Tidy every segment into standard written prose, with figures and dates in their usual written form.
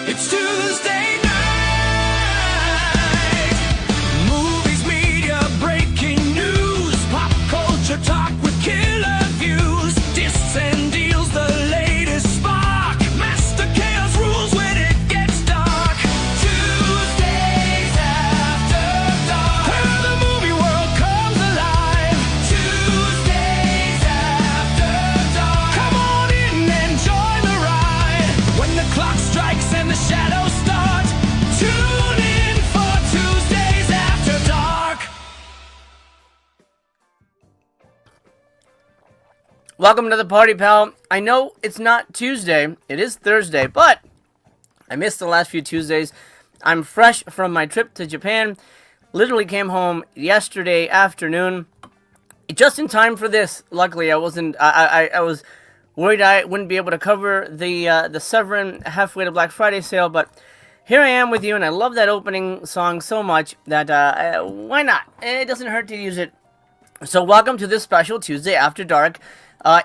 It's Tuesday night. Movies, media, breaking news, pop culture talk with killer views, discs and deals, the latest spark. Master Chaos rules when it gets dark. Tuesdays after dark, where the movie world comes alive. Tuesdays after dark, come on in and join the ride. When the clock strikes and the shadows start, tune in for Tuesdays after dark. Welcome to the party, pal. I know it's not Tuesday, it is Thursday, but I missed the last few Tuesdays. I'm fresh from my trip to Japan. Literally came home yesterday afternoon, just in time for this. Luckily, I wasn't. I was worried I wouldn't be able to cover the Severin halfway to Black Friday sale, but here I am with you, and I love that opening song so much that why not? It doesn't hurt to use it. So welcome to this special Tuesday After Dark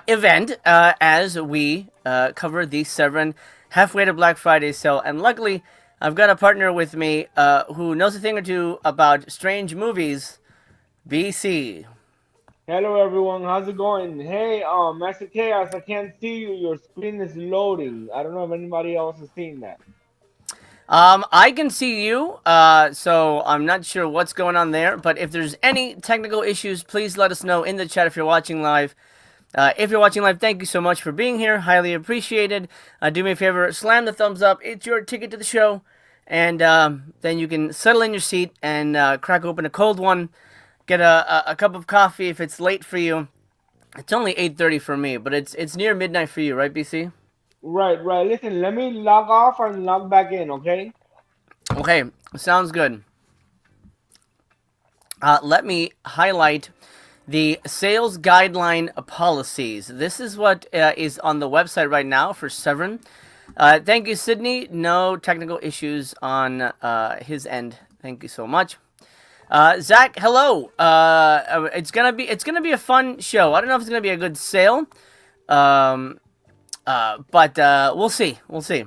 event as we cover the Severin halfway to Black Friday sale. And luckily, I've got a partner with me who knows a thing or two about strange movies. BC. Hello everyone, how's it going? Hey, Master Chaos, I can't see you. Your screen is loading. I don't know if anybody else has seen that. I can see you, so I'm not sure what's going on there. But if there's any technical issues, please let us know in the chat if you're watching live. If you're watching live, thank you so much for being here. Highly appreciated. Do me a favor, slam the thumbs up. It's your ticket to the show. And then you can settle in your seat and crack open a cold one. Get a cup of coffee if it's late for you. It's only 8:30 for me, but it's near midnight for you, right, BC? Right. Listen, let me log off and log back in, okay? Okay, sounds good. Let me highlight the sales guideline policies. This is what is on the website right now for Severin. Thank you, Sydney. No technical issues on his end. Thank you so much. Zach, hello. It's gonna be a fun show. I don't know if it's gonna be a good sale, but we'll see. We'll see.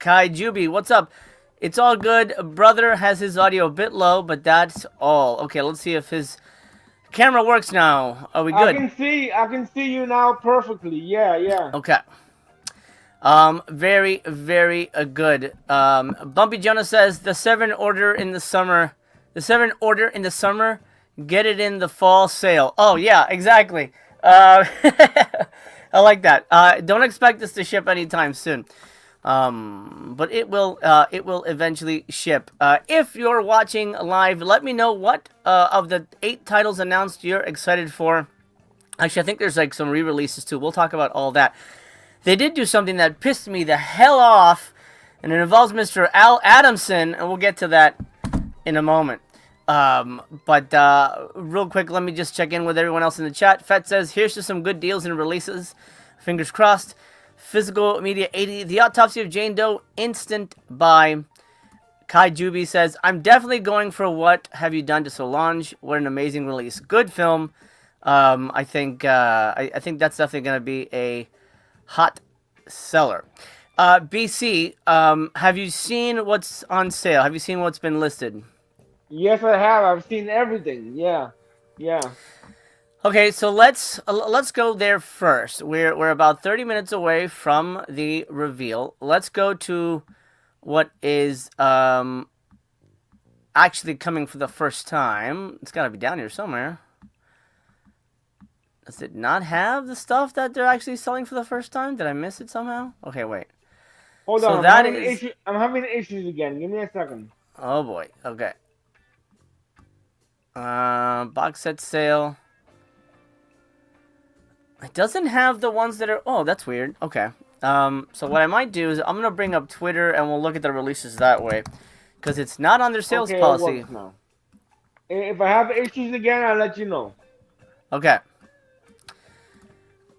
Kai Juby, what's up? It's all good. Brother has his audio a bit low, but that's all. Okay, let's see if his camera works now. Are we good? I can see you now perfectly. Yeah. Okay. Very, very good. Bumpy Jonah says the Severin order in the summer. The Severin order in the summer. Get it in the fall sale. Oh yeah, exactly. I like that. Don't expect this to ship anytime soon. But it will eventually ship. If you're watching live, let me know what of the 8 titles announced you're excited for. Actually, I think there's like some re-releases too. We'll talk about all that. They did do something that pissed me the hell off, and it involves Mr. Al Adamson, and we'll get to that in a moment. But real quick, let me just check in with everyone else in the chat. Fett says, here's to some good deals and releases. Fingers crossed. Physical Media 80, The Autopsy of Jane Doe, instant buy. Kai Juby says, I'm definitely going for What Have You Done to Solange? What an amazing release. Good film. I think that's definitely going to be a hot seller. BC, have you seen what's on sale? Have you seen what's been listed? Yes, I have. I've seen everything. Yeah. Okay, so let's go there first. We're about 30 minutes away from the reveal. Let's go to what is actually coming for the first time. It's got to be down here somewhere. Does it not have the stuff that they're actually selling for the first time? Did I miss it somehow? Okay, wait. Hold on. I'm having issues again. Give me a second. Oh boy. Okay. Box set sale. It doesn't have the ones that are... Oh, that's weird. Okay. So what I might do is I'm going to bring up Twitter and we'll look at the releases that way. Because it's not on their sales policy. It works now. If I have issues again, I'll let you know. Okay.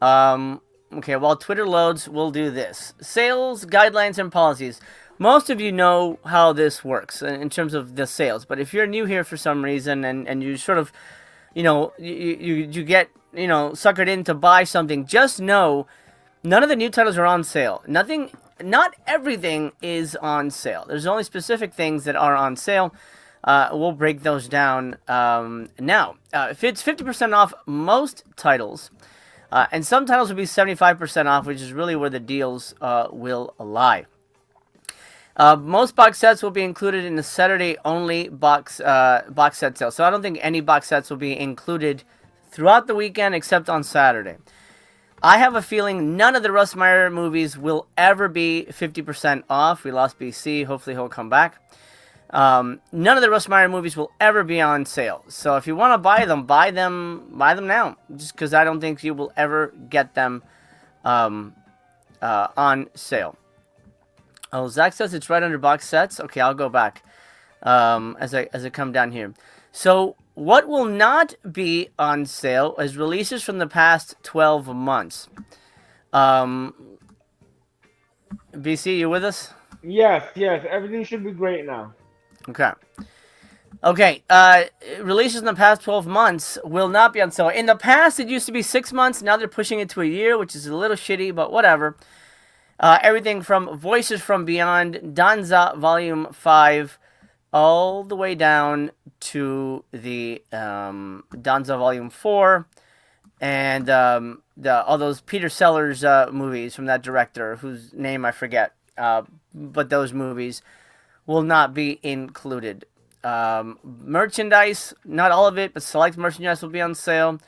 Okay, while Twitter loads, we'll do this. Sales, guidelines, and policies. Most of you know how this works in terms of the sales. But if you're new here for some reason and you sort of, you get, suckered in to buy something, just know none of the new titles are on sale. Nothing not everything is on sale. There's only specific things that are on sale. We'll break those down now. If it's 50% off most titles, and some titles will be 75% off, which is really where the deals will lie. Most box sets will be included in the Saturday-only box set sale. So I don't think any box sets will be included throughout the weekend except on Saturday. I have a feeling none of the Russ Meyer movies will ever be 50% off. We lost BC. Hopefully he'll come back. None of the Russ Meyer movies will ever be on sale. So if you want to buy them now. Just because I don't think you will ever get them on sale. Oh, Zach says it's right under box sets. Okay, I'll go back as I come down here. So what will not be on sale is releases from the past 12 months. BC, you with us? Yes. Everything should be great now. Okay. Releases in the past 12 months will not be on sale. In the past, it used to be 6 months. Now they're pushing it to a year, which is a little shitty, but whatever. Everything from Voices from Beyond, Danza Volume 5, all the way down to the Danza Volume 4, and all those Peter Sellers movies from that director, whose name I forget. But those movies will not be included. Merchandise, not all of it, but select merchandise will be on sale.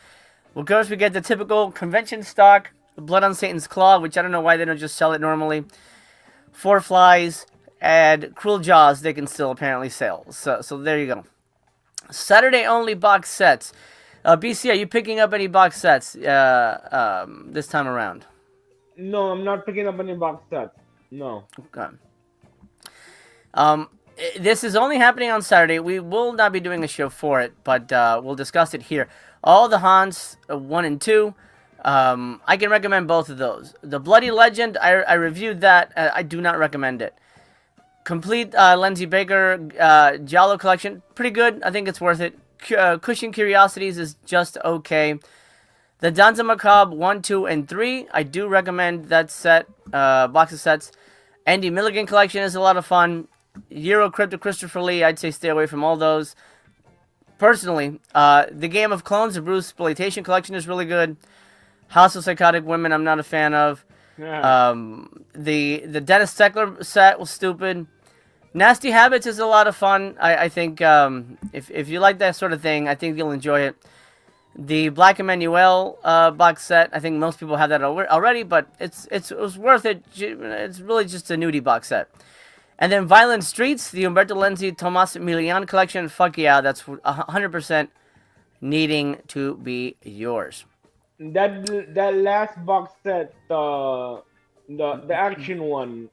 Of course, we get the typical convention stock, Blood on Satan's Claw, which I don't know why they don't just sell it normally. Four Flies and Cruel Jaws, they can still apparently sell. So there you go. Saturday only box sets. BC, are you picking up any box sets this time around? No, I'm not picking up any box sets. No. Okay. This is only happening on Saturday. We will not be doing a show for it, but we'll discuss it here. All the Hans 1 and 2. I can recommend both of those. The Bloody Legend, I reviewed that. I do not recommend it. Complete Lindsay Baker Giallo collection, pretty good. I think it's worth it. Cushing Curiosities is just okay. The Danza Macabre 1, 2, and 3, I do recommend that set, box of sets. Andy Milligan collection is a lot of fun. Euro Crypt of Christopher Lee, I'd say stay away from all those. Personally, the Game of Clones, the Bruce Exploitation collection is really good. House of Psychotic Women, I'm not a fan of. Yeah. The Dennis Steckler set was stupid. Nasty Habits is a lot of fun. I think if you like that sort of thing, I think you'll enjoy it. The Black Emmanuel box set, I think most people have that already, but it was worth it. It's really just a nudie box set. And then Violent Streets, the Umberto Lenzi Tomas Milian collection. Fuck yeah, that's 100% needing to be yours. That last box set, the action one,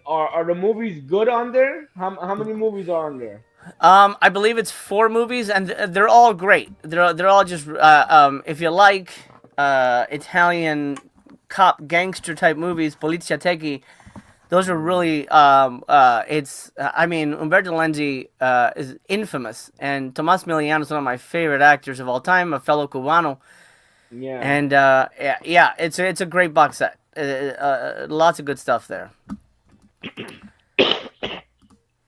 are the movies good on there? How many movies are on there? I believe it's 4 movies, and they're all great. They're all just if you like Italian cop gangster type movies, Polizia Techie, those are really I mean, Umberto Lenzi is infamous, and Tomas Milian is one of my favorite actors of all time, a fellow Cubano. Yeah. And yeah, it's a great box set. Lots of good stuff there.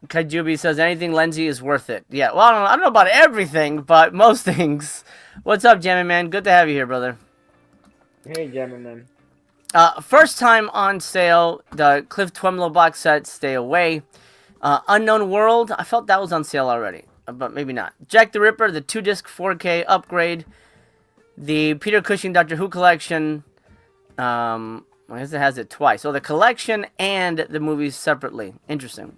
Kajubi says anything Lenzi is worth it. Yeah, well, I don't know about everything, but most things. What's up, Jammy Man? Good to have you here, brother. Hey, Jammy Man. First time on sale, the Cliff Twemlow box set, Stay Away. Unknown World, I felt that was on sale already, but maybe not. Jack the Ripper, the 2-disc 4K upgrade. The Peter Cushing Doctor Who collection. I guess it has it twice. So the collection and the movies separately. Interesting.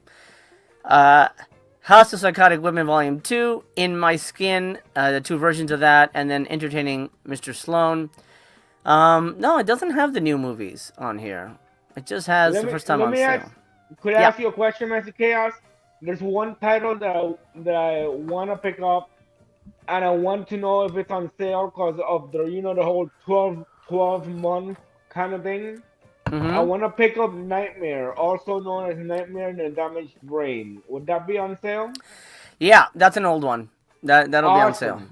House of Psychotic Women Volume 2, In My Skin, the 2 versions of that, and then Entertaining Mr. Sloan. No, it doesn't have the new movies on here. It just has the first time on sale. Could I ask you a question, Master Chaos? There's one title that I want to pick up, and I want to know if it's on sale because of the whole 12 month kind of thing. Mm-hmm. I want to pick up Nightmare, also known as Nightmare in the Damaged Brain. Would that be on sale? Yeah, that's an old one. That'll be on sale.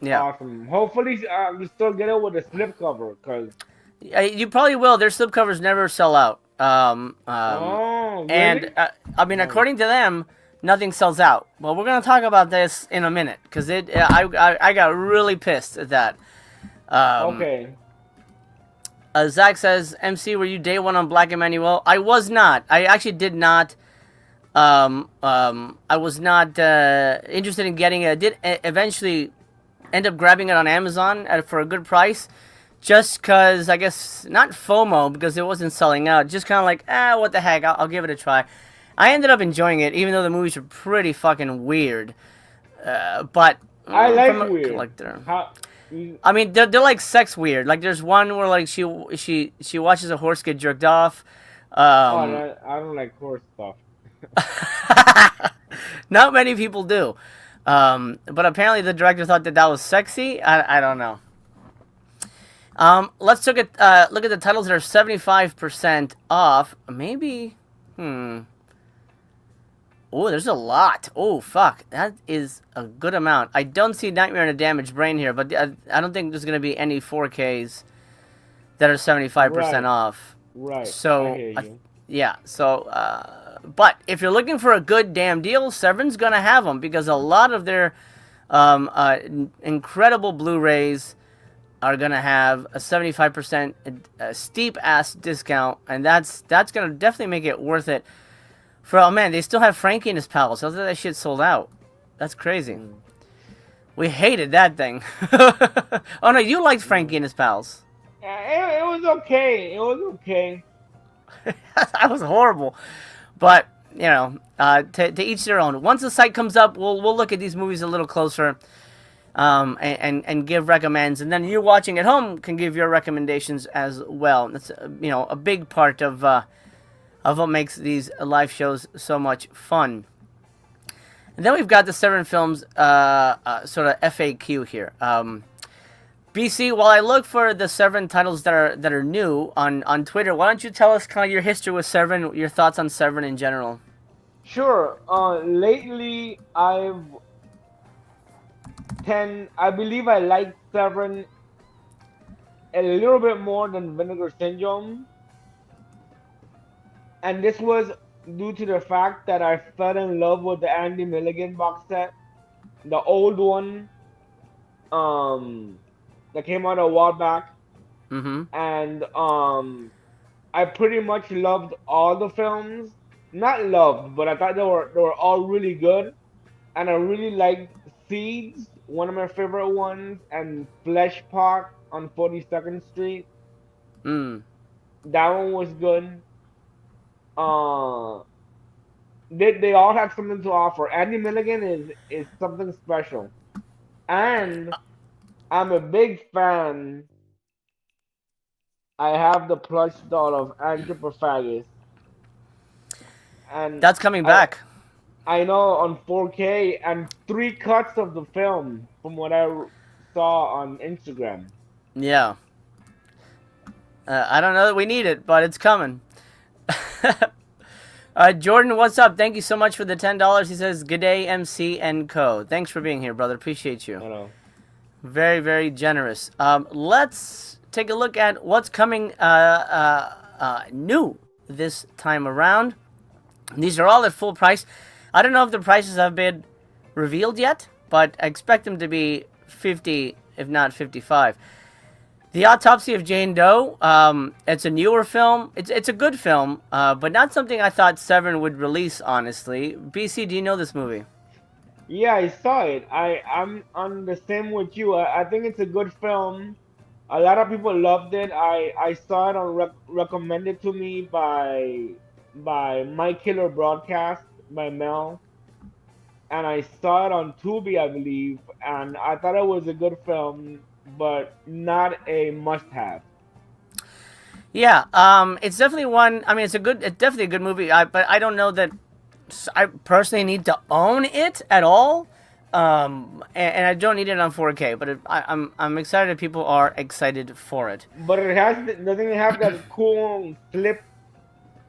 Yeah. Awesome. Hopefully, we still get it with a slipcover, because you probably will. Their slipcovers never sell out. Oh, really? And I mean, according to them, nothing sells out. Well, we're gonna talk about this in a minute because I got really pissed at that. Okay. Zach says, "MC, were you day one on Black Emmanuel?" I was not. I actually did not. I was not interested in getting it. I did eventually end up grabbing it on Amazon for a good price, just because I guess not FOMO because it wasn't selling out. Just kind of like, what the heck? I'll give it a try. I ended up enjoying it, even though the movies were pretty fucking weird. But I like from a weird. collector. How? I mean, they're like sex weird. Like there's one where like she watches a horse get jerked off. Oh, no, I don't like horse stuff. Not many people do. But apparently the director thought that was sexy. I don't know. Let's look at the titles that are 75% off. Maybe. Oh, there's a lot. Oh, fuck. That is a good amount. I don't see Nightmare on a Damaged Brain here, but I don't think there's going to be any 4Ks that are 75% off. Right. So, I hear you. yeah. So, but if you're looking for a good damn deal, Severin's going to have them because a lot of their incredible Blu-rays are going to have a 75% steep-ass discount, and that's going to definitely make it worth it. Oh man, they still have Frankie and his pals. I thought that shit sold out. That's crazy. We hated that thing. Oh no, you liked Frankie and his pals. Yeah, it was okay. It was okay. That was horrible. But, you know, to each their own. Once the site comes up, we'll look at these movies a little closer and give recommends. And then you watching at home can give your recommendations as well. That's, a big part of what makes these live shows so much fun. And then we've got the Severin Films sort of FAQ here. BC, while I look for the Severin titles that are new on Twitter, why don't you tell us kind of your history with Severin, your thoughts on Severin in general? Sure. Lately, I believe I like Severin a little bit more than Vinegar Syndrome. And this was due to the fact that I fell in love with the Andy Milligan box set, the old one, that came out a while back. Mm-hmm. And I pretty much loved all the films. Not loved, but I thought they were all really good. And I really liked Seeds, one of my favorite ones, and Flesh Pot on 42nd Street. That one was good. They all have something to offer. Andy Milligan is something special, and I'm a big fan. I have the plush doll of Anthropophagus, and That's coming back. I know on 4K and 3 cuts of the film from what I saw on Instagram. Yeah. I don't know that we need it, but it's coming. Jordan, what's up? Thank you so much for the $10. He says, "Good day, MC and Co." Thanks for being here, brother. Appreciate you. Hello. Very, very generous. Let's take a look at what's coming new this time around. These are all at full price. I don't know if the prices have been revealed yet, but I expect them to be 50, if not 55. The Autopsy of Jane Doe. It's a newer film. It's a good film, but not something I thought Severin would release, honestly. BC, do you know this movie? Yeah, I saw it. I'm on the same with you. I think it's a good film. A lot of people loved it. I saw it on recommended to me by My Killer Broadcast by Mel, and I saw it on Tubi, I believe, and I thought it was a good film, but not a must-have. Yeah, it's definitely one. I mean, it's definitely a good movie. But I don't know that I personally need to own it at all. And I don't need it on 4K. But I'm excited that people are excited for it. But doesn't it have that cool flip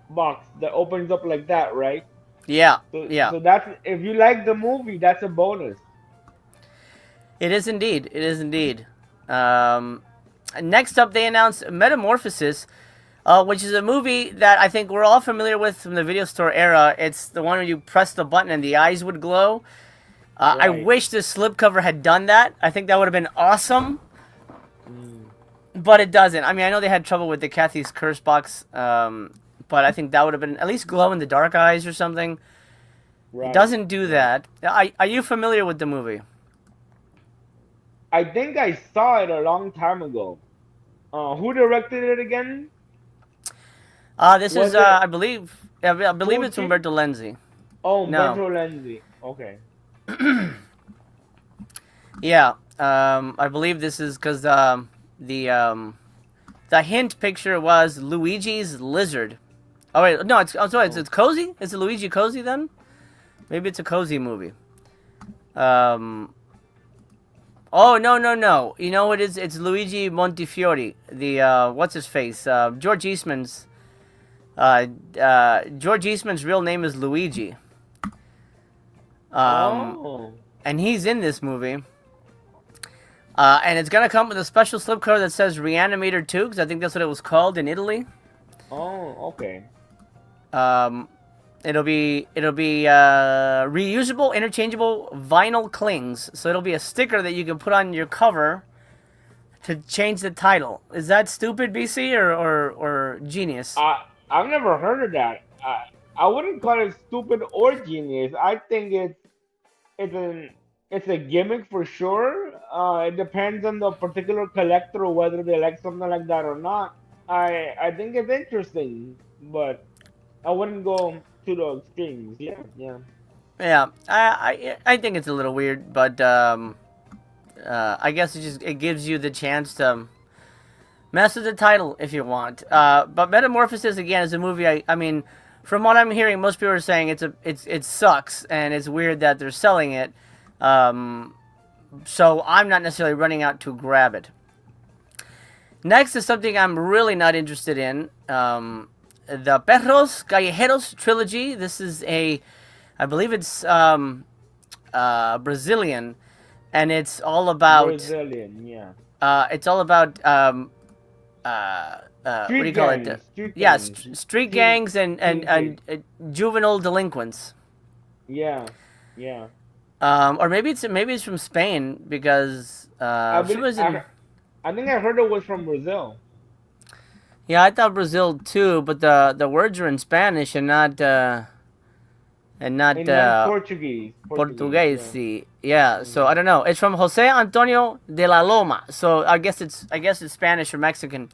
box that opens up like that, right? Yeah, So, yeah. So that's, if you like the movie, that's a bonus. It is indeed. It is indeed. Next up, they announced Metamorphosis, which is a movie that I think we're all familiar with from the video store era. It's the one where you press the button and the eyes would glow. I Right. wish the slipcover had done that. I think that would have been awesome, Mm. but it doesn't. I mean, I know they had trouble with the Kathy's Curse box, but I think that would have been at least glow in the dark eyes or something. It Right. doesn't do Right. that. Are you familiar with the movie? I think I saw it a long time ago. Who directed it again? This is, Was it I believe, I believe it's Fulci? Umberto Lenzi. Oh, No. Umberto Lenzi. Okay. Yeah, I believe this is because the hint picture was Luigi's lizard. Oh wait, no, I'm sorry, it's cozy. Is it Luigi cozy then? Maybe it's a cozy movie. Um. Oh no! You know what it is? It's Luigi Montefiore. The what's his face? George Eastman's. George Eastman's real name is Luigi. Um, Oh. and he's in this movie. And it's gonna come with a special slipcover that says Reanimator 2, because I think that's what it was called in Italy. Oh. Okay. Um, it'll be reusable, interchangeable vinyl clings. So it'll be a sticker that you can put on your cover to change the title. Is that stupid, BC, or genius? I've never heard of that. I wouldn't call it stupid or genius. I think it's an it's a gimmick for sure. It depends on the particular collector whether they like something like that or not. I think it's interesting, but I wouldn't go to the extremes. Yeah, yeah. Yeah, I think it's a little weird, but I guess it gives you the chance to mess with the title if you want. But Metamorphosis again is a movie. I mean, from what I'm hearing, most people are saying it sucks and it's weird that they're selling it. So I'm not necessarily running out to grab it. Next is something I'm really not interested in. The Perros Callejeros trilogy. This is I believe it's Brazilian, and it's all about Brazilian, yeah. it's all about what do you Street call it? gangs, street Yeah, gangs, street teen, gangs and teen kids. juvenile delinquents. Yeah, yeah. Or maybe it's from Spain because I, for some bel reason. I think I heard it was from Brazil. Yeah, I thought Brazil too, but the words are in Spanish and not And not Portuguese. Portuguese, Portuguese. yeah. Yeah, so I don't know. It's from Jose Antonio de la Loma. So I guess it's Spanish or Mexican.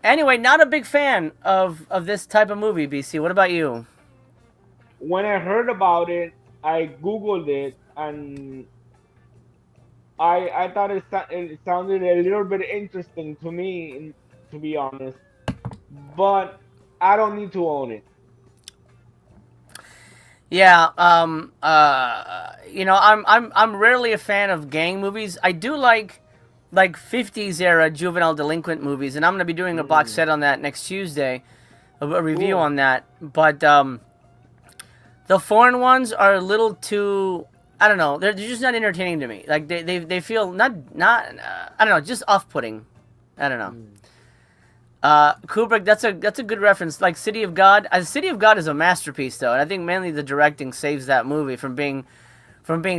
Anyway, not a big fan of this type of movie, BC. What about you? When I heard about it, I Googled it and I thought it sounded a little bit interesting to me, to be honest. But I don't need to own it. Yeah, I'm rarely a fan of gang movies. I do like 50s era juvenile delinquent movies, and I'm gonna be doing a box set on that next Tuesday, a review Cool. on that. But the foreign ones are a little too. I don't know. They're just not entertaining to me. Like they feel not I don't know, just off putting. I don't know. Kubrick, that's a good reference. Like City of God. City of God is a masterpiece, though, and I think mainly the directing saves that movie from being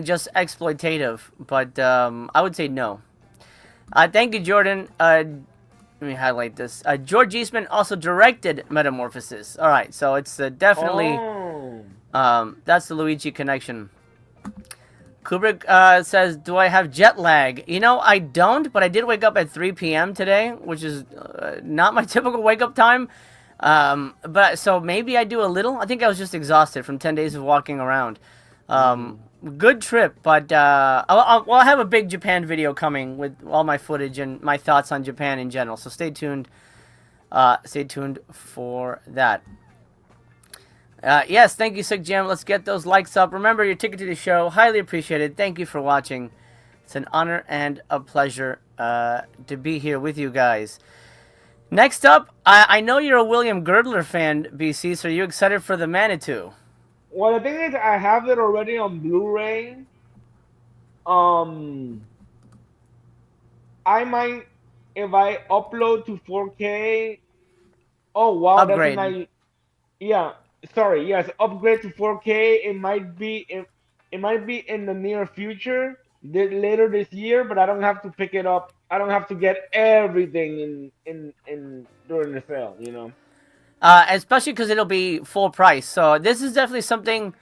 just exploitative. But I would say no. Thank you, Jordan. Let me highlight this. George Eastman also directed Metamorphosis. All right, so it's definitely Oh. that's the Luigi connection. Kubrick says, "Do I have jet lag?" You know, I don't, but I did wake up at 3 p.m. today, which is not my typical wake up time. But so maybe I do a little. I think I was just exhausted from 10 days of walking around. Good trip, but I'll have a big Japan video coming with all my footage and my thoughts on Japan in general. So stay tuned. Stay tuned for that. Yes, thank you, Sick Jim. Let's get those likes up. Remember, your ticket to the show, highly appreciated. Thank you for watching. It's an honor and a pleasure to be here with you guys. Next up, I know you're a William Girdler fan, BC, so are you excited for the Manitou? Well, the thing is, I have it already on Blu-ray. Um, I might if I upload to 4K, oh wow, that's a Upgrade. nice. Yeah, sorry. Yes, upgrade to 4K. It might be in the near future, later this year, but I don't have to pick it up. I don't have to get everything in during the sale. You know. Especially because it'll be full price. So this is definitely something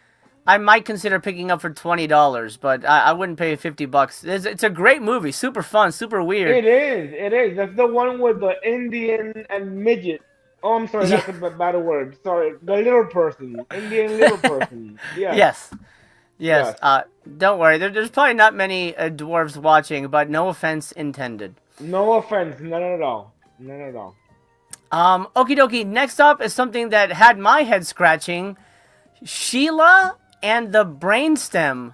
I might consider picking up for $20, but I wouldn't pay $50. It's a great movie, super fun, super weird. It is. It is. That's the one with the Indian and midget. Oh, I'm sorry. Yeah. That's a bad word. Sorry. The little person. Indian little person. Yes. Yes. Yes. Yes. Don't worry. There's probably not many dwarves watching, but no offense intended. No offense. None at all. None at all. Okie dokie. Next up is something that had my head scratching. Sheila and the Brainstem.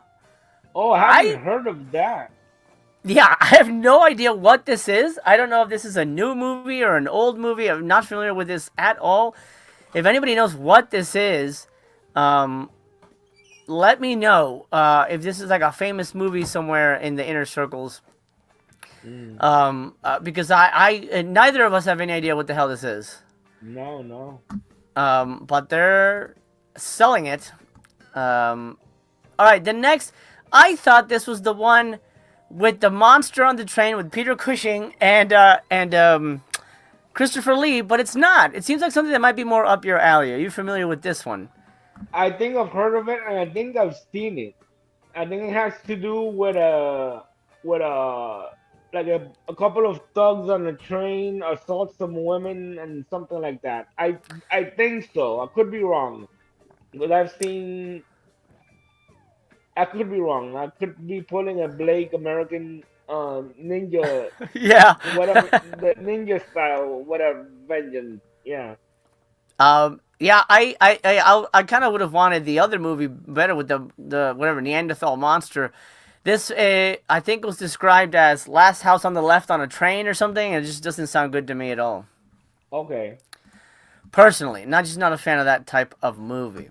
Oh, I I haven't heard of that. Yeah, I have no idea what this is. I don't know if this is a new movie or an old movie. I'm not familiar with this at all. If anybody knows what this is, um, let me know. If this is like a famous movie somewhere in the inner circles. Because neither of us have any idea what the hell this is. No, no. But they're selling it. All right, the next, I thought this was the one with the monster on the train with Peter Cushing and Christopher Lee, but it's not. It seems like something that might be more up your alley. Are you familiar with this one? I think I've heard of it, and I think I've seen it. I think it has to do with like a couple of thugs on a train assault some women and something like that. I think so. I could be wrong, but I've seen. I could be wrong. I could be pulling a Blake American ninja, Yeah. whatever the ninja style, whatever vengeance. Yeah. Yeah, I kind of would have wanted the other movie better with the whatever Neanderthal monster. This I think was described as Last House on the Left on a Train or something. And it just doesn't sound good to me at all. Okay. Personally, not a fan of that type of movie.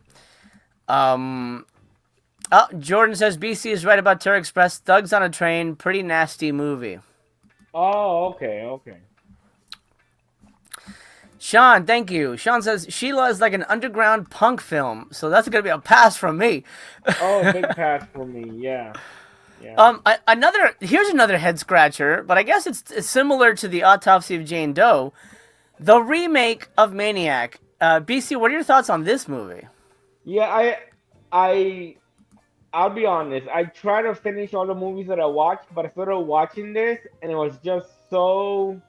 Jordan says BC is right about Terror Express. Thugs on a Train, pretty nasty movie. Oh, okay, okay. Sean, thank you. Sean says Sheila is like an underground punk film, so that's gonna be a pass from me. Oh, big pass for me. Yeah, yeah. Here's another head scratcher, but I guess it's similar to the Autopsy of Jane Doe, the remake of Maniac. BC, what are your thoughts on this movie? Yeah, I'll be honest. I try to finish all the movies that I watched, but I started watching this, and it was just so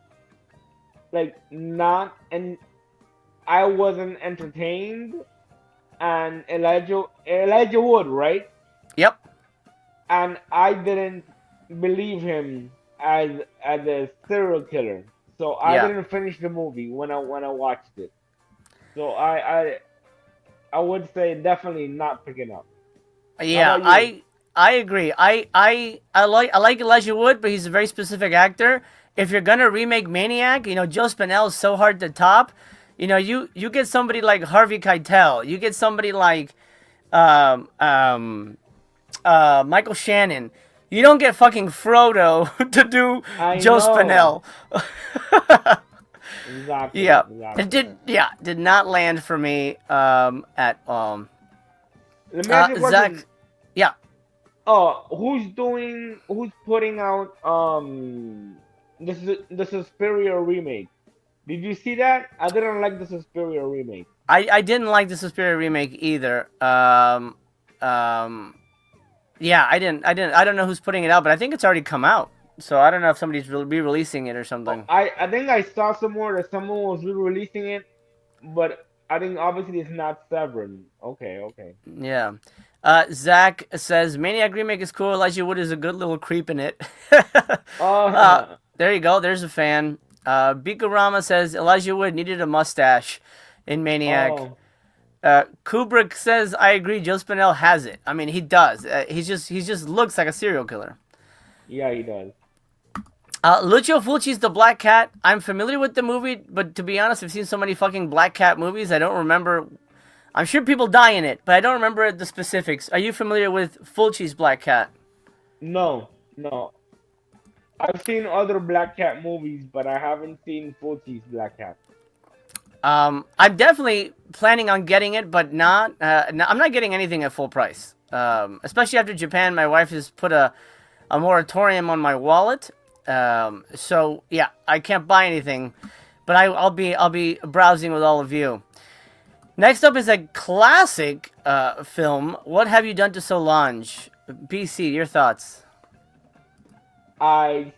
like not, and I wasn't entertained. And Elijah Wood, right? Yep. And I didn't believe him as a serial killer, so I Yeah. didn't finish the movie when I watched it. So I would say definitely not picking up. Yeah, How about you? I agree. I like Elijah Wood, but he's a very specific actor. If you're gonna remake Maniac, Joe Spinell is so hard to top. You get somebody like Harvey Keitel. You get somebody like um um Michael Shannon. You don't get fucking Frodo to do I Joe know. Spinell. Exactly, Yeah, it exactly. did not land for me at all. Let me ask you a question. Zach, yeah. Who's putting out the Suspiria remake? Did you see that? I didn't like the Suspiria remake. I didn't like the Suspiria remake either. Um, yeah, I don't know who's putting it out, but I think it's already come out. So I don't know if somebody's re-releasing it or Oh, something. I think I saw somewhere that someone was re-releasing it, but I think obviously it's not Severin. Okay, okay. Yeah. Zach says Maniac remake is cool. Elijah Wood is a good little creep in it. Uh, There you go. There's a fan. Bikarama says Elijah Wood needed a mustache in Maniac. oh, Kubrick says I agree. Joe Spinell has it. I mean, he does. He just looks like a serial killer. yeah, he does. Lucio Fulci's The Black Cat. I'm familiar with the movie, but to be honest, I've seen so many fucking Black Cat movies, I don't remember. I'm sure people die in it, but I don't remember the specifics. Are you familiar with Fulci's Black Cat? No, no. I've seen other Black Cat movies, but I haven't seen Fulci's Black Cat. I'm definitely planning on getting it, but not. I'm not getting anything at full price. Especially after Japan, my wife has put a moratorium on my wallet. So yeah, I can't buy anything, but I'll be browsing with all of you. Next up is a classic film. What have you done to Solange? BC, your thoughts? I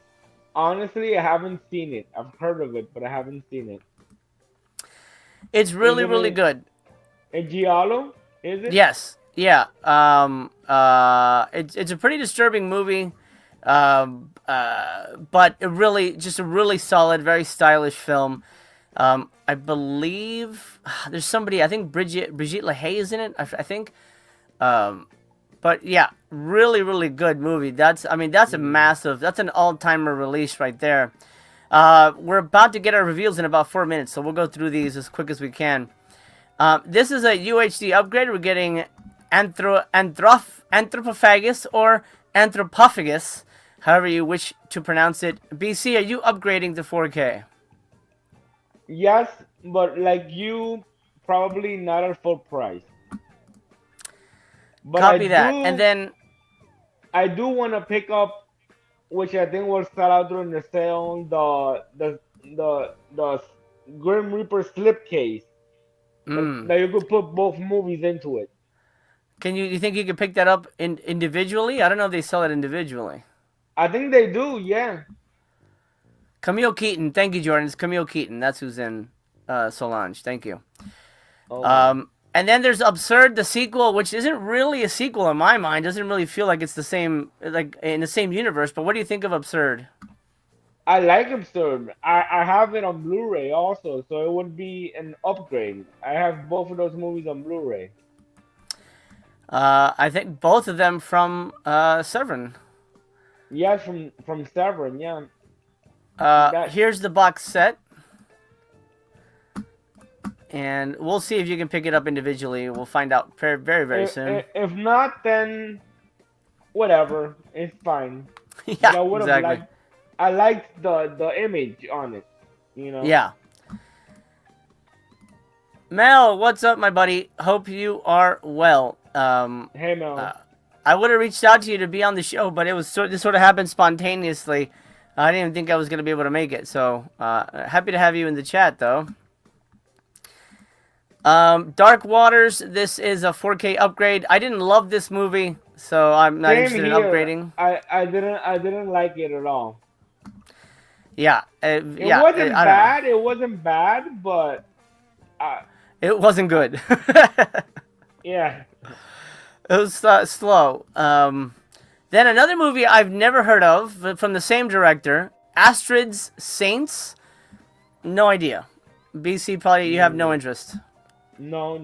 honestly I haven't seen it. I've heard of it, but I haven't seen it. It's Is really it really good. a giallo? Is it? Yes, yeah. It's a pretty disturbing movie. But it really just a really solid, very stylish film. I believe there's somebody. I think Brigitte LaHaye is in it. I think. But yeah, really, really good movie. That's that's a massive. That's an all-timer release right there. We're about to get our reveals in about 4 minutes, so we'll go through these as quick as we can. This is a UHD upgrade. We're getting Anthropophagus or Anthropophagus, however you wish to pronounce it. BC, are you upgrading to 4K? Yes, but like you, probably not at full price. But Copy that. And then, I do want to pick up, which I think will sell out during the sale, the Grim Reaper slipcase that you could put both movies into it. you think you could pick that up individually? I don't know if they sell it individually. I think they do, yeah. Camille Keaton, thank you, Jordan. It's Camille Keaton. That's who's in Solange. Thank you. Oh. And then there's Absurd, the sequel, which isn't really a sequel in my mind. Doesn't really feel like it's the same, like in the same universe. But what do you think of Absurd? I like Absurd. I have it on Blu-ray also, so it would be an upgrade. I have both of those movies on Blu-ray. I think both of them from Severin. Yes, from Severin, yeah. Here's the box set. And we'll see if you can pick it up individually. We'll find out very, very, very soon. If not, then whatever. It's fine. Yeah, I would have exactly. I liked the image on it, you know. Yeah. Mel, what's up, my buddy? Hope you are well. Hey Mel. I would have reached out to you to be on the show, but this sort of happened spontaneously. I didn't even think I was going to be able to make it. So happy to have you in the chat, though. Dark Waters. This is a 4K upgrade. I didn't love this movie, so I'm not interested in upgrading. I didn't like it at all. Yeah, It wasn't bad. It wasn't bad, but it wasn't good. yeah. It was slow. Then another movie I've never heard of from the same director, Astrid's Saints. No idea. BC, probably you have no interest. No,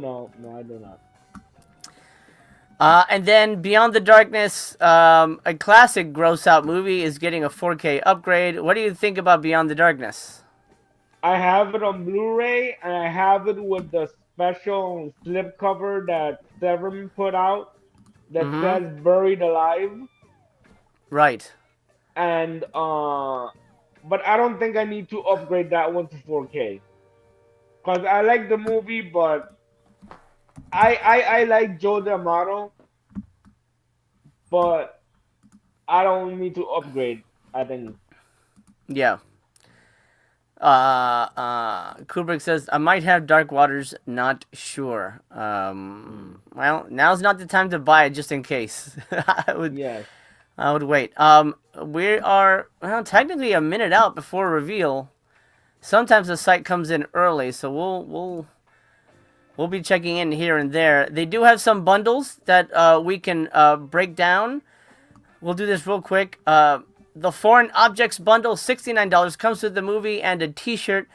I do not. And then Beyond the Darkness, a classic gross out movie, is getting a 4K upgrade. What do you think about Beyond the Darkness? I have it on Blu-ray, and I have it with the special slipcover that Severin put out that says "Buried Alive." Right. And but I don't think I need to upgrade that one to 4K. Cause I like the movie, but I like Joe D'Amato, but I don't need to upgrade. I think. Yeah. Kubrick says I might have Dark Waters. Not sure. Well, now's not the time to buy it, just in case. I would. Yes. I would wait. We are technically a minute out before reveal. Sometimes the site comes in early, so we'll be checking in here and there. They do have some bundles that we can break down. We'll do this real quick. The Foreign Objects bundle, $69, comes with the movie and a T-shirt.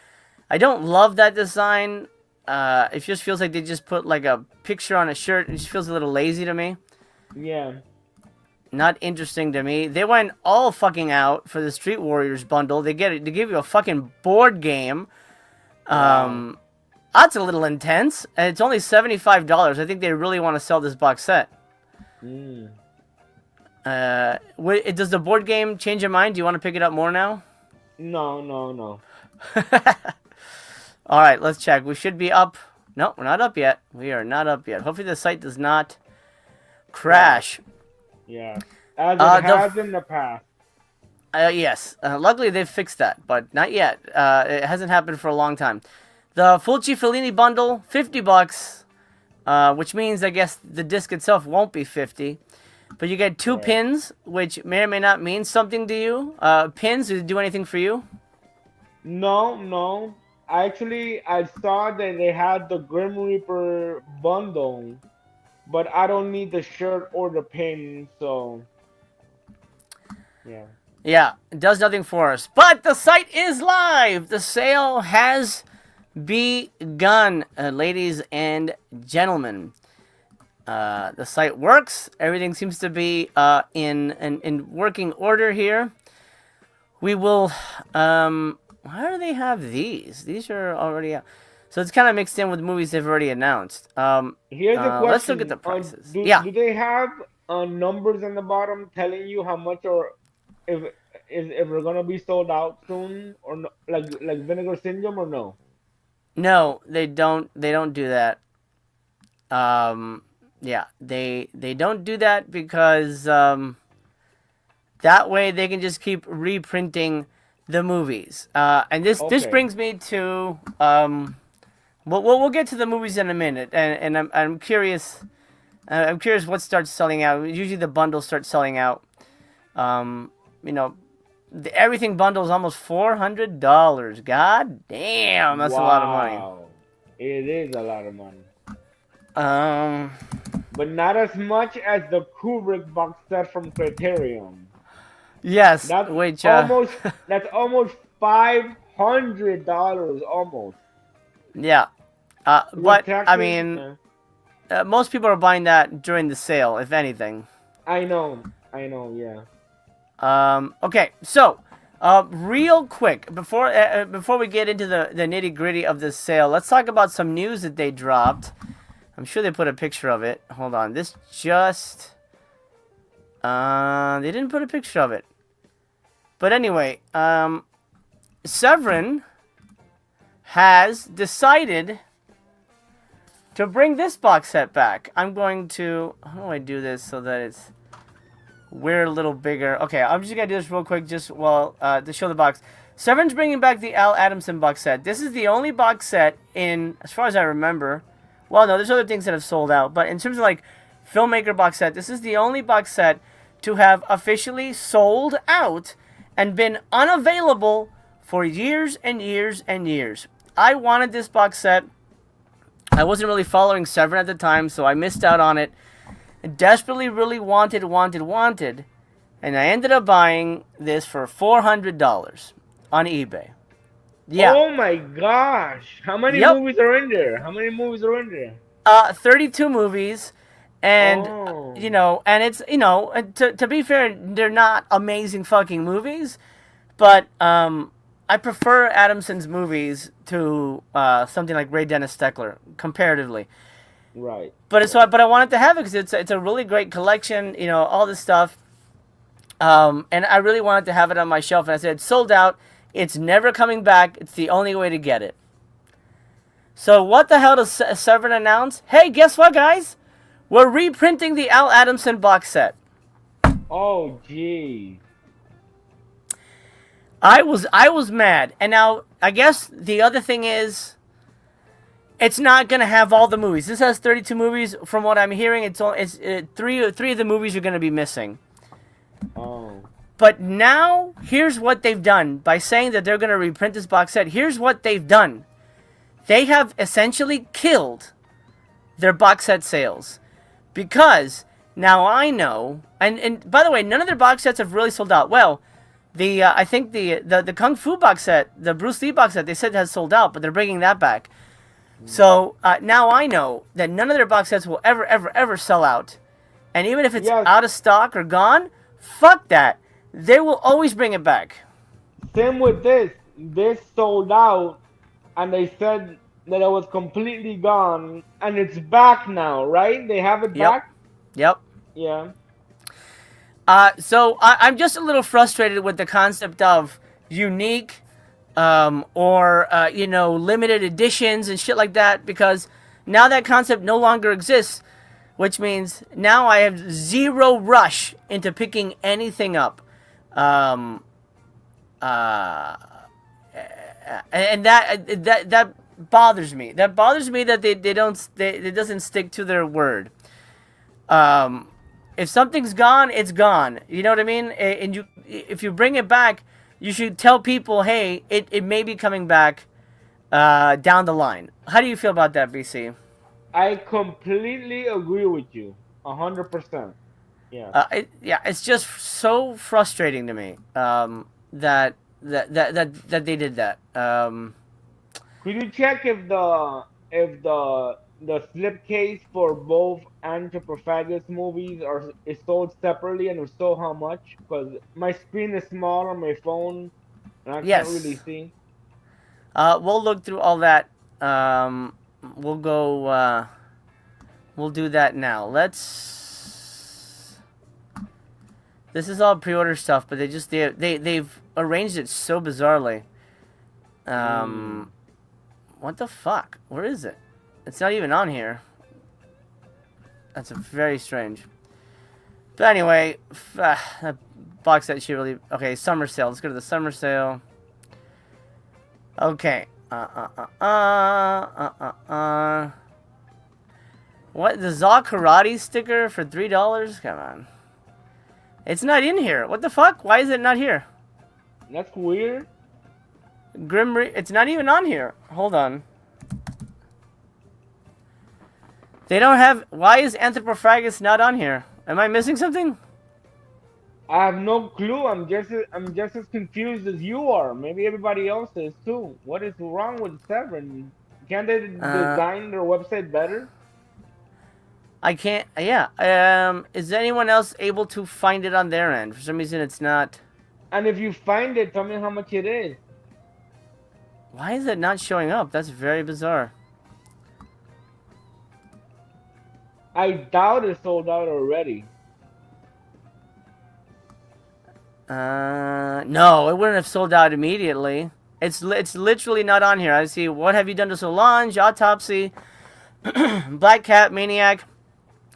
I don't love that design. It just feels like they just put like a picture on a shirt. It just feels a little lazy to me. Yeah. Not interesting to me. They went all fucking out for the Street Warriors bundle. They give you a fucking board game. That's a little intense. And it's only $75. I think they really want to sell this box set. Does the board game change your mind? Do you want to pick it up more now? No. All right, let's check. We should be up. No, we're not up yet. We are not up yet. Hopefully the site does not crash. Yeah. As it has in the past. Yes. Luckily they've fixed that, but not yet. It hasn't happened for a long time. The Fulci Fellini bundle, $50, which means I guess the disc itself won't be 50. But you get two pins, which may or may not mean something to you. Pins, does it do anything for you? No. Actually, I saw that they had the Grim Reaper bundle, but I don't need the shirt or the pin, so yeah. Yeah, it does nothing for us. But the site is live! The sale has begun, ladies and gentlemen. The site works. Everything seems to be in working order here. We will... why do they have these? These are already out. So it's kind of mixed in with movies they've already announced. Here's a question. Let's look at the prices. Do they have numbers in the bottom telling you how much or if we're gonna be sold out soon or no, like Vinegar Syndrome or no? No, they don't. They don't do that. Yeah, they don't do that because that way they can just keep reprinting the movies. And this brings me to we'll get to the movies in a minute, and I'm curious. I'm curious what starts selling out. Usually the bundles start selling out. The everything bundle is almost $400. God damn, that's a lot of money. It is a lot of money. But not as much as the Kubrick box set from Criterion. Yes, that's which almost $500 almost. Yeah, but I mean, most people are buying that during the sale, if anything. I know, yeah. Okay, so real quick before we get into the nitty gritty of this sale, let's talk about some news that they dropped. I'm sure they put a picture of it. Hold on, this just they didn't put a picture of it. But anyway, Severin has decided to bring this box set back. I'm going to... How do I do this so that we're a little bigger? Okay, I'm just going to do this real quick just to show the box. Severin's bringing back the Al Adamson box set. This is the only box set in, as far as I remember... Well, no, there's other things that have sold out. But in terms of, like, filmmaker box set, this is the only box set to have officially sold out and been unavailable for years and years and years. I wanted this box set. I wasn't really following Severin at the time, so I missed out on it. I desperately really wanted. And I ended up buying this for $400 on eBay. Yeah. Oh my gosh. How many movies are in there? 32 movies. And, and it's, to be fair, they're not amazing fucking movies. But I prefer Adamson's movies to something like Ray Dennis Steckler, comparatively. Right. But I wanted to have it because it's a really great collection, all this stuff. And I really wanted to have it on my shelf. And I said, it's sold out. It's never coming back. It's the only way to get it. So what the hell does Severin announce? Hey, guess what, guys? We're reprinting the Al Adamson box set. Oh, gee. I was mad. And now, I guess the other thing is, it's not going to have all the movies. This has 32 movies. From what I'm hearing, three of the movies are going to be missing. Oh. But now, here's what they've done. By saying that they're going to reprint this box set, here's what they've done. They have essentially killed their box set sales. Because now I know, and by the way, none of their box sets have really sold out. Well, I think the Kung Fu box set, the Bruce Lee box set, they said has sold out, but they're bringing that back. So now I know that none of their box sets will ever sell out. And even if it's out of stock or gone, fuck that. They will always bring it back. Same with this. This sold out, and they said that it was completely gone, and it's back now, right? They have it back? Yep. Yeah. So I'm just a little frustrated with the concept of unique, or limited editions and shit like that, because now that concept no longer exists, which means now I have zero rush into picking anything up. Um, uh, and that bothers me. That bothers me that it doesn't stick to their word. Um, if something's gone, it's gone. You know what I mean? And if you bring it back, you should tell people, hey, it may be coming back down the line. How do you feel about that, BC? I completely agree with you. 100%. Yeah. Yeah, it's just so frustrating to me that they did that. Could you check if the slipcase for both Anthropophagus movies is sold separately, and if so, how much? Because my screen is small on my phone and I can't really Yes, see. we'll look through all that. Um, we'll go. We'll do that now. Let's. This is all pre-order stuff, but they've arranged it so bizarrely. Mm. What the fuck? Where is it? It's not even on here. That's very strange. But anyway, that box set should really... Okay, summer sale. Let's go to the summer sale. Okay. What? The Zaw Karate sticker for $3? Come on. It's not in here. What the fuck? Why is it not here? That's weird. It's not even on here. Hold on. They don't have... Why is Anthropophagus not on here? Am I missing something? I have no clue. I'm just as confused as you are. Maybe everybody else is too. What is wrong with Severin? Can't they Uh, design their website better? I can't... Yeah. Is anyone else able to find it on their end? For some reason, it's not... And if you find it, tell me how much it is. Why is it not showing up? That's very bizarre. I doubt it's sold out already. No, it wouldn't have sold out immediately. It's literally not on here. I see. What have you done to Solange? Autopsy, Black Cat, Maniac.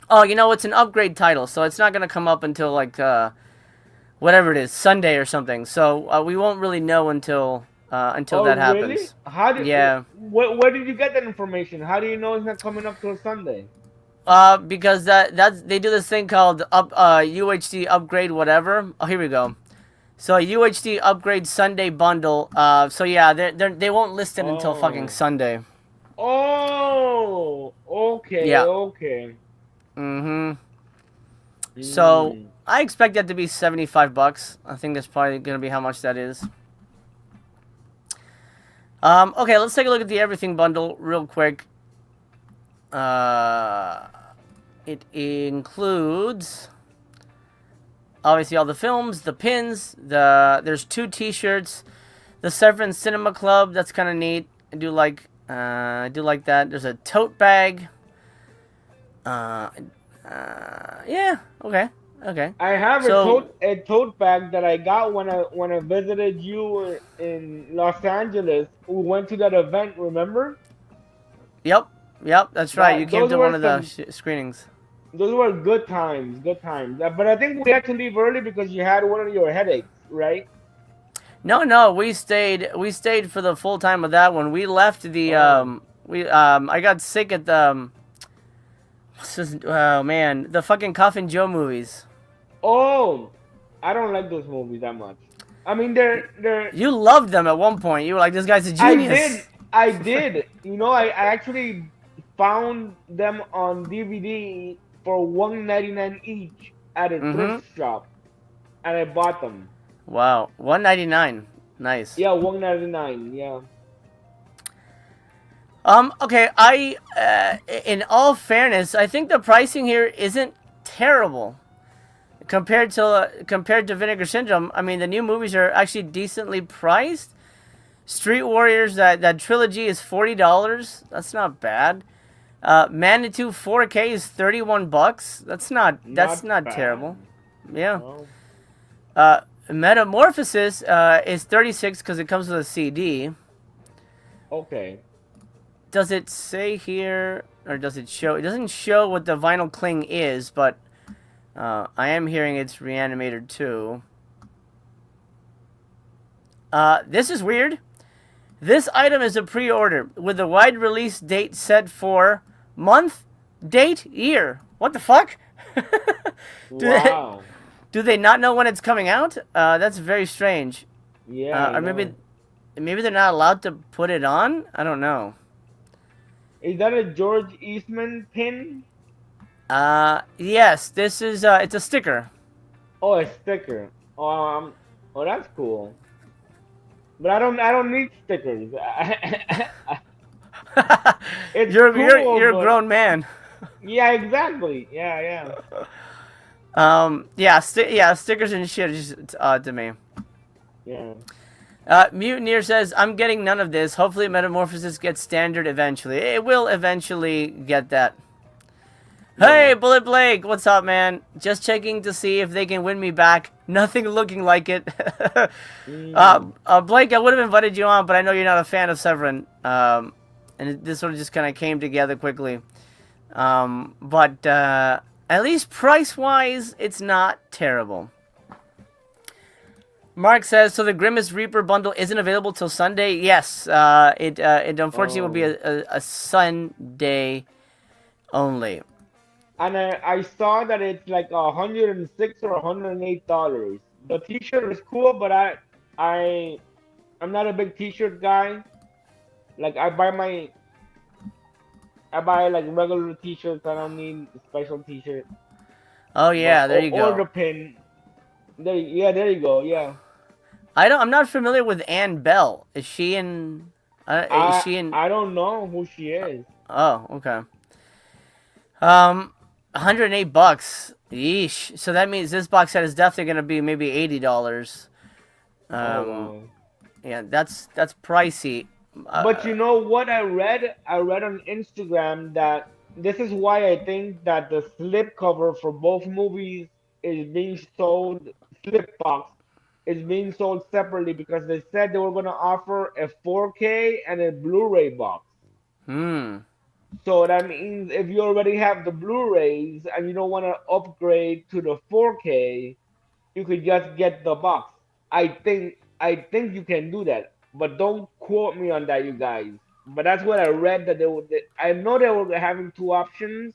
Oh, it's an upgrade title, so it's not gonna come up until like whatever it is, Sunday or something. So we won't really know until Oh, that really? happens. How did? Yeah. Where did you get that information? How do you know it's not coming up till Sunday? Because that's they do this thing called UHD upgrade whatever. Oh, here we go. So UHD upgrade Sunday bundle. So yeah, they won't list it until fucking Oh. Sunday. Oh. Okay. Yeah. Okay. Mm-hmm. So Mm. I expect that to be $75. I think that's probably gonna be how much that is. Okay, let's take a look at the everything bundle real quick. It includes obviously all the films, the pins, there's 2 T-shirts, the Severin Cinema Club. That's kind of neat. I do like that. There's a tote bag. Yeah. Okay. I have So, a tote bag that I got when I visited you in Los Angeles. We went to that event. Remember? yep, that's right. You That came those to one were of the some screenings. those were good times. Good times. But I think we had to leave early because you had one of your headaches, right? No, we stayed for the full time of that one. We left the Oh. I got sick at the oh man, the fucking Coffin Joe movies. Oh, I don't like those movies that much. I mean, they're. You loved them at one point. You were like, this guy's a I genius. did, I did. I actually found them on DVD for $1.99 each at a Mm-hmm. thrift shop, and I bought them. Wow. $1.99. Nice. Yeah, $1.99. Yeah. Okay, in all fairness, I think the pricing here isn't terrible compared to Vinegar Syndrome. I mean, the new movies are actually decently priced. Street Warriors, that trilogy is $40. That's not bad. Manitou 4K is $31. That's not Not bad. terrible. Yeah. Oh, Metamorphosis is 36 because it comes with a CD. okay. Does it say here, or does it show? It doesn't show what the vinyl cling is, but I am hearing it's reanimated too. This is weird. This item is a pre-order with a wide release date set for month, date, year. What the fuck? do they Wow. do they not know when it's coming out? That's very strange. Yeah, I Or know. maybe they're not allowed to put it on. I don't know. Is that a George Eastman pin? Yes, this is it's a sticker. Oh, a sticker. Oh, that's cool. But I don't need stickers. It's cool, You're a but grown man. yeah, exactly. Yeah, yeah. Yeah, stickers and shit is just odd to me. Yeah. Mutineer says, I'm getting none of this. Hopefully Metamorphosis gets standard eventually. It will eventually get that. Hey, Yeah. Bullet Blake, what's up, man? Just checking to see if they can win me back. Nothing looking like it. Blake, I would have invited you on, but I know you're not a fan of Severin. This sort of just kind of came together quickly. But at least price-wise, it's not terrible. Mark says, so the Grimace Reaper bundle isn't available till Sunday? Yes, it unfortunately will be a Sunday only. And I saw that it's like $106 or $108. The T-shirt is cool, but I I'm not a big T-shirt guy. Like I buy like regular T-shirts. I don't need special T-shirt. Oh But yeah, there you or the go. pin. Yeah, there you go. Yeah. I'm not familiar with Ann Bell. Is she in? Is she in? I don't know who she is. Oh, okay. 108 bucks. Yeesh. So that means this box set is definitely gonna be maybe $80. Oh Um, wow. yeah, that's pricey. But you know what I read? I read on Instagram that this is why I think that the slipcover for both movies is being sold, slipbox is being sold separately because they said they were going to offer a 4K and a Blu-ray box. Hmm. So that means if you already have the Blu-rays and you don't want to upgrade to the 4K, you could just get the box. I think you can do that, but don't quote me on that, you guys. But that's what I read that they would. I know they were having two options,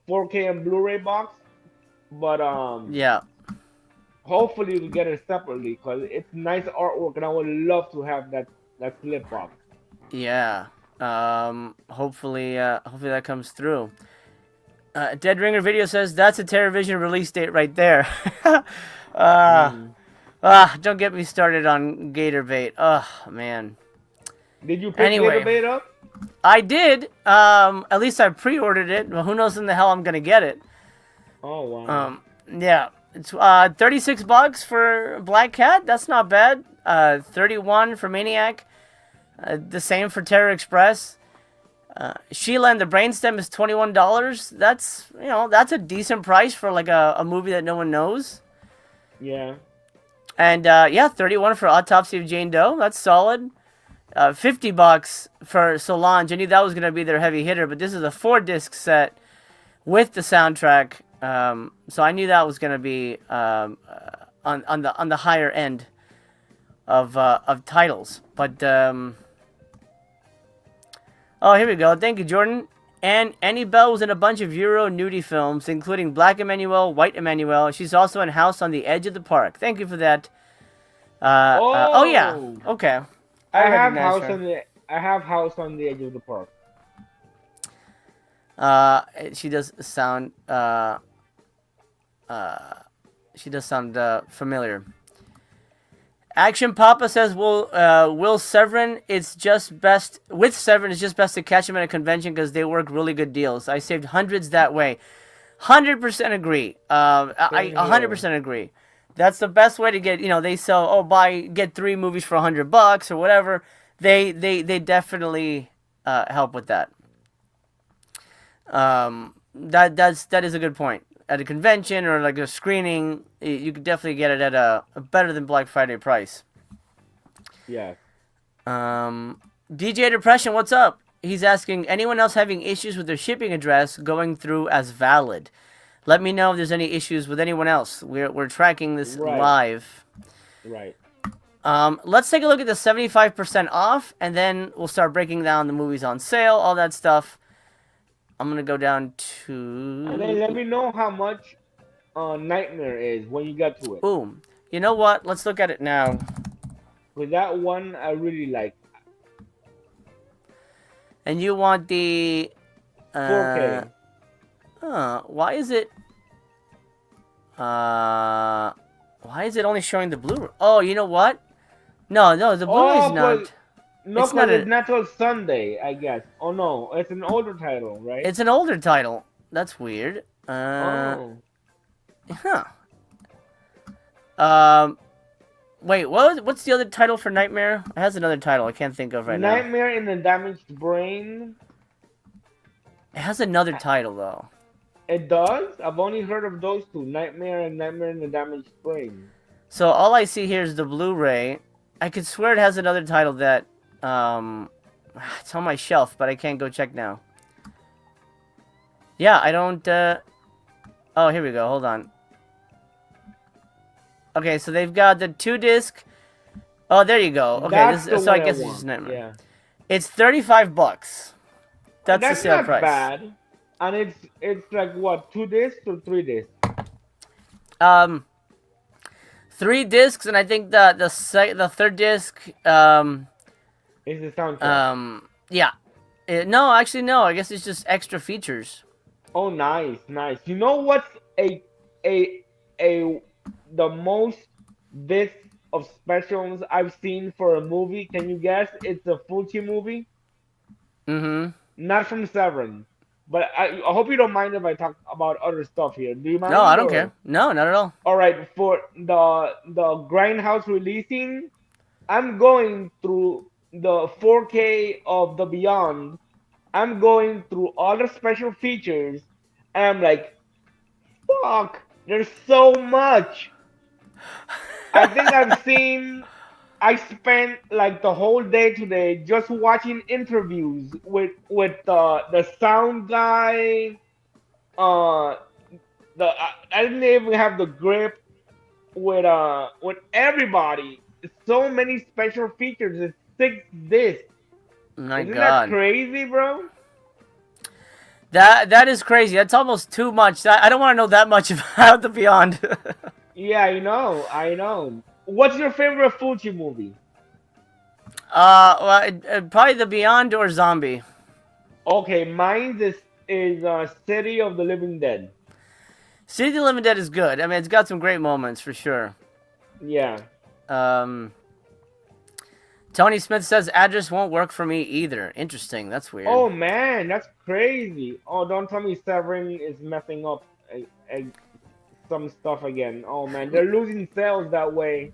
4K and Blu-ray box, but Yeah. hopefully you can get it separately because it's nice artwork, and I would love to have that slip box. Yeah. Hopefully that comes through. Dead Ringer Video says that's a TerraVision release date right there. uh, Mm. don't get me started on Gator Bait. Oh man. Did you pick Gator Anyway, Bait up? I did. At least I pre-ordered it. Well, who knows when the hell I'm gonna get it? Oh wow. Yeah. It's 36 bucks for Black Cat. That's not bad. 31 for Maniac. The same for Terror Express. Sheila and the Brainstem is $21. That's a decent price for like a movie that no one knows. Yeah. And yeah, 31 for Autopsy of Jane Doe. That's solid. 50 bucks for Solange. I knew that was gonna be their heavy hitter, but this is a 4-disc set with the soundtrack. So I knew that was gonna be on the higher end of titles. But oh, here we go. Thank you, Jordan. And Annie Bell was in a bunch of Euro nudie films, including Black Emmanuel, White Emmanuel. She's also in House on the Edge of the Park. Thank you for that. Oh yeah. Oh. Okay. I have recognize house her. on the I have house on the edge of the park. She does sound. She does sound familiar. Action Papa says, "Will Severin? It's just best with Severin. It's just best to catch him at a convention because they work really good deals. I saved hundreds that way. 100% agree. I 100% agree. That's the best way to get. They sell. Get 3 movies for $100 or whatever. They definitely help with that. That is a good point. at a convention or like a screening, you could definitely get it at a better than Black Friday price. Yeah. DJ Depression, what's up? He's asking, anyone else having issues with their shipping address going through as valid? Let me know if there's any issues with anyone else. We're tracking this live. Right. Let's take a look at the 75% off, and then we'll start breaking down the movies on sale, all that stuff. I'm gonna go down to. And then let me know how much Nightmare is when you get to it. Boom. You know what? Let's look at it now. With that one, I really like. And you want the 4K. Why is it? Why is it only showing the Blu-ray? Oh, you know what? No, the Blu-ray's not. No, because it's not till Sunday, I guess. Oh no, it's an older title, right? It's an older title. That's weird. Oh. Huh. Wait, what's the other title for Nightmare? It has another title I can't think of right now. Nightmare in the Damaged Brain. It has another title though. It does? I've only heard of those two, Nightmare and Nightmare in the Damaged Brain. So all I see here is the Blu-ray. I could swear it has another title that it's on my shelf, but I can't go check now. Yeah, I don't oh, here we go. Hold on. Okay, so they've got the 2-disc. Oh, there you go. Okay, so I guess it's just Nightmare. Yeah. It's $35. That's the sale price. That's not bad. And it's like what, 2 discs or 3 discs? 3 discs, and I think the third disc Is the soundtrack. Yeah. No, actually no. I guess it's just extra features. Oh, nice. You know what's the most disc of specials I've seen for a movie? Can you guess? It's a Fulci movie. Mm-hmm. Not from Severin. But I hope you don't mind if I talk about other stuff here. Do you mind? No, I don't care. No, not at all. All right, for the Grindhouse releasing, I'm going through the 4K of the Beyond. I'm going through all the special features, and I'm like, fuck, there's so much. I think I spent like the whole day today just watching interviews with the sound guy. I didn't even have the grip with everybody. So many special features. It's 6 discs. My Isn't God. that crazy, bro? That is crazy. That's almost too much. I don't want to know that much about the Beyond. Yeah, I know. What's your favorite Fulci movie? Well, probably the Beyond or Zombie. Okay, mine is City of the Living Dead. City of the Living Dead is good. I mean, it's got some great moments for sure. Yeah. Tony Smith says address won't work for me either. Interesting. That's weird. Oh man, that's crazy. Oh, don't tell me Severin is messing up some stuff again. Oh man, they're losing sales that way.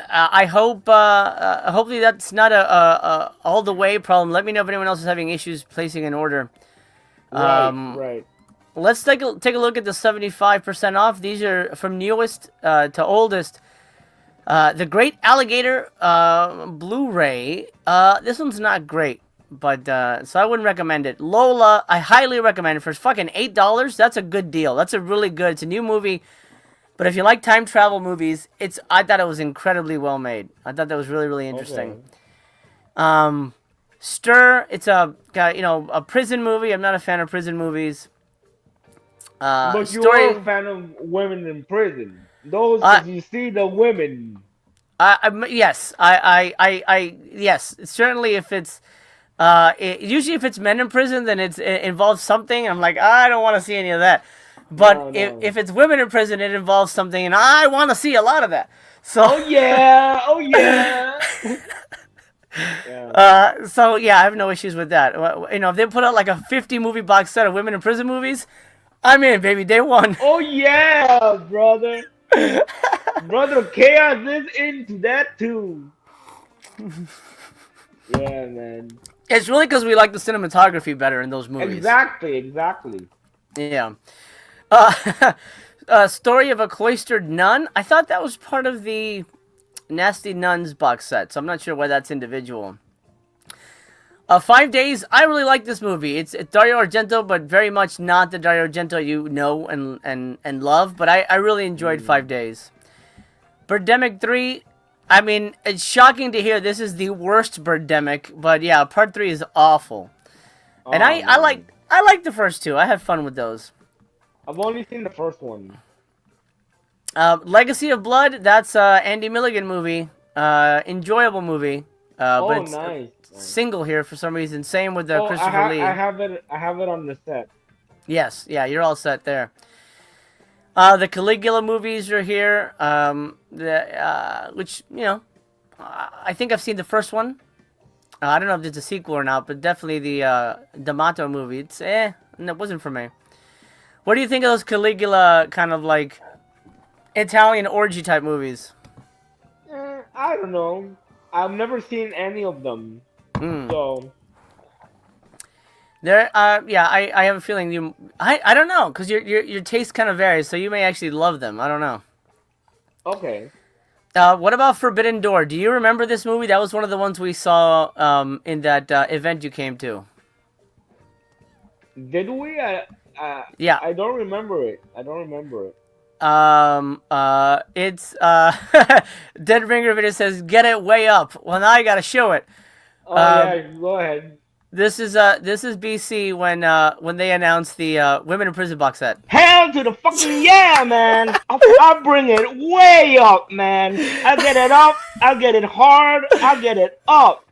I hope. Hopefully that's not a all the way problem. Let me know if anyone else is having issues placing an order. Right. Let's take a look at the 75% off. These are from newest to oldest. The Great Alligator Blu-ray. This one's not great, but so I wouldn't recommend it. Lola, I highly recommend it for fucking $8. That's a good deal. That's a really good. It's a new movie, but if you like time travel movies, I thought it was incredibly well made. I thought that was really, really interesting. Okay. Stir. It's a prison movie. I'm not a fan of prison movies. But you are a fan of women in prison. Those you see the women. Yes, yes. Certainly, if it's usually if it's men in prison, then it involves something. I'm like, I don't want to see any of that. But if it's women in prison, it involves something, and I want to see a lot of that. So oh yeah. Yeah. So yeah, I have no issues with that. If they put out like a 50 movie box set of women in prison movies, I'm in, baby. Day one. Oh yeah, brother. Brother Chaos is into that too. Yeah, man. It's really because we like the cinematography better in those movies. Exactly. Yeah. Uh, Story of a Cloistered Nun. I thought that was part of the Nasty Nuns box set, so I'm not sure why that's individual. 5 Days. I really like this movie. It's Dario Argento, but very much not the Dario Argento you know and love. But I really enjoyed 5 Days. Birdemic 3. I mean, it's shocking to hear this is the worst Birdemic, but yeah, Part 3 is awful. And I like the first two. I had fun with those. I've only seen the first one. Legacy of Blood. That's Andy Milligan movie. Enjoyable movie. But it's nice. single here for some reason. Same with Christopher Lee. I have it on the set. Yes, yeah, you're all set there. The Caligula movies are here. Which I think I've seen the first one. I don't know if it's a sequel or not, but definitely the D'Amato movie. It's and it wasn't for me. What do you think of those Caligula kind of like Italian orgy type movies? I don't know. I've never seen any of them. So there, I have a feeling you. I don't know because your taste kind of varies, so you may actually love them. I don't know. Okay. What about Forbidden Door? Do you remember this movie? That was one of the ones we saw in that event you came to. Did we? Yeah. I don't remember it. It's Dead Ringer video says get it way up. Well, now I gotta show it. Oh yeah, go ahead. This is BC when they announced the Women in Prison box set. Hell to the fucking yeah, man! I'll bring it way up, man. I'll get it up. I'll get it hard. I'll get it up.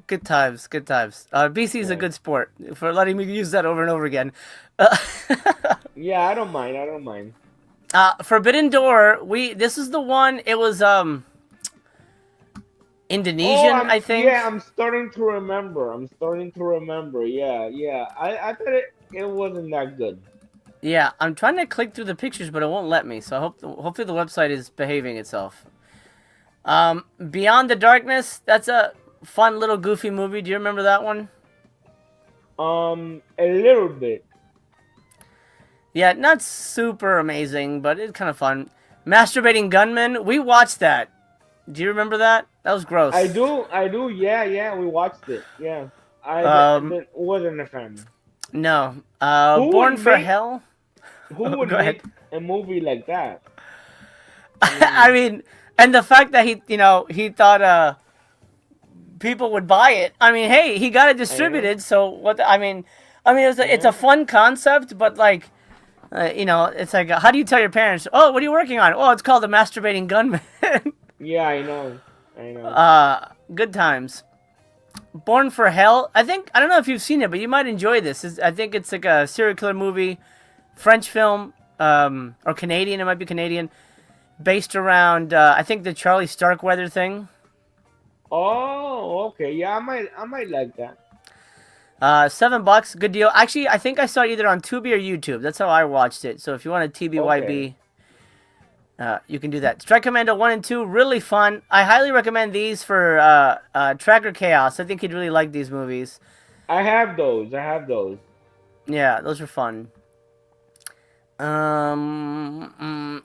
Good times. BC's a good sport for letting me use that over and over again. Yeah, I don't mind. Forbidden Door. This is the one. It was Indonesian, I think. Yeah, I'm starting to remember. Yeah. I thought it wasn't that good. Yeah, I'm trying to click through the pictures, but it won't let me. So hopefully the website is behaving itself. Beyond the Darkness. That's a fun little goofy movie. Do you remember that one? A little bit. Yeah, not super amazing, but it's kind of fun. Masturbating Gunman. We watched that. Do you remember that? That was gross. I do. Yeah, we watched it. Yeah. I wasn't a fan. No. Born for Hell? Who would make a movie like that? I mean, and the fact that he thought people would buy it. I mean, hey, he got it distributed, so what? I mean, it's a fun concept, but like, it's like, how do you tell your parents? Oh, what are you working on? Oh, it's called The Masturbating Gunman. Yeah, I know. Good times. Born for Hell. I don't know if you've seen it, but you might enjoy this. I think it's like a serial killer movie, French film, or Canadian. It might be Canadian, based around I think the Charlie Starkweather thing. Oh, okay. Yeah, I might like that. $7, good deal. Actually, I think I saw it either on Tubi or YouTube. That's how I watched it. So if you want a TBYB, you can do that. Strike Commando 1 and 2, really fun. I highly recommend these for Tracker Chaos. I think he'd really like these movies. I have those. Yeah, those are fun.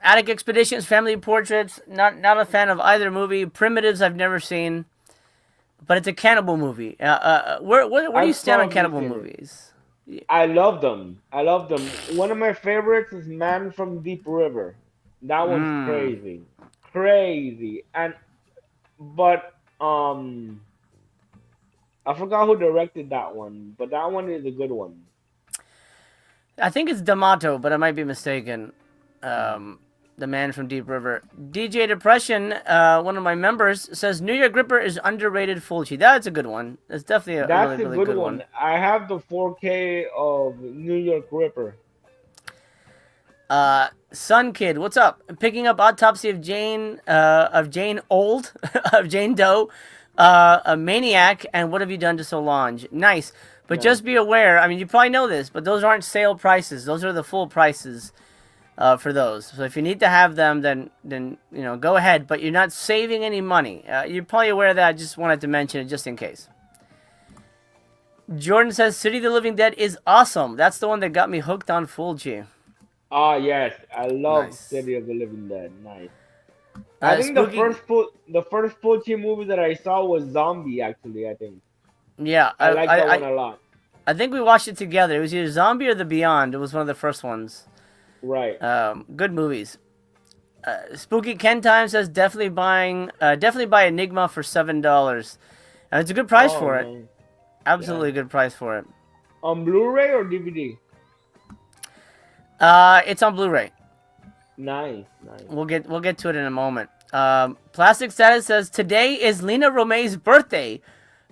Attic Expeditions, Family Portraits. Not a fan of either movie. Primitives, I've never seen. But it's a cannibal movie. Where do you stand on cannibal movies? I love them. One of my favorites is Man from Deep River. That one's crazy. But I forgot who directed that one. But that one is a good one. I think it's D'Amato, but I might be mistaken. The Man from Deep River. DJ Depression, one of my members, says New York Ripper is underrated Fulci. That's a good one. That's definitely a really good one. I have the 4K of New York Ripper. Sun Kid, what's up? Picking up Autopsy of Jane Old, of Jane Doe, a Maniac, and What Have You Done to Solange? Nice. But just be aware, I mean, you probably know this, but those aren't sale prices. Those are the full prices. For those. So if you need to have them, then go ahead. But you're not saving any money. You're probably aware of that. I just wanted to mention it just in case. Jordan says City of the Living Dead is awesome. That's the one that got me hooked on Full G. Ah, yes, I love Nice. City of the Living Dead. Nice. I think Spooky. the first Fulci movie that I saw was Zombie. Actually, I think Yeah, I like that one a lot. I think we watched it together. It was either Zombie or The Beyond. It was one of the first ones. Right. Good movies. Spooky Ken Time says definitely buy Enigma for $7. And it's a good price Oh for it. man. Yeah. Absolutely good price for it. On Blu-ray or DVD? It's on Blu-ray. Nice, nice. We'll get to it in a moment. Plastic Status says today is Lena Romay's birthday.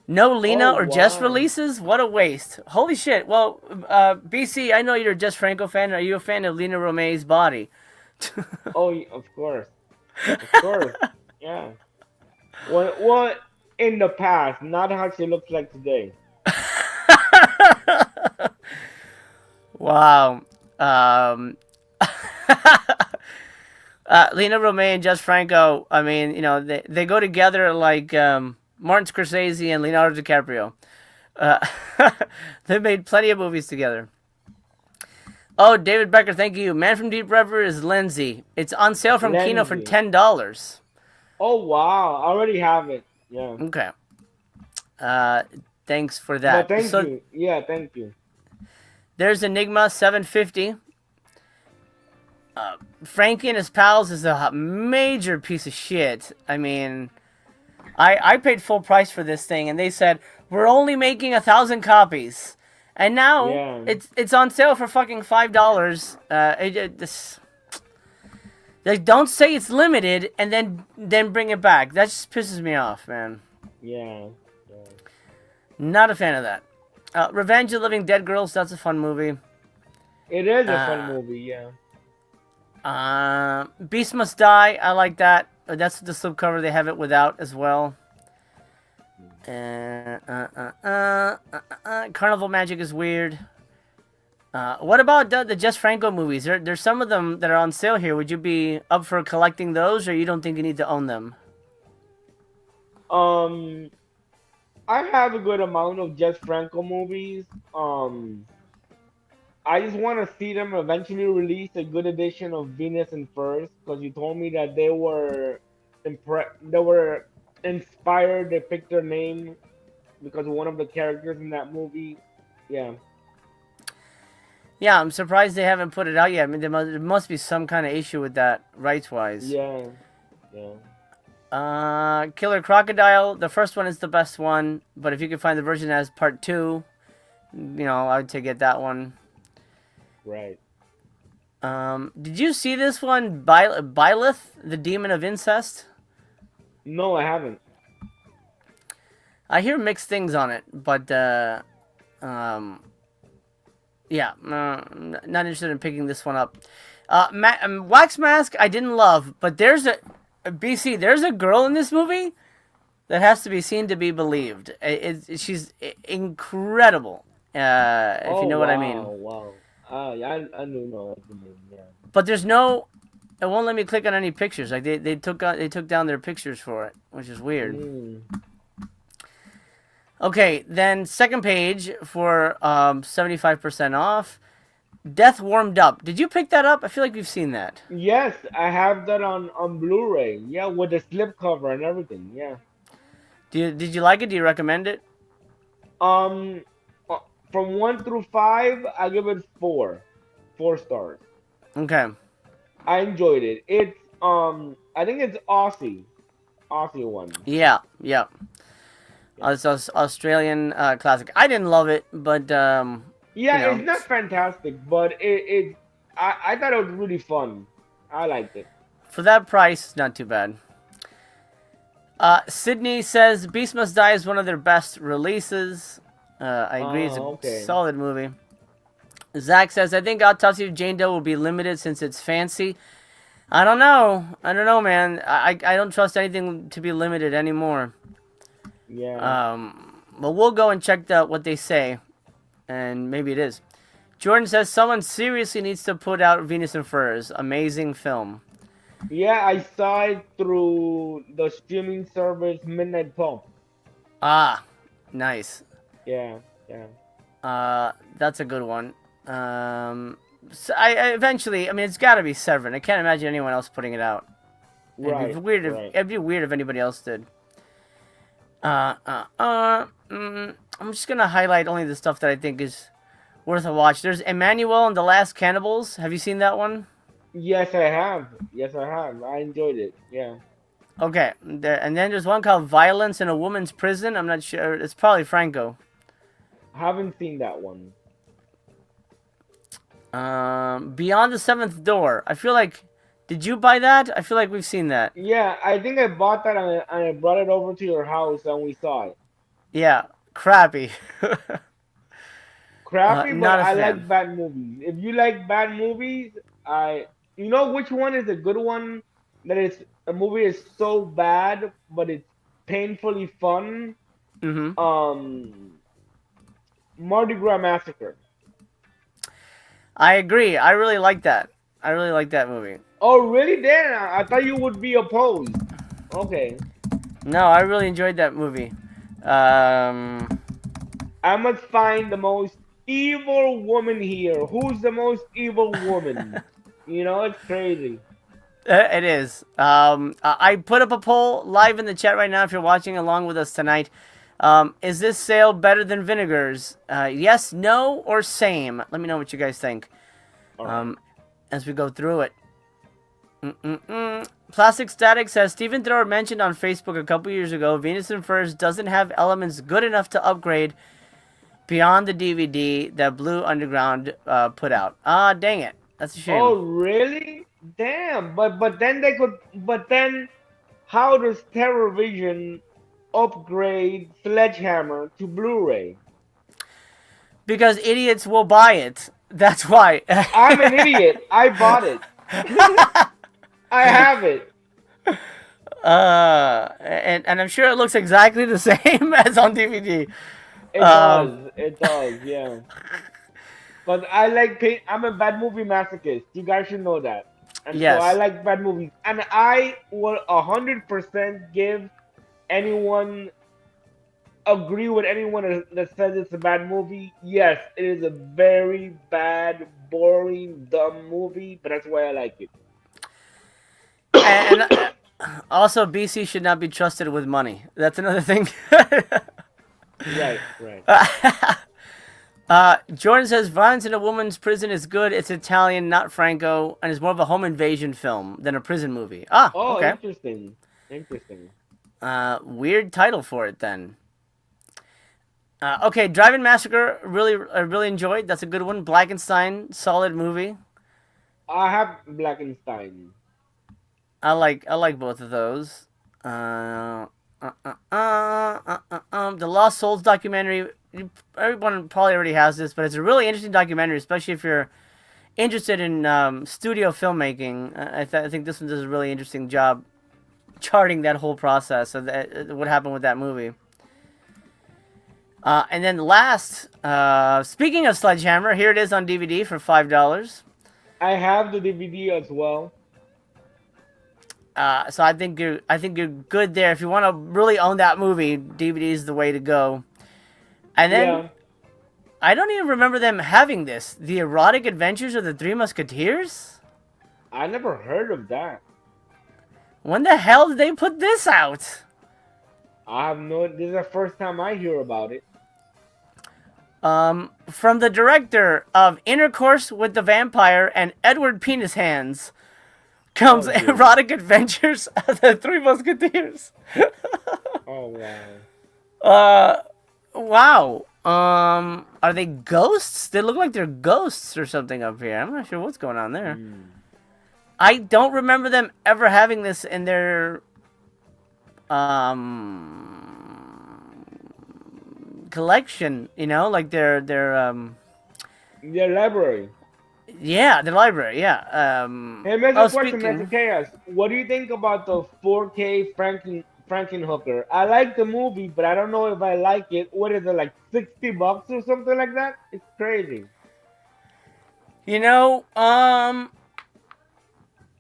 No Lena Oh or Jess wow. releases? What a waste. Holy shit. Well, BC, I know you're a Jess Franco fan. Are you a fan of Lena Romay's body? Oh, of course, of course. Yeah. What in the past, not how she looks like today. Wow. Um, Lena Romay and Jess Franco, I mean, they go together like Martin Scorsese and Leonardo DiCaprio. Uh, they made plenty of movies together. Oh, David Becker, thank you. Man from Deep River is Lindsay. It's on sale from Kino for Lenzi. $10. Oh wow, I already have it. Yeah. Okay. Thanks for But that. thank So you. Yeah, thank you. there's Enigma 750. Frankie and his pals is a major piece of shit. I mean, I paid full price for this thing, and they said we're only making 1,000 copies, and now Yeah. it's on sale for fucking $5. Like, don't say it's limited and then bring it back. That just pisses me off, man. Yeah. Yeah. Not a fan of that. Revenge of the Living Dead Girls. That's a fun movie. It is a fun Uh, movie. Yeah. Beast Must Die. I like that. That's the slipcover. They have it without as well. Carnival Magic is weird. What about the Jess Franco movies? There's some of them that are on sale here. Would you be up for collecting those, or you don't think you need to own them? Um, I have a good amount of Jess Franco movies. I just want to see them eventually release a good edition of Venus and Furs because you told me that they were inspired. They picked their name because of one of the characters in that movie. Yeah. Yeah, I'm surprised they haven't put it out yet. I mean, there must be some kind of issue with that rights-wise. Yeah. Yeah. Killer Crocodile. The first one is the best one, but if you can find the version that has part 2, I would take it that one. Right. Did you see this one, Byleth, the Demon of Incest? No, I haven't. I hear mixed things on it, but yeah, not interested in picking this one up. Wax Mask, I didn't love, but there's there's a girl in this movie that has to be seen to be believed. She's incredible, if Oh you know what I mean. wow, wow. Yeah, I do know what you mean. Yeah. But there's no, it won't let me click on any pictures. Like they took down their pictures for it, which is weird. Mm. Okay, then second page for 75% off. Death Warmed Up. Did you pick that up? I feel like we've seen that. Yes, I have that on Blu-ray. Yeah, with the slipcover and everything. Yeah. Did you like it? Do you recommend it? Um, uh, from 1 through 5, I give it 4 stars. Okay. I enjoyed it. It's I think it's Aussie one. Yeah, yeah. Yeah, It's an Australian classic. I didn't love it, but yeah, it's not fantastic, but I thought it was really fun. I liked it. for that price, it's not too bad. Sydney says Beast Must Die is one of their best releases. I agree. It's a Okay. solid movie. Zach says, I think Autopsy of Jane Doe will be limited since it's fancy. I don't know. I don't know, man. I don't trust anything to be limited anymore. Yeah. But we'll go and check what they say, and maybe it is. Jordan says, someone seriously needs to put out Venus and Furs. Amazing film. Yeah, I saw it through the streaming service Midnight Pump. Ah, nice. Yeah. Yeah. That's a good one. So I eventually, I mean, it's got to be Severin. I can't imagine anyone else putting it out. It'd be Right. weird if Right. it'd be weird if anybody else did. I'm just gonna highlight only the stuff that I think is worth a watch. There's Emmanuel and the Last Cannibals. Have you seen that one? Yes, I have. Yes, I have. I enjoyed it. Yeah. Okay, and then there's one called Violence in a Woman's Prison. I'm not sure. It's probably Franco. Haven't seen that one. Beyond the Seventh Door. I feel like, did you buy that? I feel like we've seen that. Yeah, I think I bought that and I brought it over to your house and we saw it. Yeah, crappy. Crappy, but Not a I fan. like bad movies. If you like bad movies, I you know which one is a good one that is a movie is so bad but it's painfully fun. Mm-hmm. Um, Mardi Gras Massacre. I agree. I really like that. I really like that movie. Oh, really? Dan, I thought you would be opposed. Okay. No, I really enjoyed that movie. Um, I must find the most evil woman here. Who's the most evil woman? You know, it's crazy. it is. I put up a poll live in the chat right now if you're watching along with us tonight. Is this sale better than Vinegar's? Yes, no, or same? Let me know what you guys think All right. as we go through it. Plastic Static says Stephen Thrower mentioned on Facebook a couple years ago Venus and Furs doesn't have elements good enough to upgrade beyond the DVD that Blue Underground put out. Ah, dang it. That's a Oh, shame. really? Damn. But then they could. But then, how does TerrorVision upgrade Sledgehammer to Blu-ray? Because idiots will buy it. That's why. I'm an idiot. I bought it. I have it. And I'm sure it looks exactly the same as on DVD. It does. It does. Yeah. But I like pain. I'm a bad movie masochist. You guys should know that. And so I Yes. like bad movies. And I will 100% give anyone, agree with anyone that says it's a bad movie. Yes, it is a very bad, boring, dumb movie, but that's why I like it. And also, BC should not be trusted with money. That's another thing. Right, right. Jordan says Violence in a Woman's Prison is good. It's Italian, not Franco, and is more of a home invasion film than a prison movie. Ah, Oh, okay. interesting. Interesting. Weird title for it then. Okay, Drive-In Massacre. I really enjoyed. That's a good one. Blackenstein, solid movie. I have Blackenstein. I like both of those. The Lost Souls documentary. Everyone probably already has this, but it's a really interesting documentary, especially if you're interested in studio filmmaking. I think this one does a really interesting job charting that whole process of what happened with that movie. And then last, speaking of Sledgehammer, here it is on DVD for $5. I have the DVD as well. So I think you're good there. If you want to really own that movie, DVD is the way to go. And then Yeah. I don't even remember them having this. The Erotic Adventures of the Three Musketeers? I never heard of that. When the hell did they put this out? I have no. This is the first time I hear about it. From the director of Intercourse with the Vampire and Edward Penis Hands comes Oh, dear. Erotic Adventures of the Three Musketeers. Oh wow. Wow. Are they ghosts? They look like they're ghosts or something up here. I'm not sure what's going on there. I don't remember them ever having this in their collection, you know, like their Their library. yeah, their library, yeah. Hey, Mr. Oh, Question, Mr. speaking, Chaos. What do you think about the 4K Frankenhooker? I like the movie, but I don't know if I like it. What is it, like $60 or something like that? It's crazy. you know,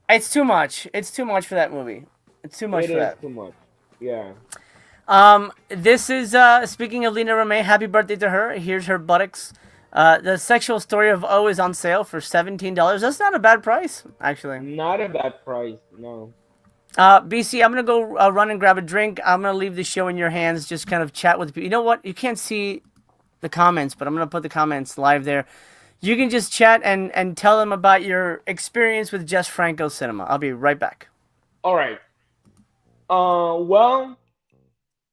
it's too much. It's too much for that movie. It's too much It for is that. too much. Yeah. This is speaking of Lena Romay. Happy birthday to her. Here's her buttocks. The Sexual Story of O is on sale for $17. That's not a bad price, actually. Not a bad price, no. BC, I'm gonna go run and grab a drink. I'm gonna leave the show in your hands. Just kind of chat with people. You know what? You can't see the comments, but I'm gonna put the comments live there. You can just chat and tell them about your experience with Jess Franco cinema. I'll be right back. All right. Well,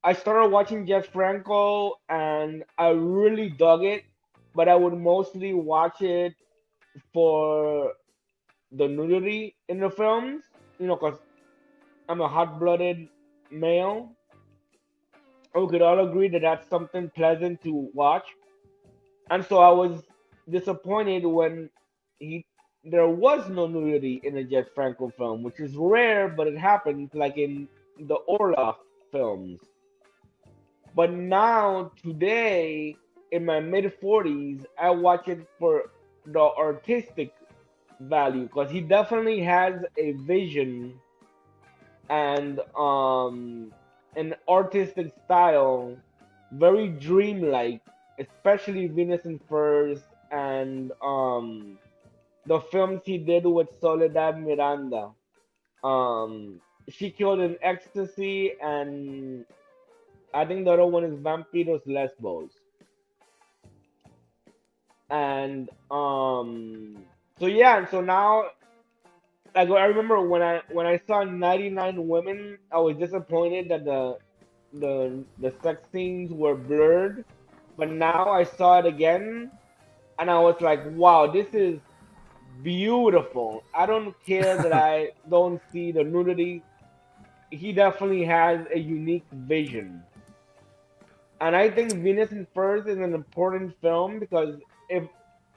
I started watching Jeff Franco and I really dug it, but I would mostly watch it for the nudity in the films, because I'm a hot-blooded male. We could all agree that that's something pleasant to watch. And so I was disappointed when he there was no nudity in a Jeff Franco film, which is rare, but it happens, like in the Orla films. But now, today, in my mid 40s, I watch it for the artistic value because he definitely has a vision and an artistic style, very dreamlike, especially Venus in Furs and the films he did with Soledad Miranda. She Killed in Ecstasy, and I think the other one is Vampiros Lesbos. And so yeah, so now, like, I remember when I saw 99 Women, I was disappointed that the sex scenes were blurred. But now I saw it again, and I was like, wow, this is beautiful. I don't care that I don't see the nudity. He definitely has a unique vision. And I think Venus in Furs is an important film because if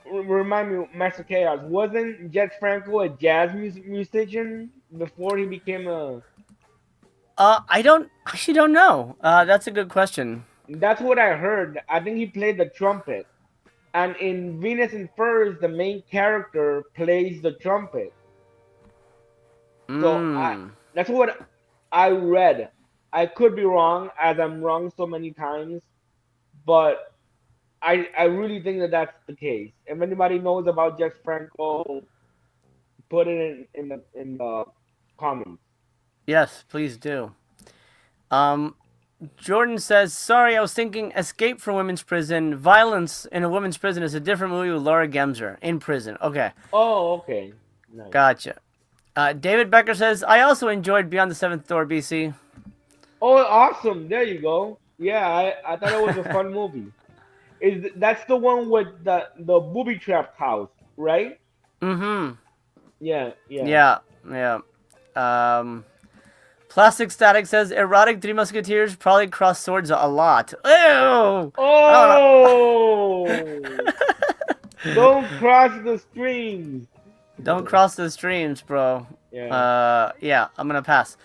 remind me, Master Chaos, wasn't Jet Franco a jazz musician before he became a? I don't actually don't know. That's a good question. That's what I heard. I think he played the trumpet. And in Venus in Furs, the main character plays the trumpet. So Mm. that's what I read. I could be wrong, as I'm wrong so many times, but I really think that that's the case. If anybody knows about Jeff Franco, put it in the comments. Yes, please do. Um, Jordan says, "Sorry, I was thinking Escape from Women's Prison. Violence in a Women's Prison is a different movie with Laura Gemser in prison." Okay, Oh, okay, nice. gotcha. David Becker says, "I also enjoyed Beyond the Seventh Door, BC." Oh, awesome! There you go. Yeah, I thought it was a fun movie. That's the one with the booby trap house, right? Mm-hmm. Yeah, yeah. Yeah, yeah. Um, Plastic Static says, "Erotic Three Musketeers probably cross swords a lot." Ew! I Oh, don't don't know. cross the streams. Don't cross the streams, bro. Yeah. Yeah, I'm gonna pass.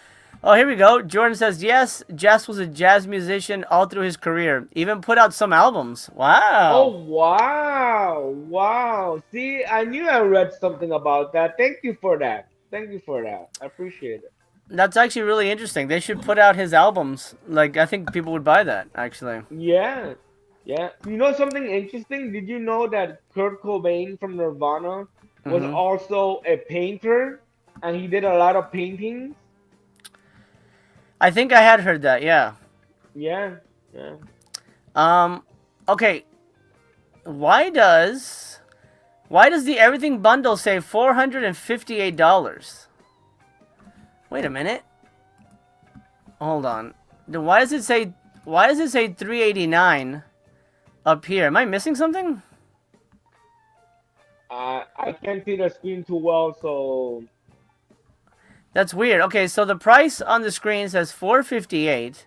Oh, here we go. Jordan says, yes, Jess was a jazz musician all through his career. Even put out some albums. Oh, Wow. wow, wow. See, I knew I read something about that. Thank you for that. Thank you for that. I appreciate it. That's actually really interesting. They should put out his albums. Like, I think people would buy that, actually. Yeah, yeah. You know something interesting? Did you know that Kurt Cobain from Nirvana was Hmm. also a painter and he did a lot of paintings? I think I had heard that, yeah. Yeah, yeah. Um, okay. Why does the everything bundle say $458? Wait a minute. Hold on. Why does it say 389 up here? Am I missing something? I can't see the screen too well, so That's weird. Okay, so the price on the screen says 458,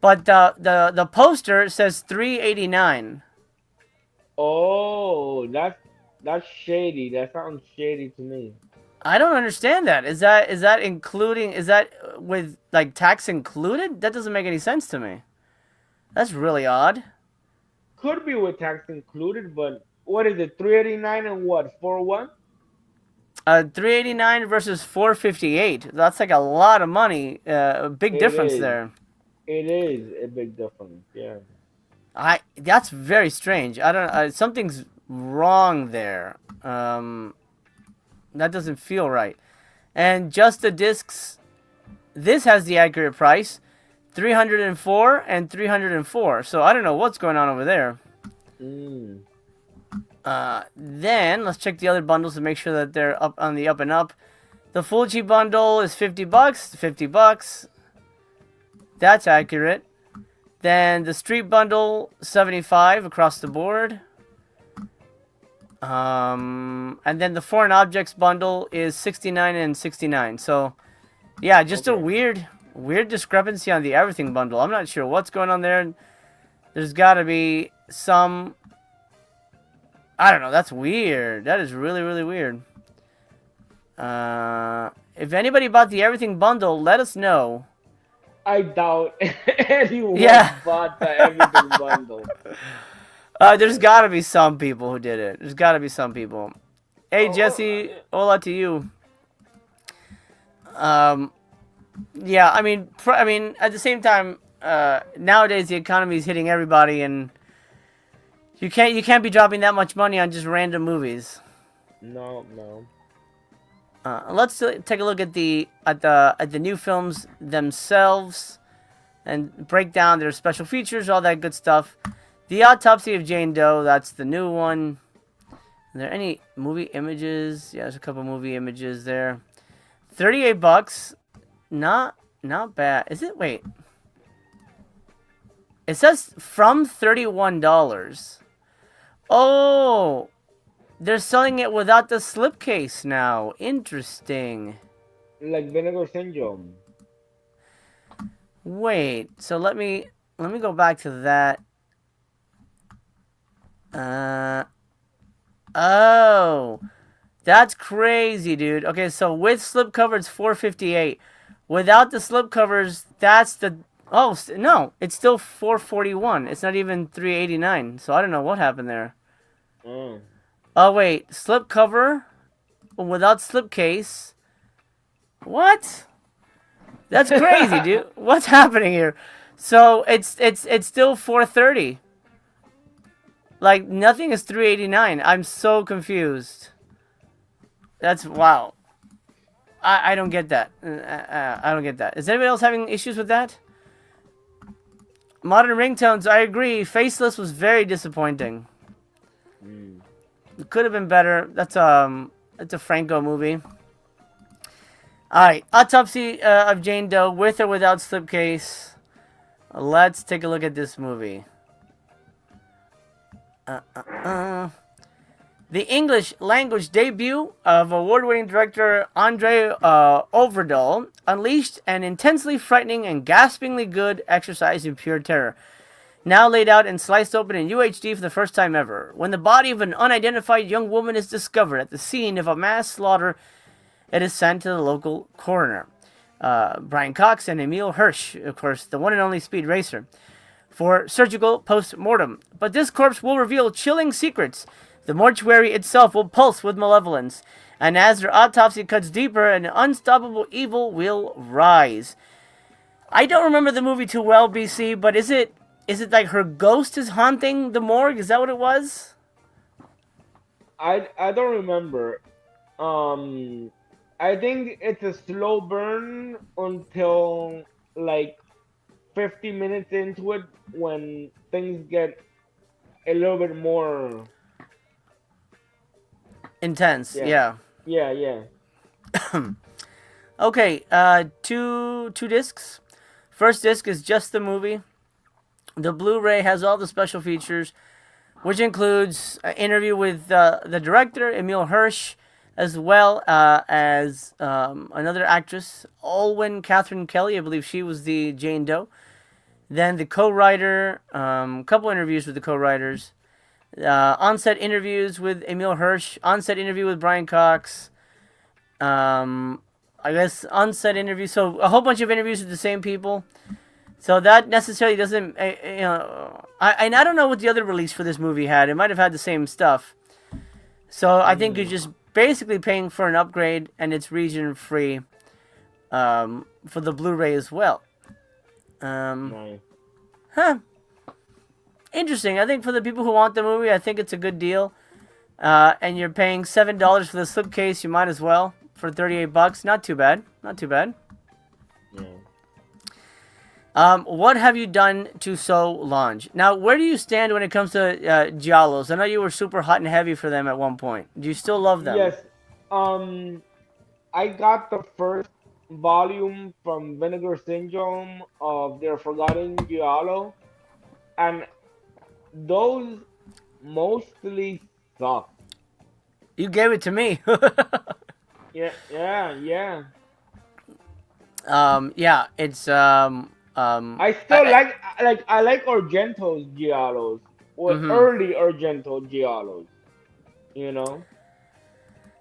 but the poster says 389. oh, that's shady. That sounds shady to me. I don't understand that. Is that including is that with like tax included? That doesn't make any sense to me. That's really odd. Could be with tax included, but what is it? 389 and what? For what? 389 versus 458. That's like a lot of money. A big It difference is. there. It is a big difference. Yeah. That's very strange. I don't. Something's wrong there. That doesn't feel right. And just the discs. This has the accurate price, 304 and 304. So I don't know what's going on over there. Mm. Then let's check the other bundles to make sure that they're up on the up and up. The Fulci bundle is $50. $50. That's accurate. Then the Street bundle, 75 across the board. And then the Foreign Objects bundle is 69 and 69. So, yeah, just a weird discrepancy on the Everything bundle. I'm not sure what's going on there. There's got to be some. I don't know. That's weird. That is really, really weird. If anybody bought the Everything bundle, let us know. I doubt anyone Yeah. bought the everything bundle. There's got to be some people who did it. There's got to be some people. Hey, Oh, Jesse, hola to you. Yeah, I mean, at the same time, nowadays the economy is hitting everybody, and you can't be dropping that much money on just random movies. no, no. Let's take a look at the new films themselves, and break down their special features, all that good stuff. The Autopsy of Jane Doe, that's the new one. Are there any movie images? Yeah, there's a couple movie images there. $38. Not bad. Is it? Wait. It says from $31. Oh, they're selling it without the slipcase now. Interesting. Like Vinegar Syndrome. Wait. So let me go back to that. Oh, that's crazy, dude. Okay, so with slipcover it's $458. Without the slipcovers, that's the no, it's still $441. It's not even $389. So I don't know what happened there. Mm. Oh wait, slipcover without slipcase. What? That's crazy, dude. What's happening here? So it's still $430. Like nothing is $389. I'm so confused. That's wow. I don't get that. I don't get that. Is anybody else having issues with that? Modern Ringtones, I agree. Faceless was very disappointing. It could have been better. That's a Franco movie. Alright, Autopsy of Jane Doe, with or without slipcase. Let's take a look at this movie. The English language debut of award-winning director Andrei Overdal unleashed an intensely frightening and gaspingly good exercise in pure terror. Now laid out and sliced open in UHD for the first time ever. When the body of an unidentified young woman is discovered at the scene of a mass slaughter, it is sent to the local coroner, Brian Cox and Emil Hirsch, of course, the one and only Speed Racer, for surgical post-mortem. But this corpse will reveal chilling secrets. The mortuary itself will pulse with malevolence, and as their autopsy cuts deeper, an unstoppable evil will rise. I don't remember the movie too well, BC, but is it like her ghost is haunting the morgue? Is that what it was? I don't remember. I think it's a slow burn until like 50 minutes into it when things get a little bit more Intense, yeah. Yeah. Okay, two discs. First disc is just the movie. The Blu-ray has all the special features, which includes an interview with the director, Emil Hirsch, as well as another actress, Olwen Catherine Kelly. I believe she was the Jane Doe. Then the co-writer, a couple interviews with the co-writers. On-set interviews with Emil Hirsch. On-set interview with Brian Cox. I guess on-set interview. So a whole bunch of interviews with the same people. So that necessarily doesn't, I don't know what the other release for this movie had. It might have had the same stuff. So I think you're just basically paying for an upgrade, and it's region free for the Blu-ray as well. Nice. Huh. Interesting. I think for the people who want the movie, I think it's a good deal. And you're paying $7 for the slipcase, you might as well for $38. Not too bad. Not too bad. Yeah. What have you done to Solange? Now, where do you stand when it comes to giallos? I know you were super hot and heavy for them at one point. Do you still love them? Yes. Um, I got the first volume from Vinegar Syndrome of their Forgotten Giallo, and those mostly suck. You gave it to me. Yeah. Yeah, it's I still I like Argento's giallos or mm-hmm. early Argento giallos, you know,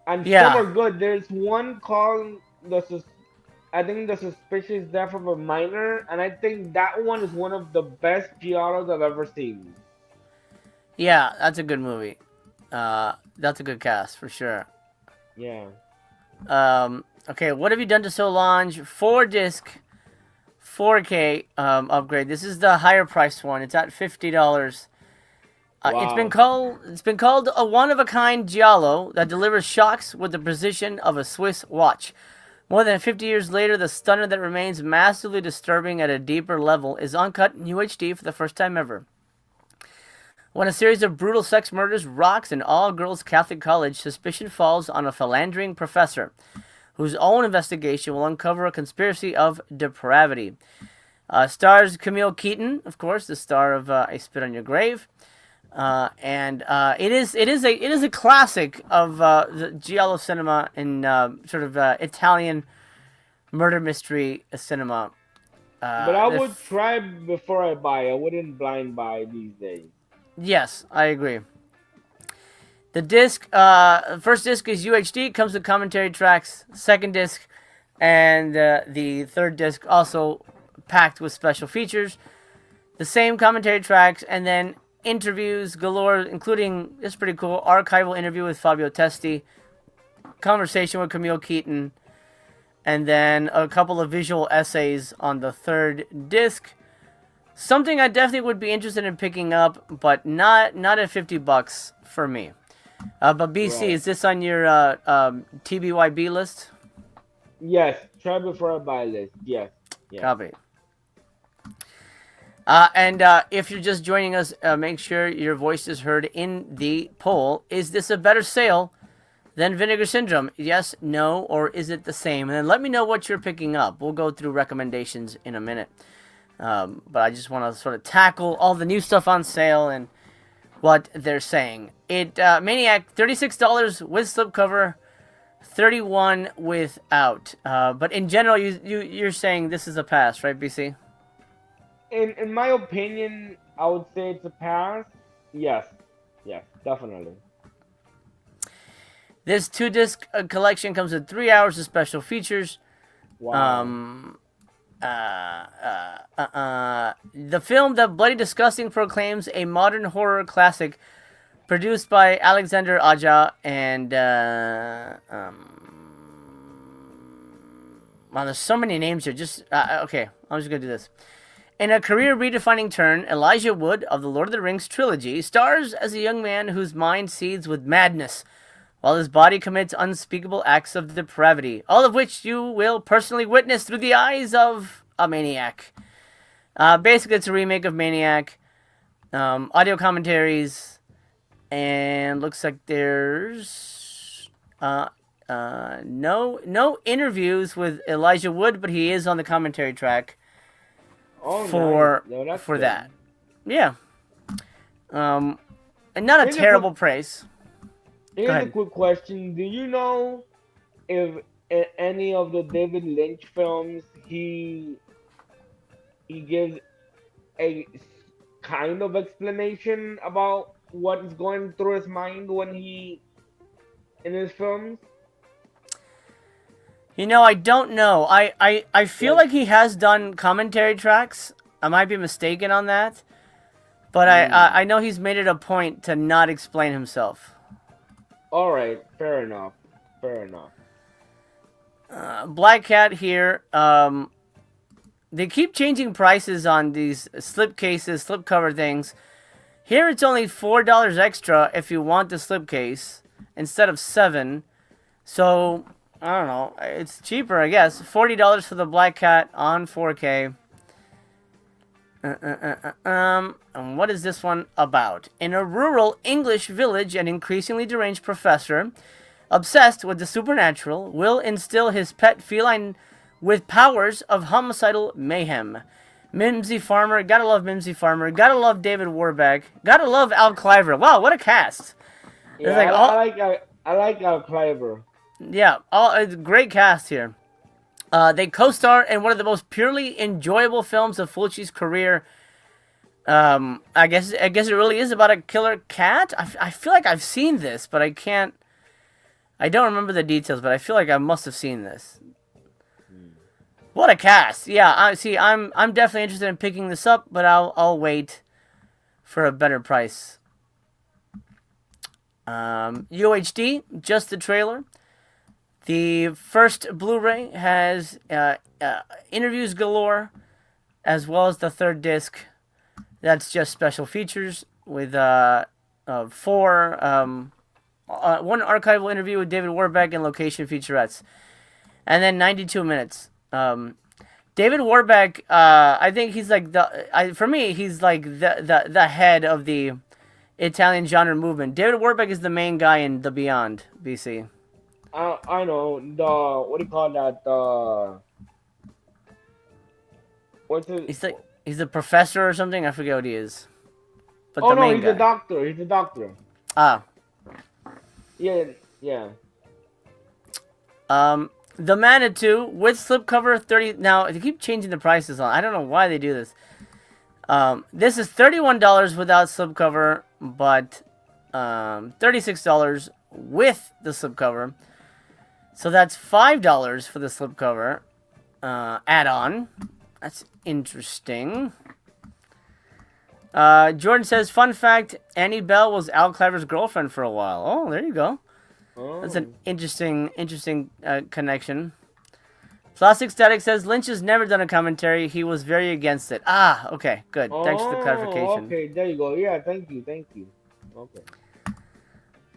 and some Yeah, are good. There's one called I think the Suspicious Death of a Minor, and I think that one is one of the best giallos I've ever seen. yeah, that's a good movie. That's a good cast for sure. Yeah. Okay, what have you done to Solange? 4-disc, 4K upgrade. This is the higher priced one. It's at $50. Wow. It's been called a one of a kind giallo that delivers shocks with the precision of a Swiss watch. More than 50 years later, the stunner that remains massively disturbing at a deeper level is uncut in UHD for the first time ever. When a series of brutal sex murders rocks an all-girls Catholic college, suspicion falls on a philandering professor, whose own investigation will uncover a conspiracy of depravity. Stars Camille Keaton, of course, the star of I Spit on Your Grave. And it is a classic of the giallo cinema and sort of Italian murder mystery cinema. But I The would try before I buy. I wouldn't blind buy these days. Yes, I agree. The disc, first disc is UHD, comes with commentary tracks. Second disc, and the third disc also packed with special features. The same commentary tracks, and then interviews galore, including this pretty cool archival interview with Fabio Testi, conversation with Camille Keaton, and then a couple of visual essays on the third disc. Something I definitely would be interested in picking up, but not at $50 for me. But BC, Right. is this on your TBYB list? Yes. Try before I buy list. Yes. Yes. Copy. And if you're just joining us, make sure your voice is heard in the poll. Is this a better sale than Vinegar Syndrome? Yes, no, or is it the same? And then let me know what you're picking up. We'll go through recommendations in a minute. But I just want to sort of tackle all the new stuff on sale and what they're saying. Maniac, $36 with slipcover, $31 without. But in general, you're saying this is a pass, right, BC? In my opinion, I would say it's a pass. Yes. Yes. Definitely. This 2-disc collection comes with 3 hours of special features. Wow. The film that Bloody Disgusting proclaims a modern horror classic, produced by Alexander Aja and wow, there's so many names here. Just okay, I'm just gonna do this. In a career-redefining turn, Elijah Wood of the Lord of the Rings trilogy stars as a young man whose mind seethes with madness, while his body commits unspeakable acts of depravity, all of which you will personally witness through the eyes of a maniac. Basically, it's a remake of Maniac. Audio commentaries, and looks like there's no interviews with Elijah Wood, but he is on the commentary track Oh, for nice. No, that's for good. that. Yeah. And not a Here's a terrible quick, praise. here's a ahead. quick question. Do you know if in any of the David Lynch films he gives a kind of explanation about what is going through his mind when he in his films? I don't know. I feel Like, like he has done commentary tracks. I might be mistaken on that. But hmm. I know he's made it a point to not explain himself. All right, fair enough. Fair enough. Black Cat here. they keep changing prices on these slip cases, slip cover things. Here it's only $4 extra if you want the slip case instead of $7. So I don't know. It's cheaper, I guess. $40 for the Black Cat on 4K. And what is this one about? In a rural English village, an increasingly deranged professor, obsessed with the supernatural, will instill his pet feline with powers of homicidal mayhem. Mimsy Farmer, gotta love Mimsy Farmer, gotta love David Warbeck, gotta love Al Cliver. Wow, what a cast! Yeah, Like I like Al Cliver. Yeah, it's a great cast here. They co-star in one of the most purely enjoyable films of Fulci's career. I guess it really is about a killer cat. I feel like I've seen this, but I don't remember the details, but I feel like I must have seen this. What a cast! Yeah, I'm definitely interested in picking this up, but I'll wait for a better price. UHD, just the trailer. The first Blu-ray has interviews galore, as well as the third disc. That's just special features with one archival interview with David Warbeck and location featurettes, and then 92 minutes. David Warbeck, I think he's like for me, he's like the head of the Italian genre movement. David Warbeck is the main guy in The Beyond, BC. I know what do you call that? What's it? He's a professor or something. I forget what he is. But Oh the no, main he's guy. a doctor. He's a doctor. Ah. Yeah. The Manitou with slipcover 30. Now they keep changing the prices on. I don't know why they do this. This is $31 without slipcover, but $36 with the slipcover. So that's $5 for the slipcover add-on. That's interesting. Jordan says, fun fact, Annie Bell was Al Cliver's girlfriend for a while. Oh, there you go. That's an interesting connection. Plastic Static says, Lynch has never done a commentary. He was very against it. Ah, okay, good. Thanks for the clarification. Okay, there you go. Yeah, thank you. Okay.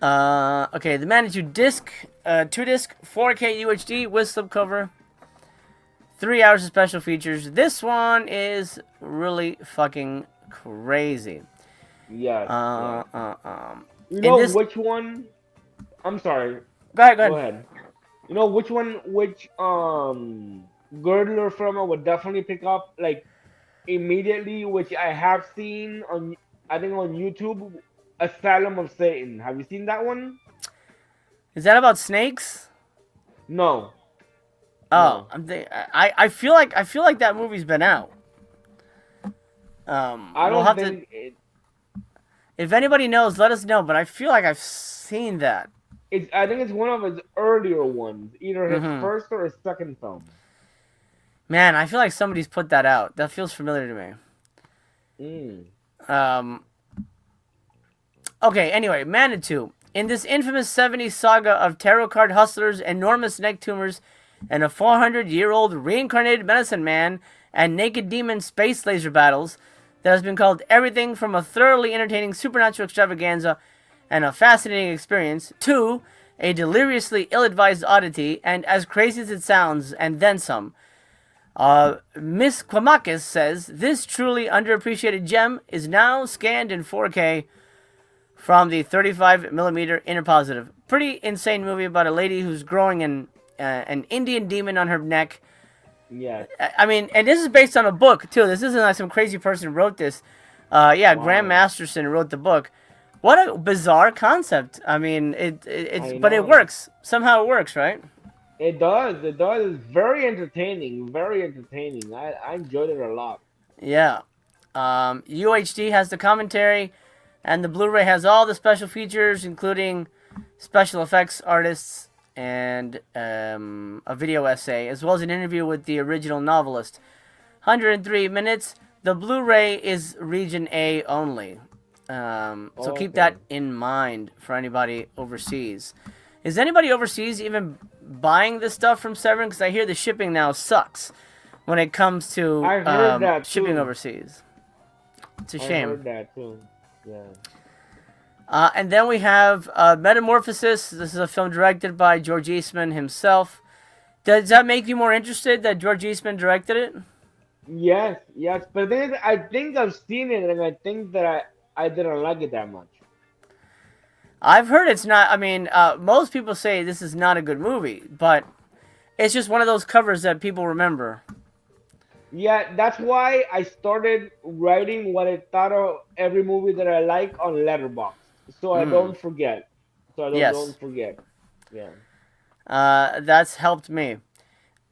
Okay, the Manitou disc, 2-disc, 4K UHD with slipcover. 3 hours of special features. This one is really fucking crazy. Yeah. You In know this- which one? I'm sorry. Go ahead. Go ahead. You know which girdler film I would definitely pick up like immediately, which I have seen on I think on YouTube. Asylum of Satan. Have you seen that one? Is that about snakes? No. Oh, No. I feel like that movie's been out. I we'll don't have think to. If anybody knows, let us know. But I feel like I've seen that. I think it's one of his earlier ones, either his first or his second film. Man, I feel like somebody's put that out. That feels familiar to me. Okay, anyway, Manitou. In this infamous 70s saga of tarot card hustlers, enormous neck tumors, and a 400-year-old reincarnated medicine man and naked demon space laser battles that has been called everything from a thoroughly entertaining supernatural extravaganza and a fascinating experience to a deliriously ill-advised oddity and as crazy as it sounds and then some. Miss Quamakis says, this truly underappreciated gem is now scanned in 4K from the 35mm inner positive. Pretty insane movie about a lady who's growing an Indian demon on her neck. Yeah. I mean, and this is based on a book, too. This isn't like some crazy person wrote this. Graham Masterson wrote the book. What a bizarre concept. I mean, but it works. Somehow it works, right? It does. It's very entertaining. I enjoyed it a lot. Yeah. UHD has the commentary, and the Blu-ray has all the special features, including special effects artists and a video essay, as well as an interview with the original novelist. 103 minutes. The Blu-ray is Region A only. So keep that in mind for anybody overseas. Is anybody overseas even buying this stuff from Severin? Because I hear the shipping now sucks. when it comes to I heard that shipping too. overseas. It's a I shame. heard that too. Yeah. And then we have Metamorphosis. This is a film directed by George Eastman himself. Does that make you more interested that George Eastman directed it? Yes, yes. But the thing is, I think I've seen it, and I think that I didn't like it that much. I've heard it's not. I mean, most people say this is not a good movie, but it's just one of those covers that people remember. Yeah, that's why I started writing what I thought of every movie that I like on Letterboxd, so I don't forget. So I don't Yes, forget. Yeah, that's helped me.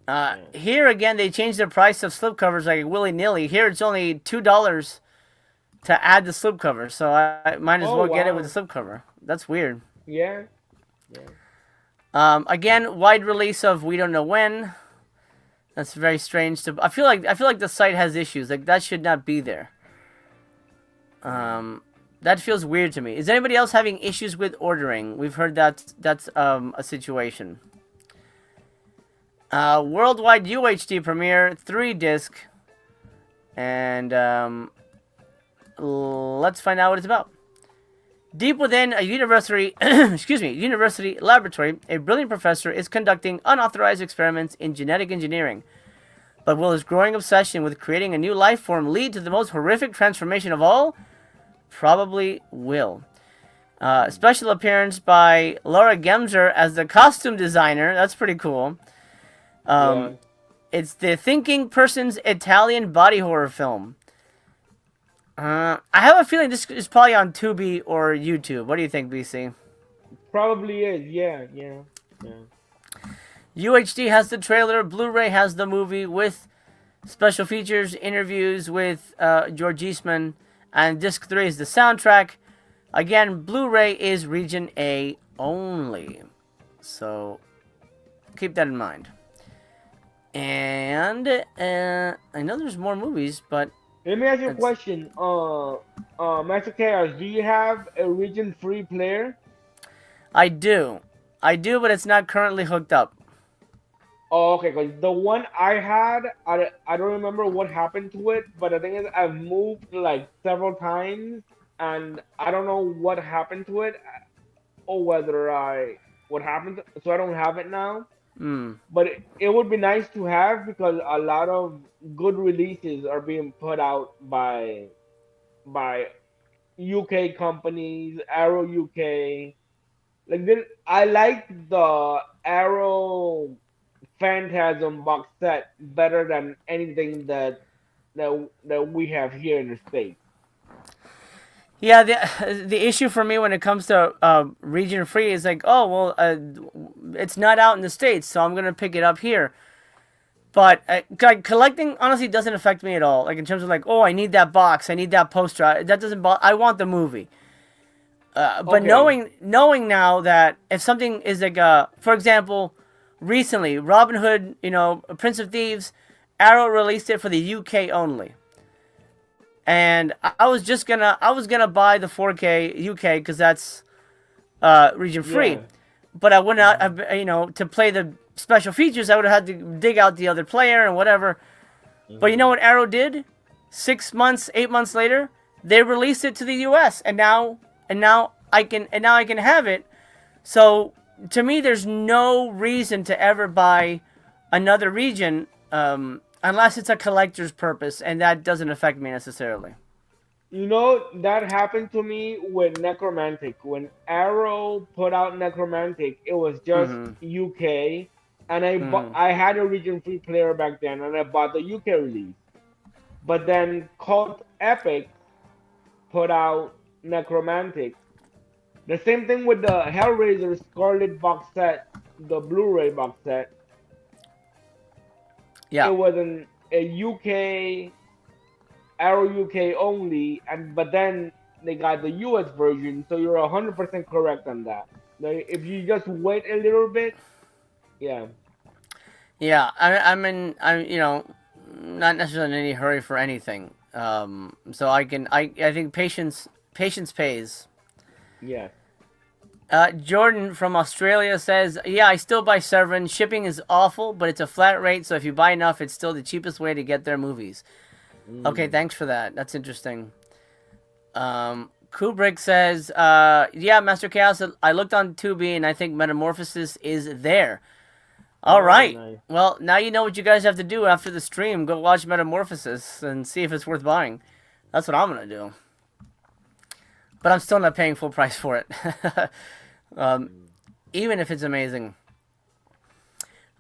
yeah. Here again, they changed the price of slipcovers like willy nilly. Here it's only $2 to add the slipcover, so I might as Oh well get it with wow. the slipcover. That's weird. Yeah, yeah. Again, wide release of We Don't Know When. That's very strange. I feel like the site has issues. Like that should not be there. That feels weird to me. Is anybody else having issues with ordering? We've heard that's a situation. Worldwide UHD premiere, 3 disc, and let's find out what it's about. Deep within a university, university laboratory, a brilliant professor is conducting unauthorized experiments in genetic engineering. But will his growing obsession with creating a new life form lead to the most horrific transformation of all? Probably will. Special appearance by Laura Gemser as the costume designer. That's pretty cool. Yeah. It's the thinking person's Italian body horror film. I have a feeling this is probably on Tubi or YouTube. What do you think, BC? Probably is. Yeah, yeah, yeah. UHD has the trailer. Blu-ray has the movie with special features, interviews with George Eastman, and disc 3 is the soundtrack. Again, Blu-ray is region A only, so keep that in mind. And I know there's more movies, but Let me ask you a that's, question. Master Chaos, do you have a region free player? I do, but it's not currently hooked up. Oh, okay, because the one I had, I don't remember what happened to it, but the thing is, I've moved like several times, and I don't know what happened to it, or whether what happened, so I don't have it now. But it would be nice to have because a lot of good releases are being put out by UK companies, Arrow UK. Like this, I like the Arrow Phantasm box set better than anything that we have here in the States. Yeah, the issue for me when it comes to region free is like, oh well, it's not out in the States, so I'm gonna pick it up here. But like, collecting honestly doesn't affect me at all. Like in terms of like, oh, I need that box, I need that poster. That doesn't. I want the movie. But Okay. knowing now that if something is like, for example, recently Robin Hood, Prince of Thieves, Arrow released it for the UK only, and I was gonna buy the 4K UK because that's region free, Yeah. but I would not have, to play the special features. I would have had to dig out the other player and whatever. But you know what Arrow did? 6 months, 8 months later, they released it to the US, and now I can have it. So to me, there's no reason to ever buy another region unless it's a collector's purpose, and that doesn't affect me necessarily. You know, that happened to me with Necromantic. When Arrow put out Necromantic, it was just UK, and I had a region free player back then, and I bought the UK release. But then Cult Epic put out Necromantic. The same thing with the Hellraiser Scarlet box set, the Blu-ray box set. It Yeah. was a UK Arrow UK only, and but then they got the US version, so you're 100% correct on that. Like, if you just wait a little bit, yeah, Yeah, I'm not necessarily in any hurry for anything. So I think patience pays. yeah. Jordan from Australia says, "Yeah, I still buy Severin. Shipping is awful, but it's a flat rate, so if you buy enough, it's still the cheapest way to get their movies." Okay, thanks for that. That's interesting. Kubrick says, "Yeah, Master Chaos. I looked on Tubi, and I think Metamorphosis is there." All right. Nice. Well, now you know what you guys have to do after the stream. Go watch Metamorphosis and see if it's worth buying. That's what I'm gonna do. But I'm still not paying full price for it, even if it's amazing.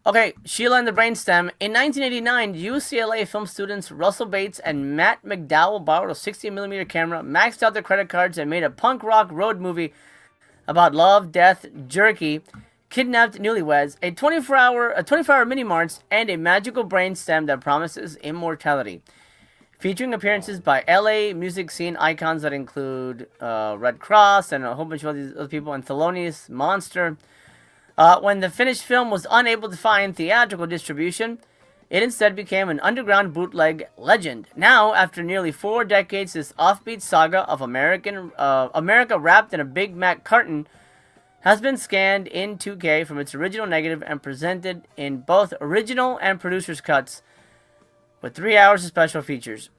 Okay, Sheila and the Brainstem. In 1989, UCLA film students Russell Bates and Matt McDowell borrowed a 60mm camera, maxed out their credit cards, and made a punk rock road movie about love, death, jerky, kidnapped newlyweds, a 24-hour mini march, and a magical brainstem that promises immortality. Featuring appearances by LA music scene icons that include Red Cross and a whole bunch of other people, and Thelonious Monster. When the finished film was unable to find theatrical distribution, it instead became an underground bootleg legend. Now, after nearly 4 decades, this offbeat saga of America wrapped in a Big Mac carton has been scanned in 2K from its original negative and presented in both original and producer's cuts with 3 hours of special features.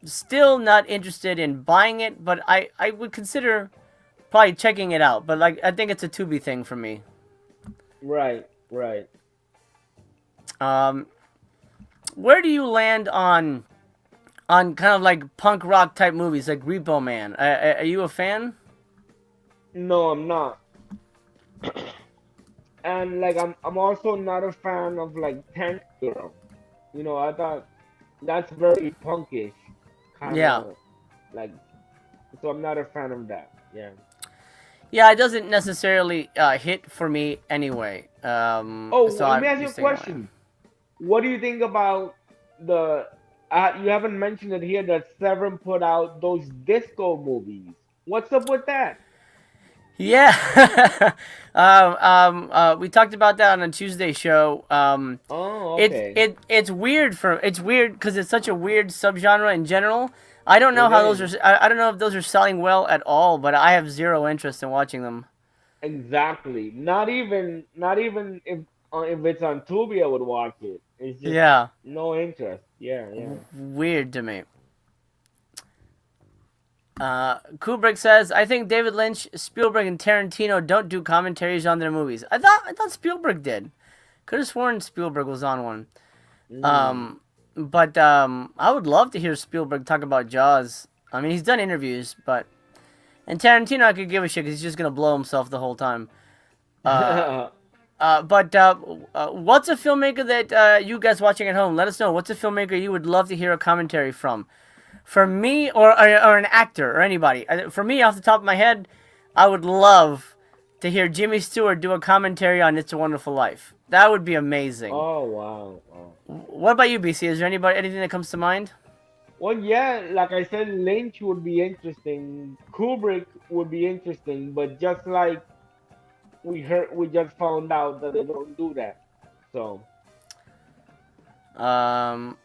Still not interested in buying it, but I would consider probably checking it out. But I think it's a Tubi thing for me. Right. Where do you land on kind of like punk rock type movies like Repo Man? Are you a fan? No, I'm not. And like I'm also not a fan of like Tank Girl. I thought that's very punkish. Yeah. Like, so I'm not a fan of that. Yeah. Yeah, it doesn't necessarily hit for me anyway. Oh, so let me I'm ask you a just thinking about it. question. What do you think about the? You haven't mentioned it here that Severin put out those disco movies. What's up with that? Yeah. We talked about that on a Tuesday show. Oh, okay. It's weird because it's such a weird subgenre in general. I don't know It how is. those are. I don't know if those are selling well at all, but I have zero interest in watching them. Exactly. Not even if it's on Tubi, I would watch it. It's just Yeah, no interest. Yeah, yeah. weird to me. Kubrick says, "I think David Lynch, Spielberg, and Tarantino don't do commentaries on their movies. I thought Spielberg did. Could have sworn Spielberg was on one. But I would love to hear Spielberg talk about Jaws. I mean, he's done interviews, and Tarantino I could give a shit because he's just gonna blow himself the whole time. But what's a filmmaker that you guys watching at home? Let us know. What's a filmmaker you would love to hear a commentary from? For me, or an actor, or anybody. For me, off the top of my head, I would love to hear Jimmy Stewart do a commentary on It's a Wonderful Life. That would be amazing. Oh wow. Wow. What about you, BC? Is there anything that comes to mind? Well, yeah, like I said, Lynch would be interesting. Kubrick would be interesting, but just like we just found out that they don't do that. So, Um,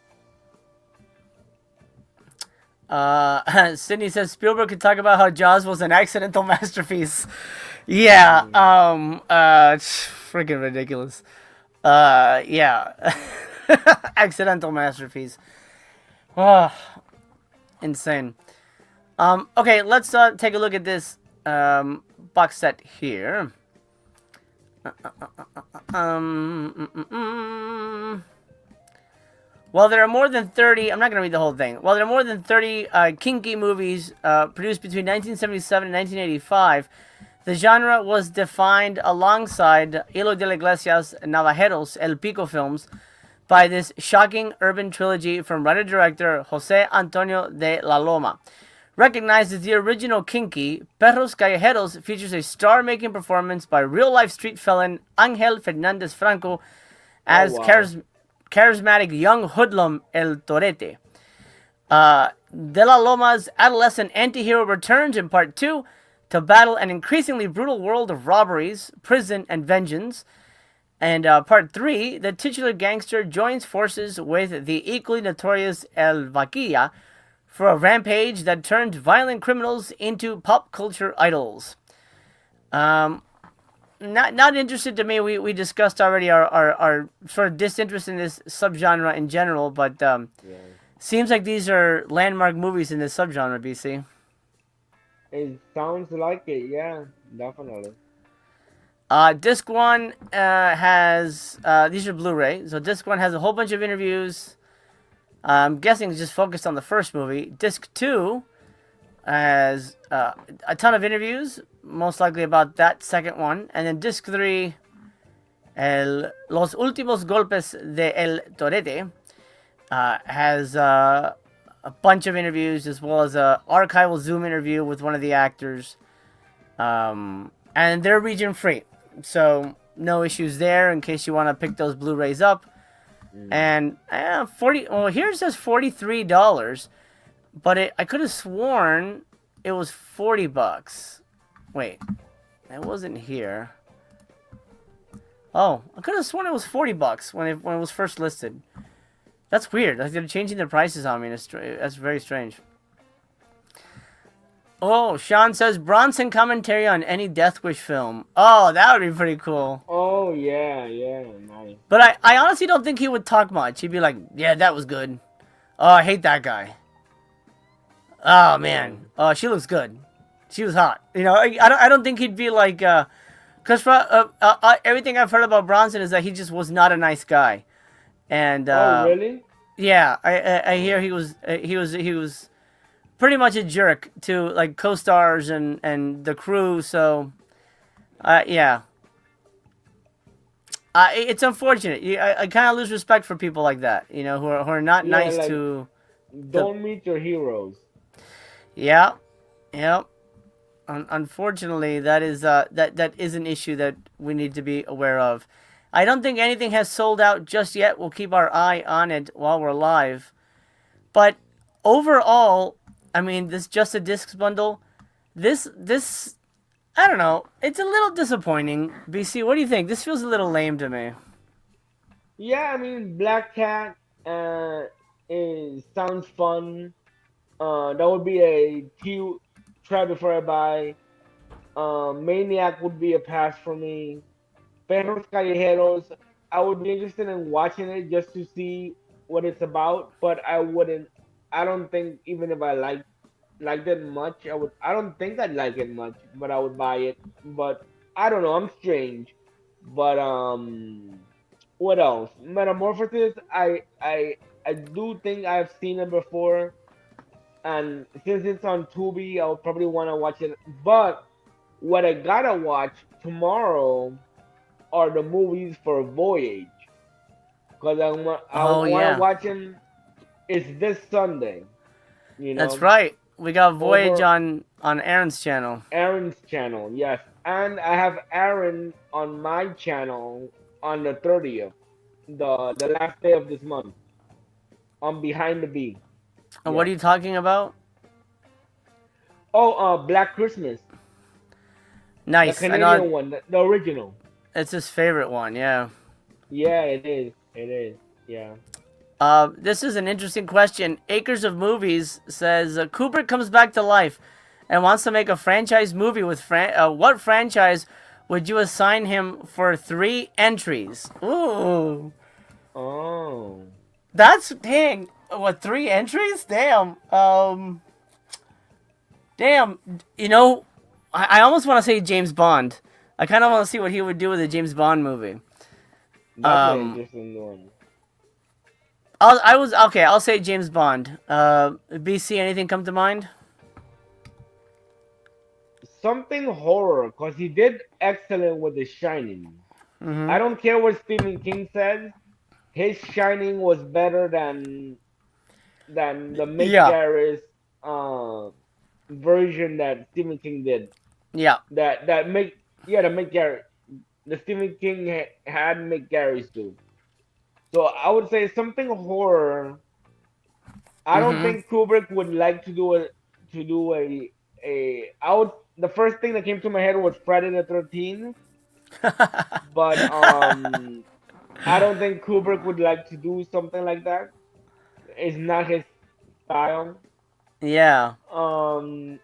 Sydney says Spielberg could talk about how Jaws was an accidental masterpiece. Yeah, it's freaking ridiculous. Yeah. Accidental masterpiece. Ah, insane. Okay, let's take a look at this box set here. While there are more than 30, I'm not going to read the whole thing. While there are more than 30 kinky movies produced between 1977 and 1985, the genre was defined alongside Hilo de la Iglesias Navajeros El Pico films by this shocking urban trilogy from writer-director Jose Antonio de la Loma. Recognized as the original Kinky, Perros Callejeros features a star-making performance by real-life street felon Angel Fernandez Franco as wow. charismatic young hoodlum El Torete. De la Loma's adolescent anti-hero returns in part 2 to battle an increasingly brutal world of robberies, prison, and vengeance. And part 3, the titular gangster joins forces with the equally notorious El Vaquilla for a rampage that turns violent criminals into pop culture idols. Um, not interested to me. We discussed already our sort of disinterest in this subgenre in general, but Yeah. seems like these are landmark movies in this subgenre, BC. It sounds like it. Yeah, definitely. Disc one has these are Blu-ray, so disc one has a whole bunch of interviews. I'm guessing it's just focused on the first movie. Disc two has a ton of interviews, most likely about that second one, and then disc three, Los últimos golpes de El Torete, has a bunch of interviews as well as a archival Zoom interview with one of the actors, and they're region free, so no issues there. In case you want to pick those Blu-rays up, and 40. Well, here it says $43, but I could have sworn it was $40. Wait, it wasn't here. Oh, I could have sworn it was $40 when it was first listed. That's weird. Like they're changing their prices on me. That's very strange. Oh, Sean says Bronson commentary on any Death Wish film. Oh, that would be pretty cool. Oh yeah, yeah, nice. But I honestly don't think he would talk much. He'd be like, "Yeah, that was good. Oh, I hate that guy. Oh man. Oh, she looks good. She was hot. You know, I don't think he'd be like, cause for everything I've heard about Bronson is that he just was not a nice guy, and Oh really? yeah, I hear he was pretty much a jerk to like co-stars and the crew. So, yeah, it's unfortunate. I kind of lose respect for people like that. You know, who are not Yeah, nice like to. don't meet your heroes. Yeah, yeah. Unfortunately, that is an issue that we need to be aware of. I don't think anything has sold out just yet. We'll keep our eye on it while we're live. But overall, I mean, this Just a Discs bundle, this I don't know. It's a little disappointing. BC, what do you think? This feels a little lame to me. Yeah, I mean Black Cat sounds fun. That would be a cute try before I buy. Maniac would be a pass for me. Perros Callejeros, I would be interested in watching it just to see what it's about, but I wouldn't. I don't think even if I liked it much, I would. I don't think I'd like it much, but I would buy it. But I don't know. I'm strange. But what else? Metamorphosis. I do think I've seen it before, and since it's on Tubi, I'll probably want to watch it. But what I gotta watch tomorrow are the movies for Voyage, because I Oh want to yeah, watch them. It's this Sunday, you that's know, right. We got Voyage over on Aaron's channel. Aaron's channel. Yes, and I have Aaron on my channel on the 30th, the last day of this month, on Behind the Bee. And what Yeah. are you talking about? Oh, Black Christmas, the Nice. I know Canadian one, the original. it's his favorite one. Yeah. Yeah, it is. It is. Yeah. This is an interesting question. Acres of Movies says Kubrick comes back to life and wants to make a franchise movie with what franchise would you assign him for 3 entries? Ooh, Oh. that's dang. What 3 entries? Damn. Damn. You know, I almost want to say James Bond. I kind of want to see what he would do with a James Bond movie. That's an Um, interesting one. I was okay. I'll say James Bond. BC, anything come to mind? Something horror, because he did excellent with The Shining. I Mm-hmm. don't care what Stephen King says. His Shining was better than the Mick Yeah. Garris uh, version that Stephen King did. Yeah. That make yeah the Mick Garris the Stephen King had Mick Garris do. So I would say something horror. I don't Mm-hmm. think Kubrick would like to do a I would the first thing that came to my head was Friday the 13th, but I don't think Kubrick would like to do something like that. It's not his style. Yeah. Um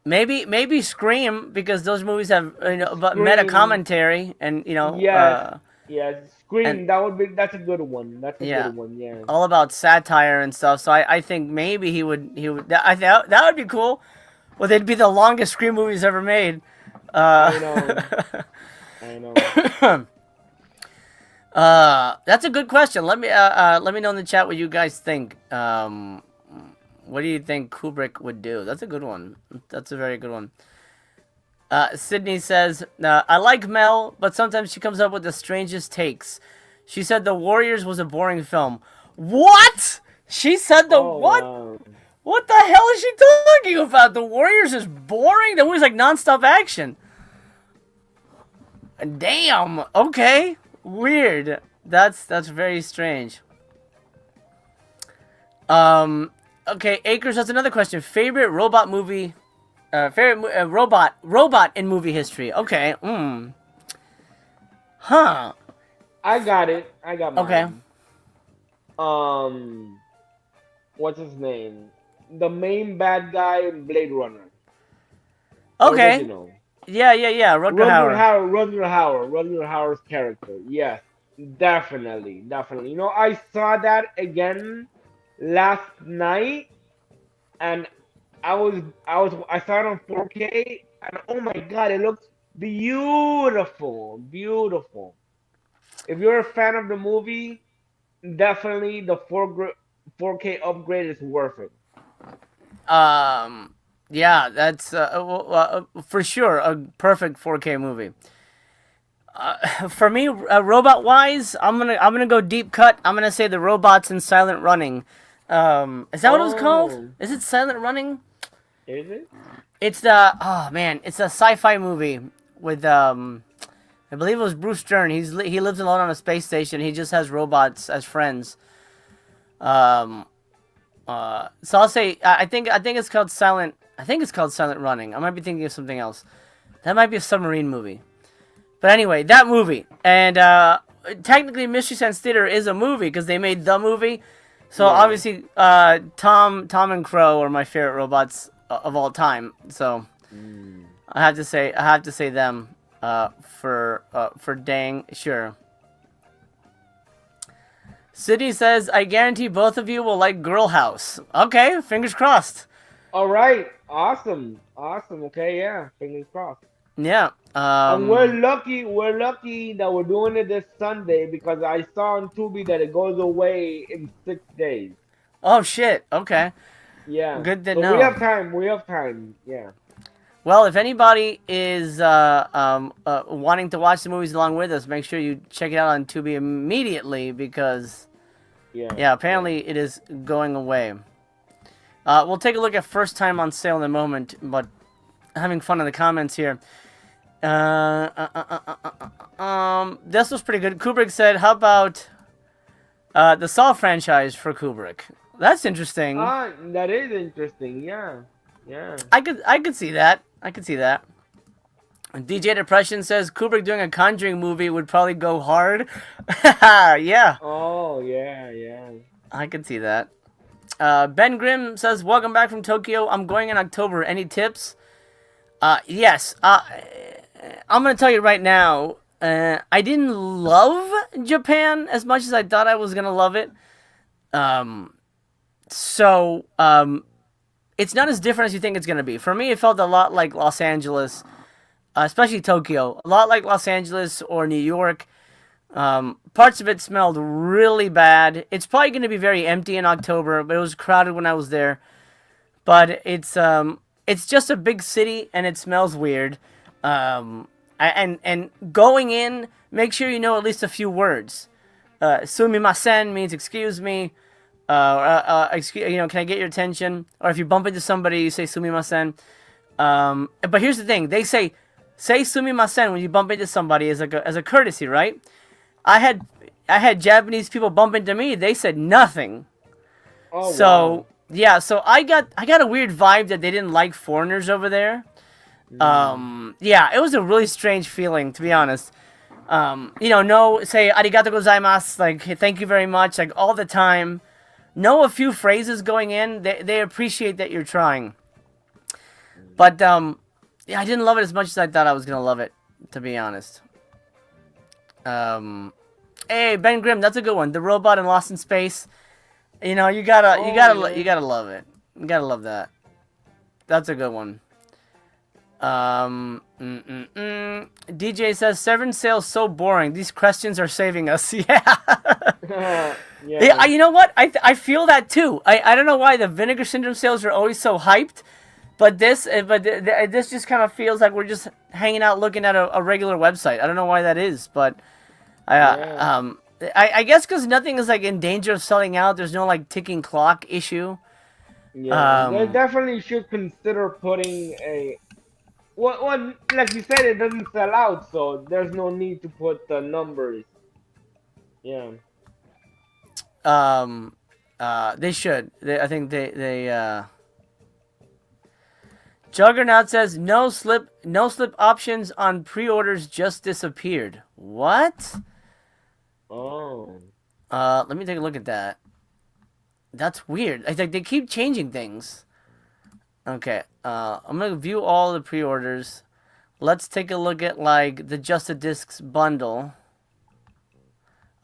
maybe Scream, because those movies have but meta Scream. commentary and Yes. Yes. and Scream. That's a good one. That's a good yeah, one. Yeah. all about satire and stuff. So I think maybe he would that would be cool. Well, they'd be the longest Scream movies ever made. Uh, I know. I know. that's a good question. Let me know in the chat what you guys think. What do you think Kubrick would do? That's a good one. That's a very good one. Sydney says, I like Mel, but sometimes she comes up with the strangest takes. She said The Warriors was a boring film. What? She said the Oh what? wow. What the hell is she talking about? The Warriors is boring? That was like nonstop action. Damn. Okay. Weird. That's very strange. Okay, Acres, that's another question. Favorite robot movie? Favorite robot in movie history. Okay. Huh. I got it. I got Okay. mine. Um, what's his name? The main bad guy in Blade Runner, the Okay. original. Yeah. Rutger Hauer. Rutger Hauer's character. Yes, definitely. I saw that again last night, and I saw it on 4K, and oh my God, it looks beautiful. If you're a fan of the movie, definitely the 4K upgrade is worth it. Yeah, that's for sure a perfect 4K movie. For me, robot wise, I'm gonna go deep cut. I'm gonna say the robots in Silent Running. Is that what it was called? Oh, Is it Silent Running? is it? It's the oh man, it's a sci-fi movie with I believe it was Bruce Stern. He lives alone on a space station. He just has robots as friends. Um, so I'll say I think it's called Silent. I think it's called Silent Running. I might be thinking of something else. That might be a submarine movie. But anyway, that movie, and technically Mystery Science Theater is a movie because they made the movie. So Yeah. obviously, Tom and Crow are my favorite robots of all time. So Mm. I have to say them for dang sure. City says, I guarantee both of you will like Girl House. Okay, fingers crossed. All right. Awesome. Okay, yeah. Fingers crossed. Yeah. And we're lucky that we're doing it this Sunday because I saw on Tubi that it goes away in 6 days. Oh shit. Okay. Yeah. Good to So we know. have time. We have time. Yeah. Well, if anybody is wanting to watch the movies along with us, make sure you check it out on Tubi immediately because, Yeah. yeah, Yeah. apparently it is going away. We'll take a look at first time on sale in a moment, but having fun in the comments here. This was pretty good. Kubrick said, "How about the Saw franchise for Kubrick?" That's interesting. Ah, that is interesting. Yeah. Yeah. I could see that. I could see that. DJ Depression says Kubrick doing a Conjuring movie would probably go hard. Yeah, Oh, yeah, yeah. I could see that. Ben Grimm says, "Welcome back from Tokyo. I'm going in October. Any tips?" Yes. I'm gonna tell you right now. I didn't love Japan as much as I thought I was gonna love it. Um, so it's not as different as you think it's gonna be. For me, it felt a lot like Los Angeles, especially Tokyo. A lot like Los Angeles or New York. Parts of it smelled really bad. It's probably going to be very empty in October, but it was crowded when I was there. But it's just a big city and it smells weird. And going in, make sure you know at least a few words. Sumimasen means excuse me. Excuse, can I get your attention? Or if you bump into somebody, you say sumimasen. But here's the thing: they say sumimasen when you bump into somebody as a courtesy, right? I had Japanese people bump into me. They said nothing. Oh, So wow. yeah, so I got a weird vibe that they didn't like foreigners over there. Mm. Yeah, it was a really strange feeling, to be honest. No, say arigato gozaimasu, like hey, thank you very much, like all the time. Know a few phrases going in. They appreciate that you're trying. But yeah, I didn't love it as much as I thought I was gonna love it, to be honest. Hey, Ben Grimm, that's a good one. The robot in Lost in Space. You know, you gotta love it. You gotta love that. That's a good one. DJ says Severin sales so boring. These questions are saving us. Yeah. Yeah. You know what? I feel that too. I don't know why the Vinegar Syndrome sales are always so hyped, but this just kind of feels like we're just hanging out looking at a regular website. I don't know why that is, but I guess because nothing is like in danger of selling out. There's no like ticking clock issue. Yeah, they definitely should consider putting a. Well, like you said, it doesn't sell out, so there's no need to put the numbers. Yeah. They should. I think they. Juggernaut says no slip options on pre-orders just disappeared. What? Oh. Let me take a look at that. That's weird. I think they keep changing things. Okay. I'm gonna view all the pre-orders. Let's take a look at like the Just a Discs bundle.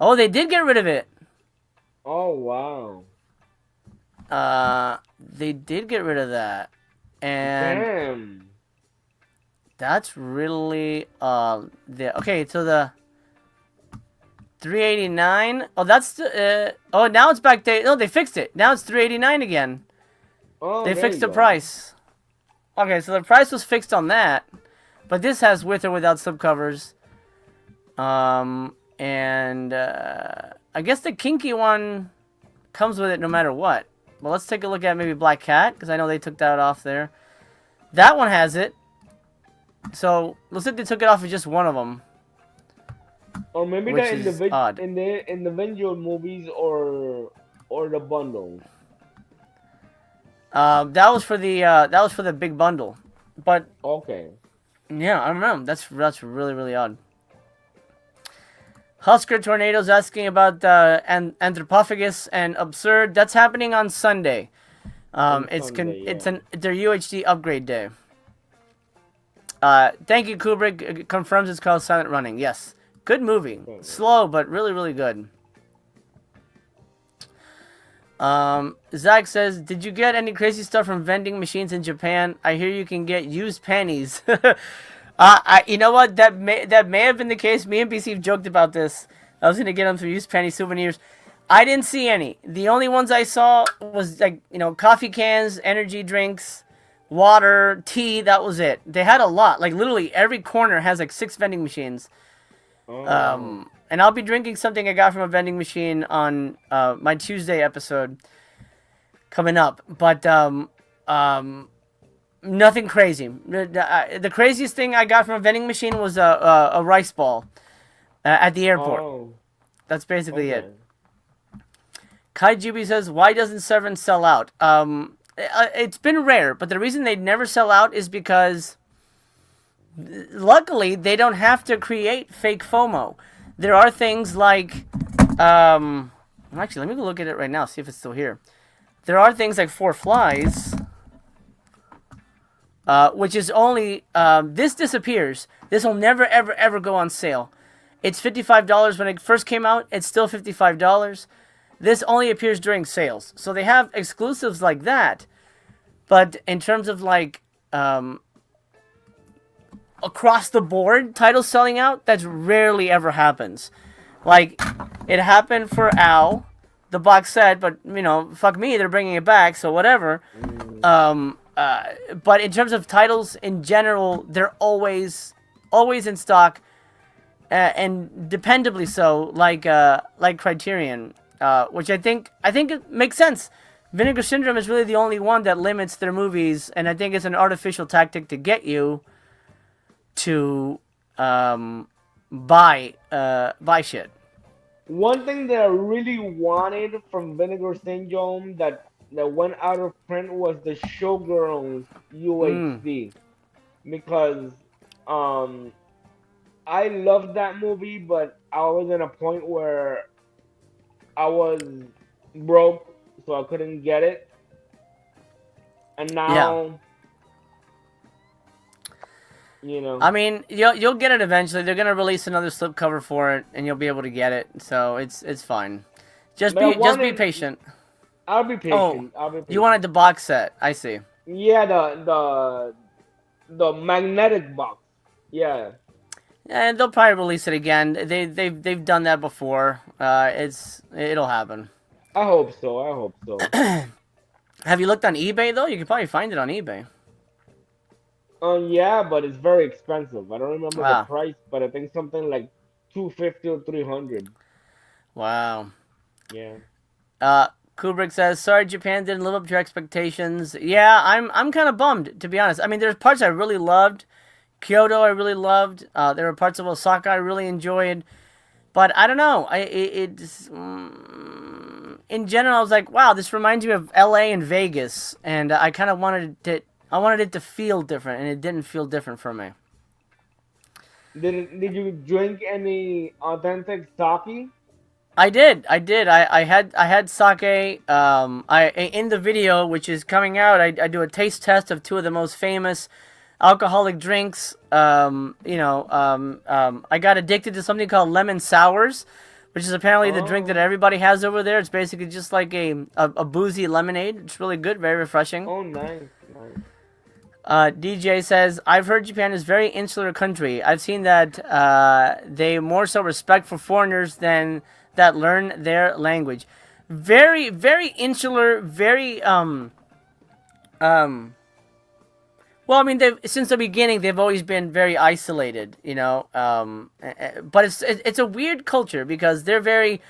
Oh, they did get rid of it. Oh wow. They did get rid of that. And damn. That's really okay, so the 389. Oh, that's the now it's back there. No, they fixed it. Now it's 389 again. Oh, they fixed the price. Okay, so the price was fixed on that. But this has with or without slipcovers. And I guess the kinky one comes with it no matter what. Well, let's take a look at maybe Black Cat, because I know they took that off there. That one has it. So, looks like they took it off of just one of them. Or maybe the individual movies or the bundle. That was for the big bundle. But okay. Yeah, I don't know. That's really, really odd. Husker Tornadoes asking about Anthropophagus and Absurd. That's happening on Sunday. It's their UHD upgrade day. Thank you, Kubrick. It confirms it's called Silent Running. Yes, good movie. Slow, but really, really good. Zach says, "Did you get any crazy stuff from vending machines in Japan? I hear you can get used panties." You know what? That may have been the case. Me and BC joked about this. I was gonna get them some used panty souvenirs. I didn't see any. The only ones I saw was like coffee cans, energy drinks, water, tea. That was it. They had a lot. Like literally every corner has like 6 vending machines. Oh. And I'll be drinking something I got from a vending machine on my Tuesday episode coming up. But nothing crazy. The craziest thing I got from a vending machine was a rice ball at the airport. Oh. That's basically it. Kai Juby says, "Why doesn't Severin sell out?" It's been rare, but the reason they never sell out is because luckily they don't have to create fake FOMO. There are things like, actually, let me go look at it right now, see if it's still here. There are things like 4 Flies, which is only, this disappears. This will never, ever, ever go on sale. It's $55 when it first came out. It's still $55. This only appears during sales. So they have exclusives like that. But in terms of like, across the board titles selling out, that rarely ever happens. Like, it happened for Al, the box set, but fuck me, they're bringing it back, so whatever. But in terms of titles in general, they're always in stock, and dependably so, like Criterion, which I think it makes sense. Vinegar Syndrome is really the only one that limits their movies, and I think it's an artificial tactic to get you to buy shit. One thing that I really wanted from Vinegar Syndrome that went out of print was the Showgirls UHD, because I loved that movie, but I was in a point where I was broke, so I couldn't get it, and now. You know. I mean, you'll get it eventually. They're gonna release another slipcover for it, and you'll be able to get it. So it's fine. But I Just be wanted. patient. I'll be Oh, patient. I'll be you patient. wanted the box set. I see. Yeah, the magnetic box. Yeah. And they'll probably release it again. They've done that before. It'll happen. I hope so. I hope so. Have you looked on eBay though? You can probably find it on eBay. Yeah, but it's very expensive. I don't remember the Wow, price, but I think something like 250 or 300. wow. Yeah. Uh, Kubrick says, "Sorry, Japan didn't live up to your expectations." Yeah, I'm kind of bummed to be honest. I mean, there's parts I really loved. Kyoto, I really loved. There were parts of Osaka I really enjoyed, but I don't know. In general, I was like, wow, this reminds me of L.A. and Vegas, and I kind of wanted it. I wanted it to feel different, and it didn't feel different for me. Did you drink any authentic sake? I did. I had sake. I in the video, which is coming out, I do a taste test of two of the most famous alcoholic drinks. I got addicted to something called lemon sours, which is apparently the drink that Oh, everybody has over there. It's basically just like a boozy lemonade. It's really good, very refreshing. oh, nice, nice. DJ says, I've heard Japan is very insular country. I've seen that they more so respect for foreigners than that learn their language. Very, very insular, very well, I mean, they've since the beginning they've always been very isolated, you know. But it's a weird culture because they're very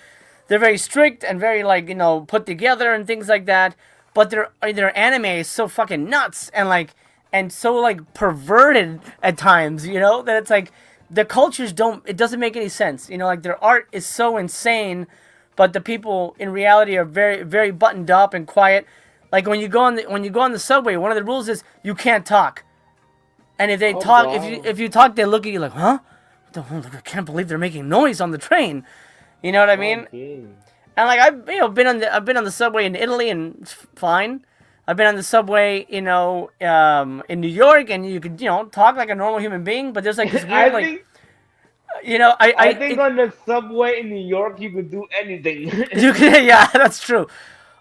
strict and very like put together and things like that. But their anime is so fucking nuts and so like perverted at times, that it's like the cultures don't. It doesn't make any sense, like their art is so insane, but the people in reality are very very buttoned up and quiet. Like when you go on the subway, one of the rules is you can't talk. And if they Oh, talk, wow. if you talk, they look at you like, huh? I can't believe they're making noise on the train. You know what I mean? Okay. And like I've been on the subway in Italy and it's fine. I've been on the subway, in New York, and you could talk like a normal human being. But there's like this weird I like, think I I think it, on the subway in New York you could do anything. you can yeah, that's true.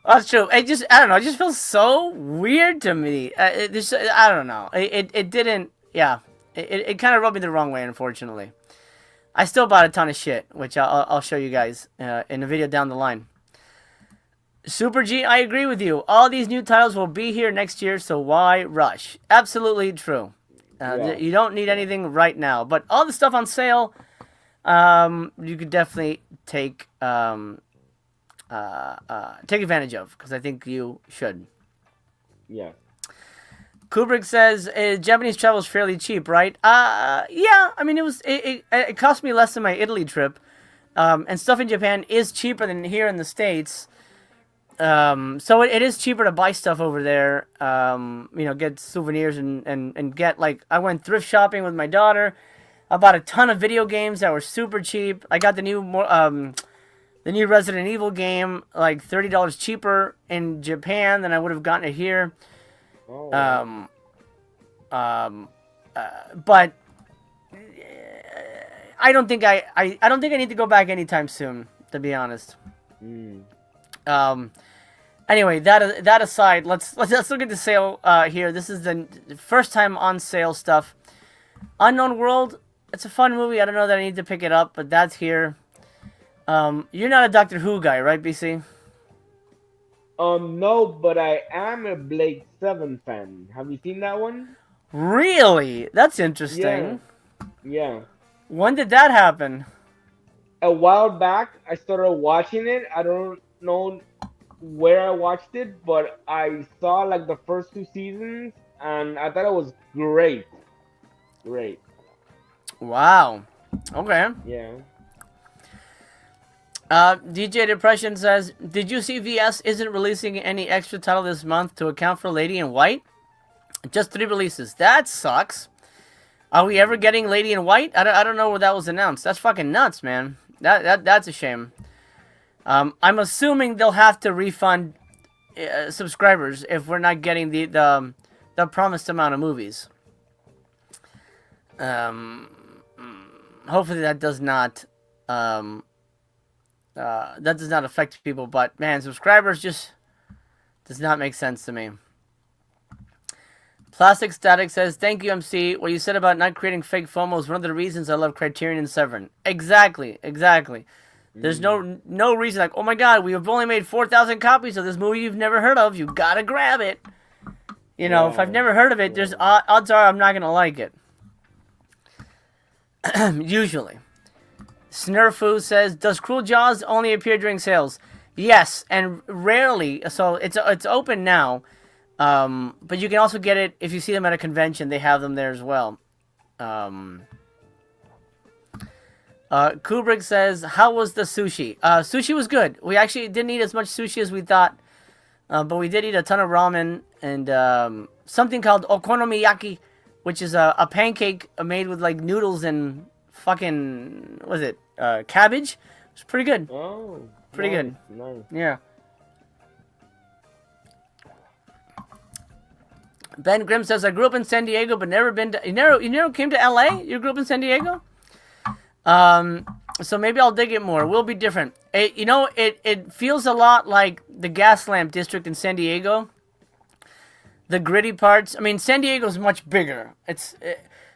That's true. It just I don't know. It just feels so weird to me. I don't know. It didn't. Yeah. It kind of rubbed me the wrong way, unfortunately. I still bought a ton of shit, which I'll show you guys in a video down the line. Super G, I agree with you. All these new titles will be here next year, so why rush? Absolutely true. Yeah, You don't need yeah, anything right now, but all the stuff on sale, you could definitely take advantage of because I think you should. yeah. Kubrick says Japanese travel is fairly cheap, right? Yeah. I mean, it cost me less than my Italy trip, and stuff in Japan is cheaper than here in the States. So it is cheaper to buy stuff over there. Get souvenirs and get like I went thrift shopping with my daughter. I bought a ton of video games that were super cheap. I got the new Resident Evil game like $30 cheaper in Japan than I would have gotten it here. Oh, wow. Um, but I don't think I don't think I need to go back anytime soon, to be honest. Mm. Um, anyway, that aside, let's look at the sale here. This is the first time on sale stuff. Unknown World. It's a fun movie. I don't know that I need to pick it up, but that's here. You're not a Doctor Who guy, right, BC? No, but I am a Blake 7 fan. Have you seen that one? Really? That's Yeah, interesting. yeah. When did that happen? A while back, I started watching it. I don't know where I watched it, but I saw like the first two seasons, and I thought it was great. Great. Wow. Okay. Yeah. DJ Depression says, did you see VS isn't releasing any extra title this month to account for Lady in White? Just 3 releases. That sucks. Are we ever getting Lady in White? I don't know where that was announced. That's fucking nuts, man. That's a shame. I'm assuming they'll have to refund subscribers if we're not getting the promised amount of movies. Um, hopefully that does not um, affect people. But man, subscribers just does not make sense to me. Plastic Static says, "Thank you, MC. What you said about not creating fake FOMO is one of the reasons I love Criterion and Severin." Exactly, exactly. There's no reason like, oh my god, we have only made 4,000 copies of this movie you've never heard of. You gotta grab it. You know, if I've never heard of it, there's odds are I'm not gonna like it. Usually. Snurfu says, "Does Cruel Jaws only appear during sales?" Yes, and rarely. So it's open now, but you can also get it if you see them at a convention. They have them there as well. Kubrick says, "How was the sushi?" Sushi was good. We actually didn't eat as much sushi as we thought, but we did eat a ton of ramen and something called okonomiyaki, which is a pancake made with like noodles and fucking what was it? Cabbage. It's pretty good. Oh, Pretty nice, good. Nice. Yeah. Ben Grimm says, "I grew up in San Diego, but never been to. You never came to LA? You grew up in San Diego? So maybe I'll dig it more. We'll be different. It feels a lot like the Gaslamp district in San Diego. The gritty parts. I mean, San Diego's much bigger.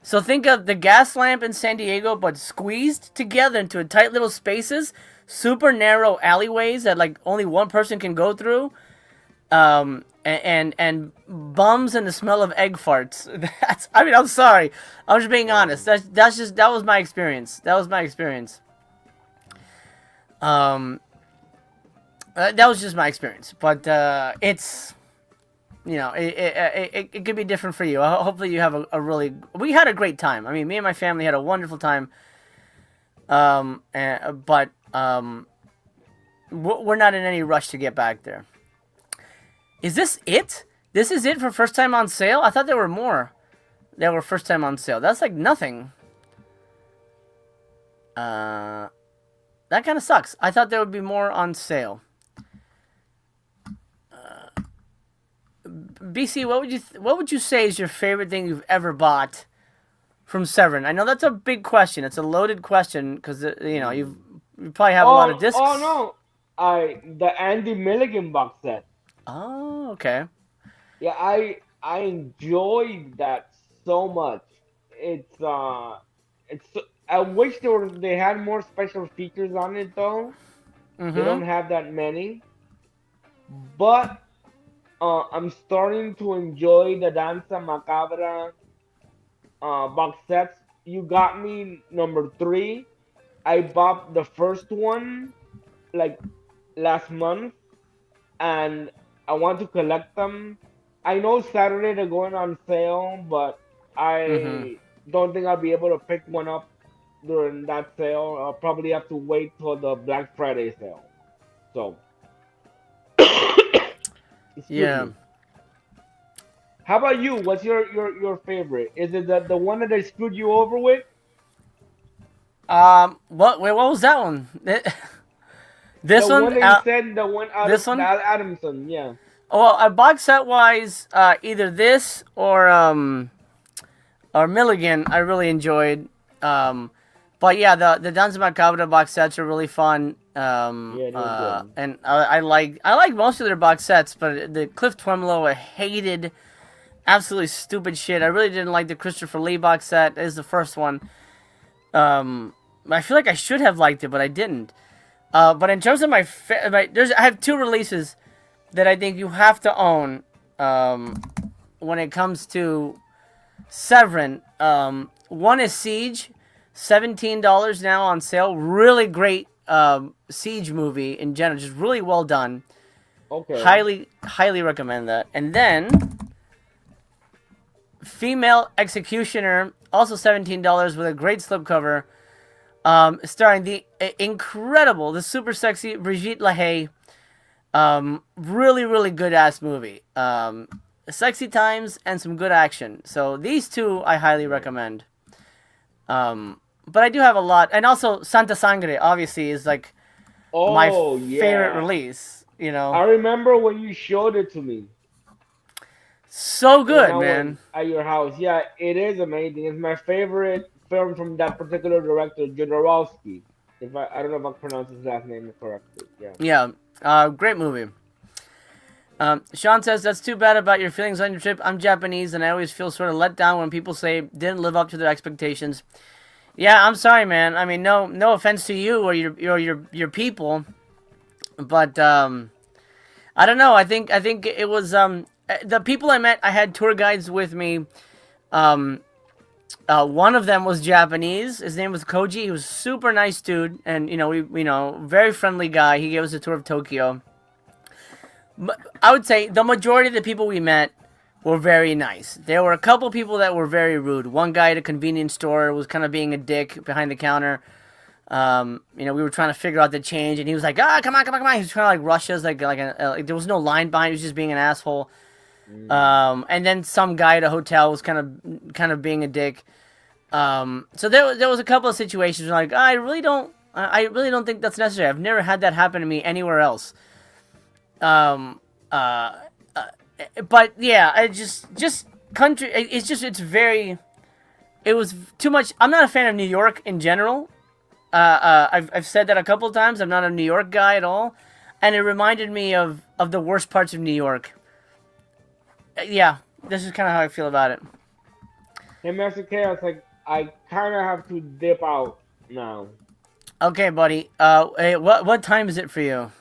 So think of the Gaslamp in San Diego, but squeezed together into tight little spaces, super narrow alleyways that like only one person can go through. And bums and the smell of egg farts. I'm sorry. I'm just being honest. That was my experience. That was just my experience. But it's it could be different for you. Hopefully you have we had a great time. I mean, me and my family had a wonderful time. But we're not in any rush to get back there. Is this it? This is it for first time on sale? I thought there were more that were first time on sale. That's like nothing. That kind of sucks. I thought there would be more on sale. BC, what would you say is your favorite thing you've ever bought from Severin? I know that's a big question. It's a loaded question because you probably have a lot of discs. Oh no, the Andy Milligan box set. Oh, okay. Yeah, I enjoyed that so much. It's I wish they had more special features on it though. Mm-hmm. They don't have that many. But I'm starting to enjoy the Danza Macabra box sets. You got me number 3. I bought the first one like last month, and I want to collect them. I know Saturday they're going on sale, but I don't think I'll be able to pick one up during that sale. I'll probably have to wait till the Black Friday sale. So, excuse me. How about you? What's your favorite? Is it the one that they screwed you over with? What was that one? This the one? That you said the one out this of one? Al Adamson, yeah. Well, box set wise, either this or Milligan, I really enjoyed. But yeah, the Danza Macabra box sets are really fun. Yeah, and I like most of their box sets, but the Cliff Twemlow I hated, absolutely stupid shit. I really didn't like the Christopher Lee box set. It is the first one. I feel like I should have liked it, but I didn't. But in terms of I have 2 releases that I think you have to own when it comes to Severin. One is Siege, $17 now on sale. Really great Siege movie in general, just really well done. Okay. Highly recommend that. And then Female Executioner, also $17 with a great slipcover, starring the incredible, the super sexy Brigitte Lahaye. Really, really good ass movie. Sexy times and some good action. So these 2 I highly recommend. But I do have a lot, and also Santa Sangre obviously is like my favorite release. I remember when you showed it to me. So when good, I was man. at your house. Yeah, it is amazing. It's my favorite film from that particular director, Jodorowsky. If I don't know if I pronounced his last name correctly. Yeah. Yeah, great movie. Sean says, that's too bad about your feelings on your trip. I'm Japanese, and I always feel sort of let down when people say didn't live up to their expectations. Yeah, I'm sorry, man. I mean, no offense to you or your people, but I don't know. I think it was the people I met. I had tour guides with me. Um, one of them was Japanese. His name was Koji. He was a super nice dude, and very friendly guy. He gave us a tour of Tokyo. I would say the majority of the people we met were very nice. There were a couple people that were very rude. One guy at a convenience store was kind of being a dick behind the counter. We were trying to figure out the change, and he was like, come on, come on, come on. He was trying to like rush us, like there was no line behind. He was just being an asshole. And then some guy at a hotel was kind of being a dick. So there was a couple of situations where like I really don't think that's necessary. I've never had that happen to me anywhere else. Um, uh, but yeah, I just country. It was too much. I'm not a fan of New York in general. I've said that a couple of times. I'm not a New York guy at all, and it reminded me of the worst parts of New York. Yeah, this is kind of how I feel about it. Hey, Master Chaos, like I kind of have to dip out now. Okay, buddy. Hey, what time is it for you?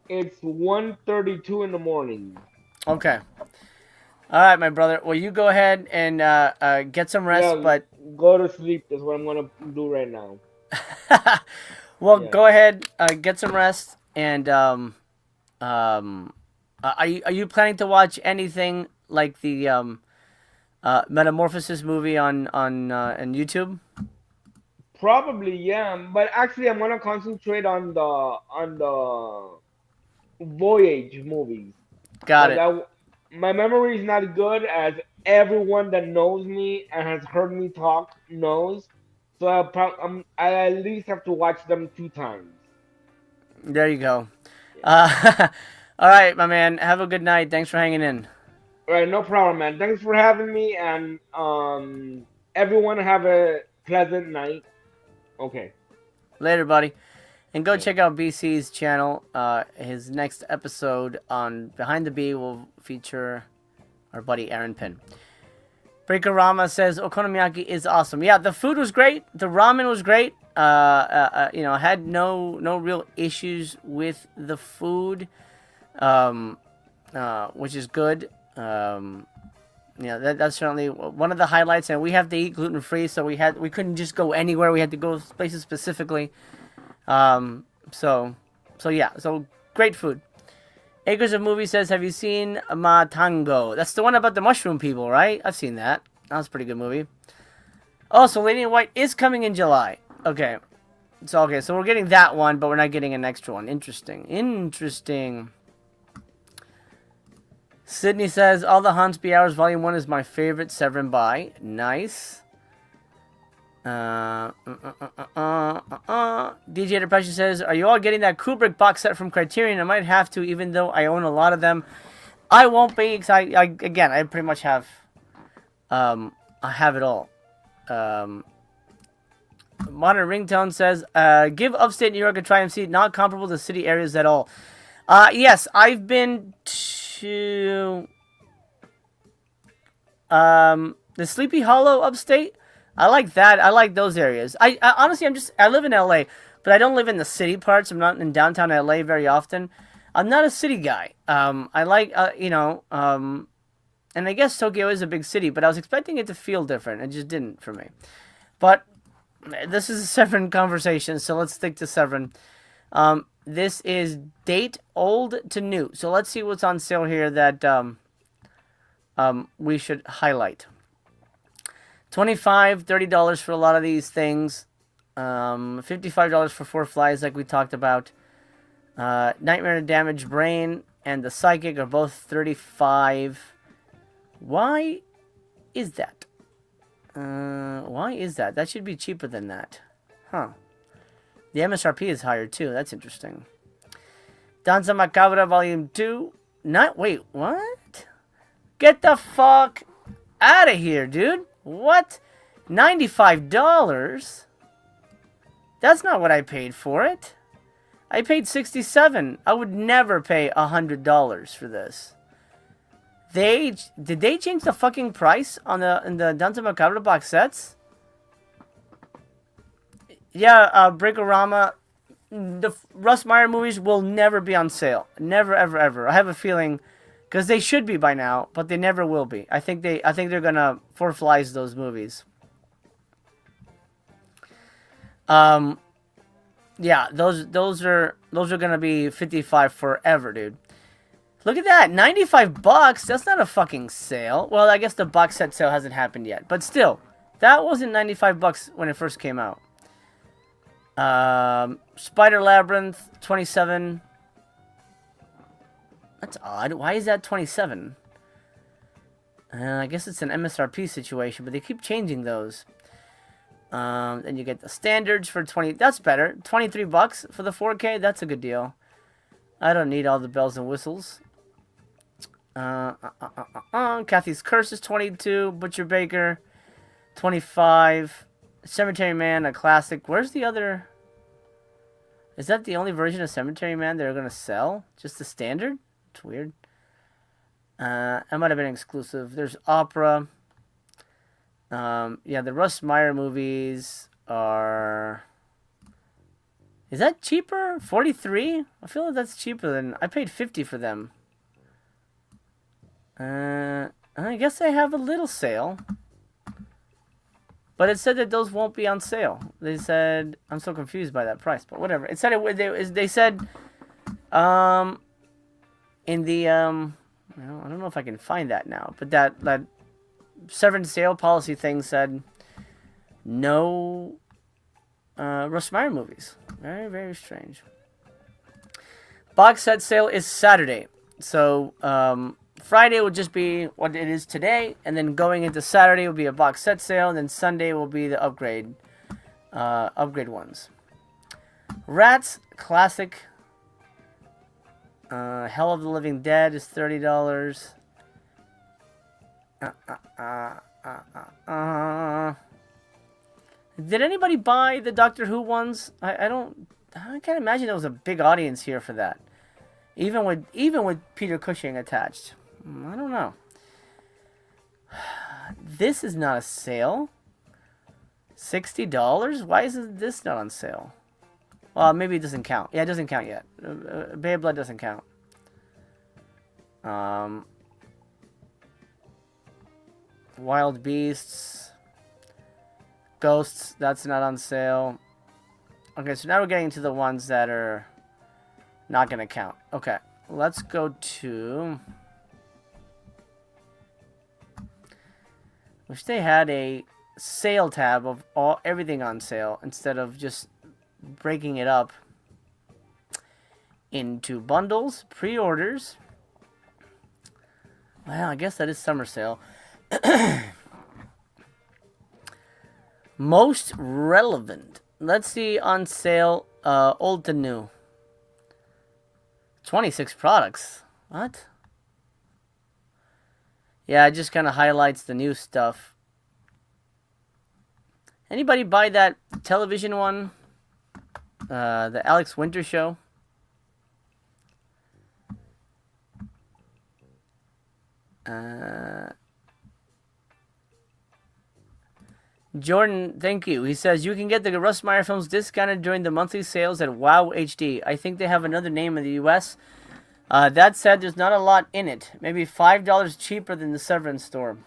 It's 1:32 in the morning. Okay. All right, my brother. Well, you go ahead and get some rest. Yeah, But go to sleep. That's what I'm gonna do right now. well, Yeah. go ahead, get some rest. And are you planning to watch anything like the Metamorphosis movie on YouTube? Probably, yeah. But actually, I'm gonna concentrate on the Voyage movies Got because it. my memory is not good, as everyone that knows me and has heard me talk knows. So I at least have to watch them 2 times. There you go. Yeah. All right, my man. Have a good night. Thanks for hanging in. All right, no problem, man. Thanks for having me, and everyone have a pleasant night. Okay. Later, buddy. And go Okay. check out BC's channel. His next episode on Behind the Bee will feature our buddy Aaron Pin. Breakerama says okonomiyaki is awesome. Yeah, the food was great. The ramen was great. I had no real issues with the food, which is good. That's certainly one of the highlights. And we have to eat gluten free, so we couldn't just go anywhere. We had to go places specifically. So great food. Acres of Movie says, have you seen Matango? That's the one about the mushroom people, right? I've seen that. That was a pretty good movie. Oh, so Lady in White is coming in July. Okay. So we're getting that one, but we're not getting an extra one. Interesting. Sydney says, All the Hansby Hours Volume 1 is my favorite Severin buy. Nice. DJ Depression says, are you all getting that Kubrick box set from Criterion? I might have to, even though I own a lot of them. I won't be excited. I pretty much have I have it all. Modern Ringtone says, give upstate New York a try and see. Not comparable to city areas at all. Yes, I've been to the Sleepy Hollow upstate. I like that. I like those areas. I honestly, I live in LA, but I don't live in the city parts. I'm not in downtown LA very often. I'm not a city guy. I like, and I guess Tokyo is a big city, but I was expecting it to feel different. It just didn't for me. But this is a Severin conversation, so let's stick to Severin. This is date old to new. So let's see what's on sale here that we should highlight. $25, $30 for a lot of these things. $55 for 4 Flies, like we talked about. Nightmare and Damaged Brain and The Psychic are both $35. Why is that? Why is that? That should be cheaper than that. Huh. The MSRP is higher too. That's interesting. Danza Macabra Volume 2. Wait, what? Get the fuck out of here, dude. What? $95? That's not what I paid for it. I paid $67. I would never pay $100 for this. Did they change the fucking price on the Danza Macabra box sets? Yeah, Breakorama. The Russ Meyer movies will never be on sale. Never, ever, ever. I have a feeling, because they should be by now, but they never will be. I think they're gonna four-flies those movies. Yeah, those are gonna be 55 forever, dude. Look at that, $95. That's not a fucking sale. Well, I guess the box set sale hasn't happened yet, but still, that wasn't $95 when it first came out. Spider Labyrinth, 27. That's odd. Why is that 27? I guess it's an MSRP situation, but they keep changing those. Then you get the standards for 20. That's better. $23 for the 4K. That's a good deal. I don't need all the bells and whistles. Kathy's Curse is 22. Butcher Baker, 25. Cemetery Man, a classic. Where's the other? Is that the only version of Cemetery Man they're gonna sell? Just the standard? It's weird. It might have been exclusive. There's Opera. Yeah, the Russ Meyer movies are... Is that cheaper? 43? I feel like that's cheaper than... I paid 50 for them. I guess they have a little sale. But it said that those won't be on sale. They said... I'm so confused by that price, but whatever. It said they said... in the... Well, I don't know if I can find that now. But that Severin sale policy thing said... No... Russ Meyer movies. Very, very strange. Box set sale is Saturday. So, Friday will just be what it is today, and then going into Saturday will be a box set sale, and then Sunday will be the upgrade ones. Rats Classic. Hell of the Living Dead is $30. Did anybody buy the Doctor Who ones? I can't imagine there was a big audience here for that. Even with Peter Cushing attached. I don't know. This is not a sale. $60? Why isn't this not on sale? Well, maybe it doesn't count. Yeah, it doesn't count yet. Bay of Blood doesn't count. Wild Beasts. Ghosts, that's not on sale. Okay, so now we're getting to the ones that are not going to count. Okay, let's go to... Wish they had a sale tab of everything on sale instead of just breaking it up into bundles, pre-orders. Well, I guess that is summer sale. Most relevant. Let's see on sale, old to new. 26 products. What? Yeah, it just kind of highlights the new stuff. Anybody buy that television one? The Alex Winter Show? Jordan, thank you. He says, you can get the Russ Meyer films discounted during the monthly sales at WOW HD. I think they have another name in the US. That said, there's not a lot in it. Maybe $5 cheaper than the Severin store.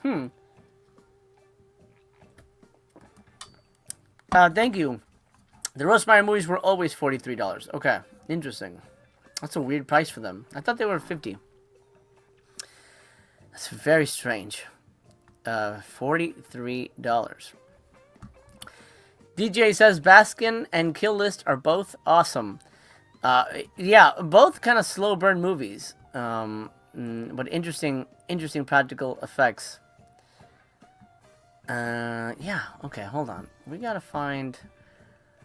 Thank you. The Russ Meyer movies were always $43. Okay, interesting. That's a weird price for them. I thought they were $50. That's very strange. $43. DJ says Baskin and Kill List are both awesome. Yeah, both kind of slow burn movies, but interesting practical effects. Yeah, okay, hold on. We gotta find...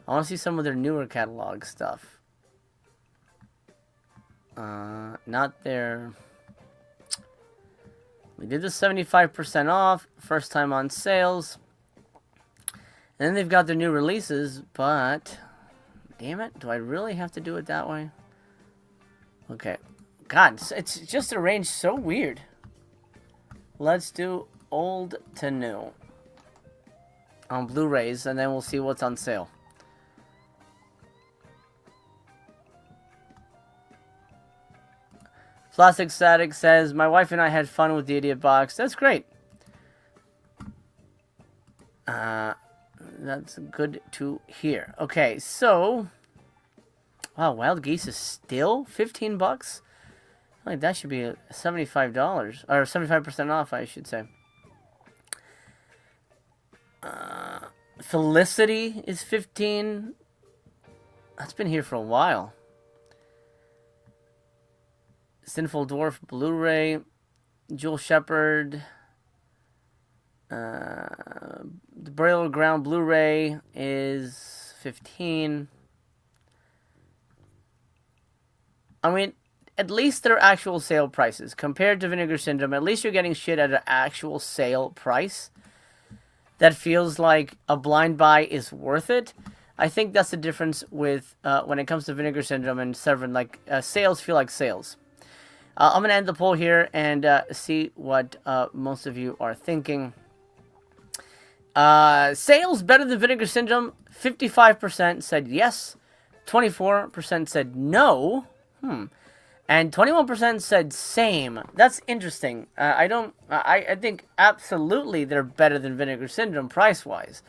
I want to see some of their newer catalog stuff. Not their... Let We did the 75% off, first time on sales. And then they've got their new releases, but damn it, do I really have to do it that way? Okay. God, it's just arranged so weird. Let's do old to new on Blu-rays, and then we'll see what's on sale. Plastic Static says, my wife and I had fun with the Idiot Box. That's great. That's good to hear. Okay, so... Wow, Wild Geese is still 15 bucks? Like, that should be $75. Or 75% off, I should say. Felicity is 15. That's been here for a while. Sinful Dwarf Blu-ray, Jewel Shepherd, the Burial Ground Blu-ray is 15. I mean, at least they're actual sale prices. Compared to Vinegar Syndrome, at least you're getting shit at an actual sale price. That feels like a blind buy is worth it. I think that's the difference with when it comes to Vinegar Syndrome and Severin. Like, sales feel like sales. I'm going to end the poll here and see what most of you are thinking. Sales better than Vinegar Syndrome. 55% said yes. 24% said no. And 21% said same. That's interesting. I think absolutely they're better than Vinegar Syndrome price-wise.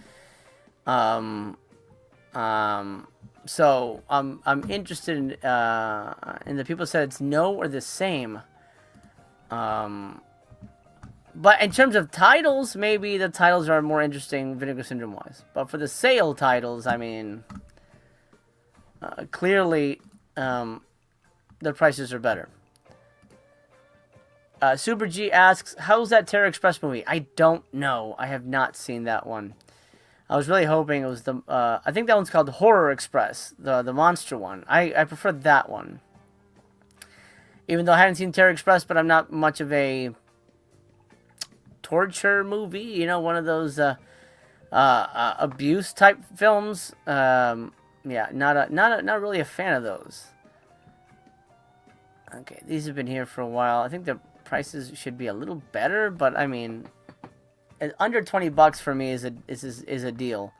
So I'm interested in the people said it's no or the same. But in terms of titles, maybe the titles are more interesting Vinegar Syndrome wise. But for the sale titles, I mean, clearly the prices are better. Super G asks, how's that Terror Express movie? I don't know. I have not seen that one. I was really hoping it was the... I think that one's called Horror Express, the monster one. I prefer that one. Even though I haven't seen Terror Express, but I'm not much of a torture movie. You know, one of those abuse type films. Yeah, not really a fan of those. Okay, these have been here for a while. I think the prices should be a little better, but I mean... Under 20 bucks for me is a deal.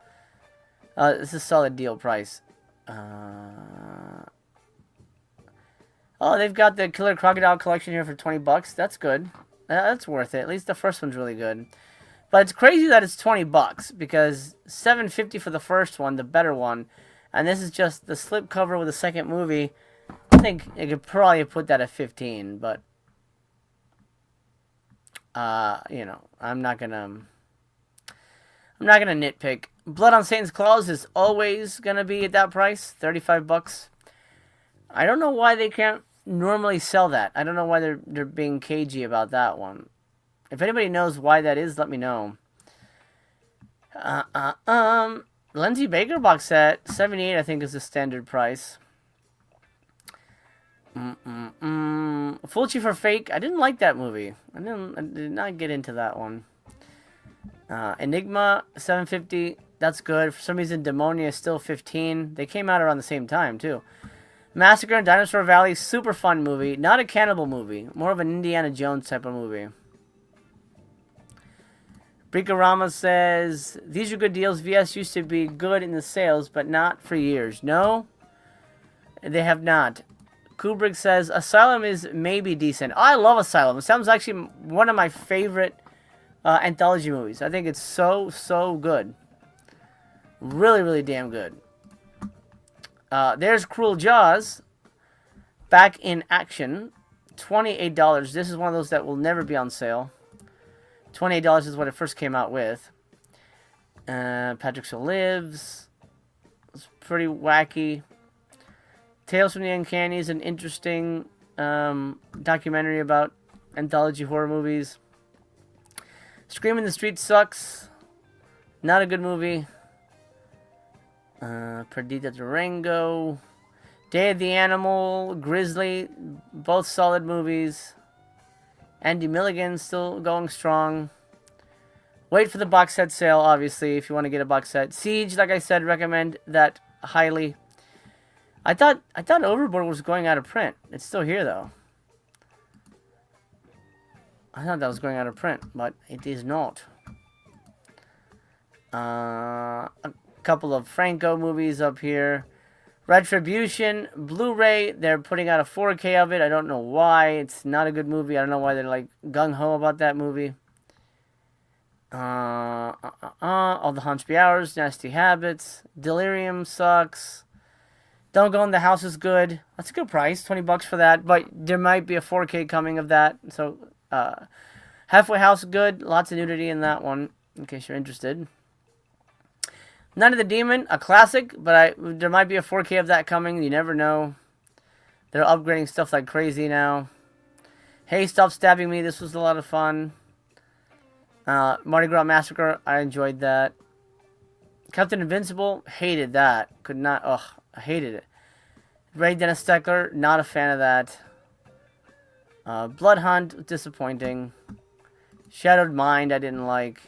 This is a solid deal price. Oh, they've got the Killer Crocodile collection here for 20 bucks. That's good. That's worth it. At least the first one's really good. But it's crazy that it's 20 bucks because $7.50 for the first one, the better one, and this is just the slipcover with the second movie. I think you could probably put that at 15, but you know, I'm not gonna nitpick. Blood on Satan's Claws is always gonna be at that price, 35 bucks. I don't know why they can't normally sell that. I don't know why they're being cagey about that one. If anybody knows why that is, let me know. Lindsay Baker box set, 78 I think is the standard price. Fulci for Fake. I didn't like that movie. I did not get into that one. Enigma, 750. That's good. For some reason, Demonia is still 15. They came out around the same time, too. Massacre in Dinosaur Valley, super fun movie. Not a cannibal movie. More of an Indiana Jones type of movie. Brikarama says, these are good deals. VS used to be good in the sales, but not for years. No, they have not. Kubrick says, Asylum is maybe decent. Oh, I love Asylum. Asylum's actually one of my favorite anthology movies. I think it's so good. Really, really damn good. There's Cruel Jaws. Back in action. $28. This is one of those that will never be on sale. $28 is what it first came out with. Patrick Still Lives. It's pretty wacky. Tales from the Uncanny is an interesting documentary about anthology horror movies. Scream in the Street sucks. Not a good movie. Perdita Durango. Day of the Animal. Grizzly. Both solid movies. Andy Milligan still going strong. Wait for the box set sale, obviously, if you want to get a box set. Siege, like I said, recommend that highly. I thought Overboard was going out of print. It's still here, though. I thought that was going out of print, but it is not. A couple of Franco movies up here. Retribution, Blu-ray. They're putting out a 4K of it. I don't know why. It's not a good movie. I don't know why they're like gung-ho about that movie. All the Hauntsby Hours, Nasty Habits, Delirium sucks. Don't Go in the House is good. That's a good price, $20 for that. But there might be a 4K coming of that. So, Halfway House good. Lots of nudity in that one, in case you're interested. Night of the Demon, a classic, but there might be a 4K of that coming. You never know. They're upgrading stuff like crazy now. Hey, Stop Stabbing Me. This was a lot of fun. Mardi Gras Massacre, I enjoyed that. Captain Invincible, hated that. Could not, I hated it. Ray Dennis Steckler, not a fan of that. Blood Hunt, disappointing. Shadowed Mind, I didn't like.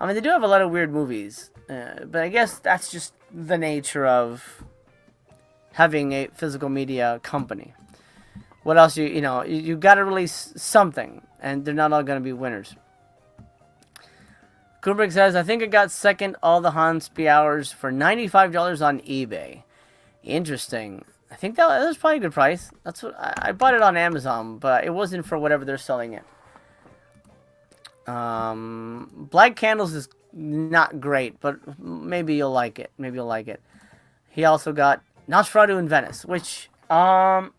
I mean, they do have a lot of weird movies. But I guess that's just the nature of having a physical media company. What else, you got to release something. And they're not all going to be winners. Kubrick says, I think I got second All the Hauntsby Hours for $95 on eBay. Interesting. I think that was probably a good price. That's what I bought it on Amazon, but it wasn't for whatever they're selling it. Black Candles is not great, but maybe you'll like it. Maybe you'll like it. He also got Nosferatu in Venice, which I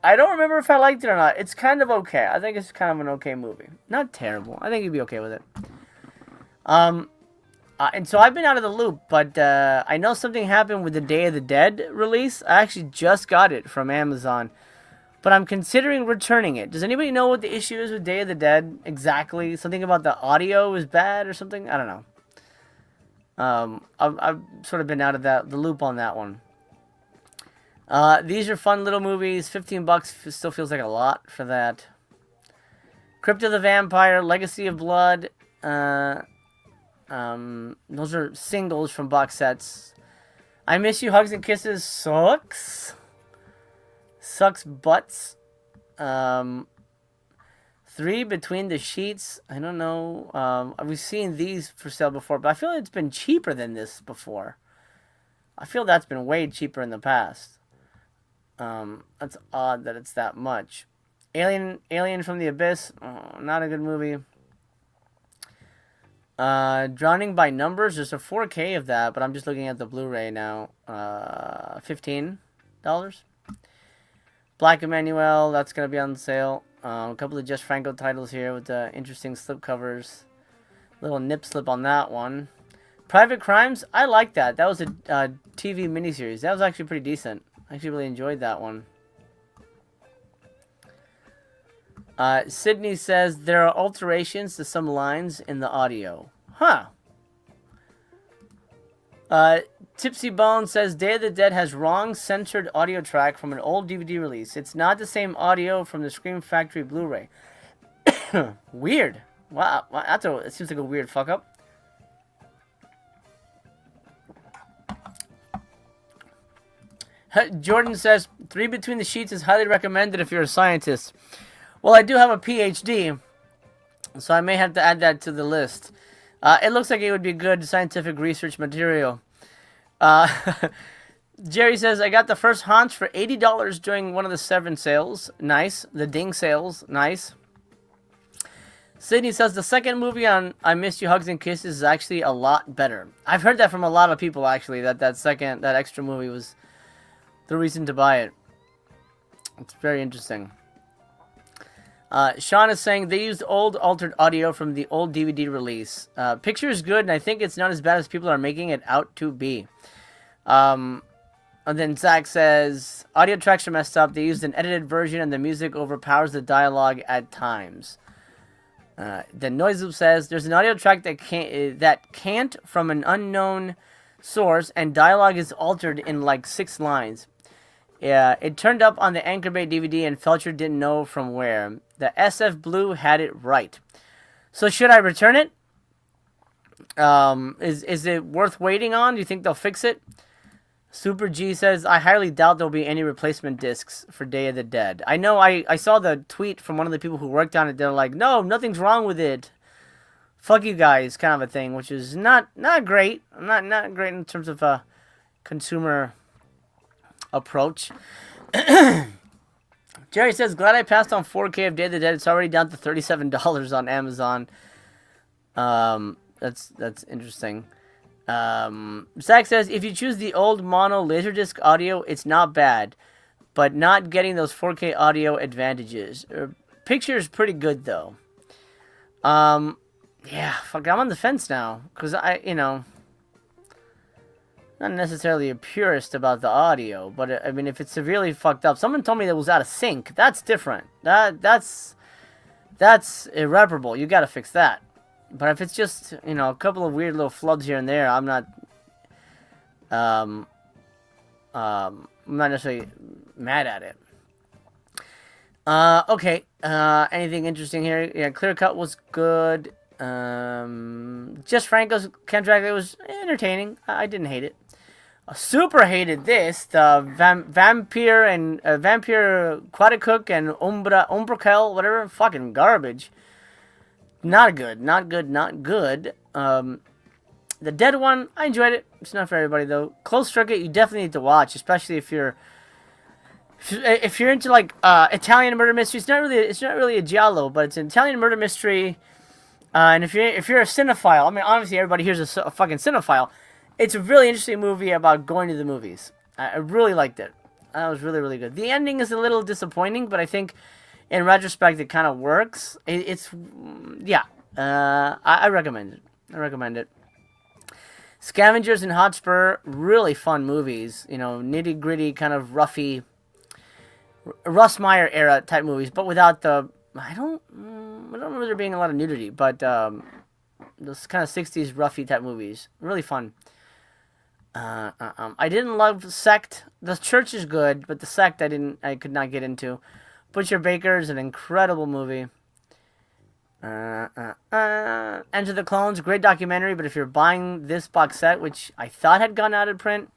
don't remember if I liked it or not. It's kind of okay. I think it's kind of an okay movie. Not terrible. I think you'd be okay with it. And so I've been out of the loop, but I know something happened with the Day of the Dead release. I actually just got it from Amazon, but I'm considering returning it. Does anybody know what the issue is with Day of the Dead exactly? Something about the audio is bad or something? I don't know. I've sort of been out of the loop on that one. These are fun little movies. $15 still feels like a lot for that. Crypt the Vampire, Legacy of Blood. Those are singles from box sets. I Miss You, Hugs and Kisses sucks. Sucks butts. 3 Between the Sheets. I don't know. We've seen these for sale before, but I feel like it's been cheaper than this before. I feel that's been way cheaper in the past. That's odd that it's that much. Alien from the Abyss. Not a good movie. Drowning by Numbers. There's a 4K of that, but I'm just looking at the Blu-ray now. $15. Black Emmanuel, that's going to be on sale. A couple of Jess Franco titles here with the interesting slipcovers. Little nip slip on that one. Private Crimes, I like that. That was a TV miniseries. That was actually pretty decent. I actually really enjoyed that one. Sydney says, there are alterations to some lines in the audio. Huh. Tipsy Bone says, Day of the Dead has wrong censored audio track from an old DVD release. It's not the same audio from the Scream Factory Blu-ray. Weird. Wow. It seems like a weird fuck-up. Jordan says, 3 Between the Sheets is highly recommended if you're a scientist. Well, I do have a PhD, so I may have to add that to the list. It looks like it would be good scientific research material. Jerry says, I got the first Haunts for $80 during one of the Severin sales. Nice. The Ding sales. Nice. Sydney says, the second movie on I Missed You, Hugs and Kisses is actually a lot better. I've heard that from a lot of people, actually, that extra movie was the reason to buy it. It's very interesting. Sean is saying they used old altered audio from the old DVD release. Picture is good, and I think it's not as bad as people are making it out to be. And then Zach says, audio tracks are messed up. They used an edited version, and the music overpowers the dialogue at times. Then Noiseloop says, there's an audio track that can't from an unknown source, and dialogue is altered in like 6 lines. Yeah, it turned up on the Anchor Bay DVD, and Felcher didn't know from where. The SF Blue had it right. So should I return it? Is it worth waiting on? Do you think they'll fix it? Super G says, I highly doubt there'll be any replacement discs for Day of the Dead. I know I saw the tweet from one of the people who worked on it. They're like, no, nothing's wrong with it. Fuck you guys, kind of a thing, which is not great. Not great in terms of a consumer approach. Jerry says, glad I passed on 4K of Day of the Dead. It's already down to $37 on Amazon. That's interesting. Zach says, if you choose the old mono Laserdisc audio, it's not bad, but not getting those 4K audio advantages. Picture is pretty good, though. Yeah, fuck, I'm on the fence now, because not necessarily a purist about the audio, but, I mean, if it's severely fucked up, someone told me that it was out of sync. That's different. That's irreparable. You gotta fix that. But if it's just, a couple of weird little flubs here and there, I'm not necessarily mad at it. Okay. Anything interesting here? Yeah, Clear Cut was good. Just Franco's Ken Dracula was entertaining. I didn't hate it. Super hated this. The Vampire and Vampire Quadacook and Umbrakel, whatever. Fucking garbage. Not good. The Dead one, I enjoyed it. It's not for everybody though. Close Circuit, you definitely need to watch, especially if you're into like Italian murder mystery. It's not really a giallo, but it's an Italian murder mystery. And if you're a cinephile, I mean, obviously everybody here's a fucking cinephile. It's a really interesting movie about going to the movies. I really liked it. That was really, really good. The ending is a little disappointing, but I think in retrospect, it kind of works. I recommend it. Scavengers and Hotspur, really fun movies. Nitty gritty, kind of roughy, Russ Meyer era type movies, but without the. I don't remember there being a lot of nudity, but those kind of 60s roughy type movies, really fun. I didn't love Sect. The Church is good, but the Sect I could not get into. Butcher Baker is an incredible movie. Enter the Clones, great documentary, but if you're buying this box set, which I thought had gone out of print,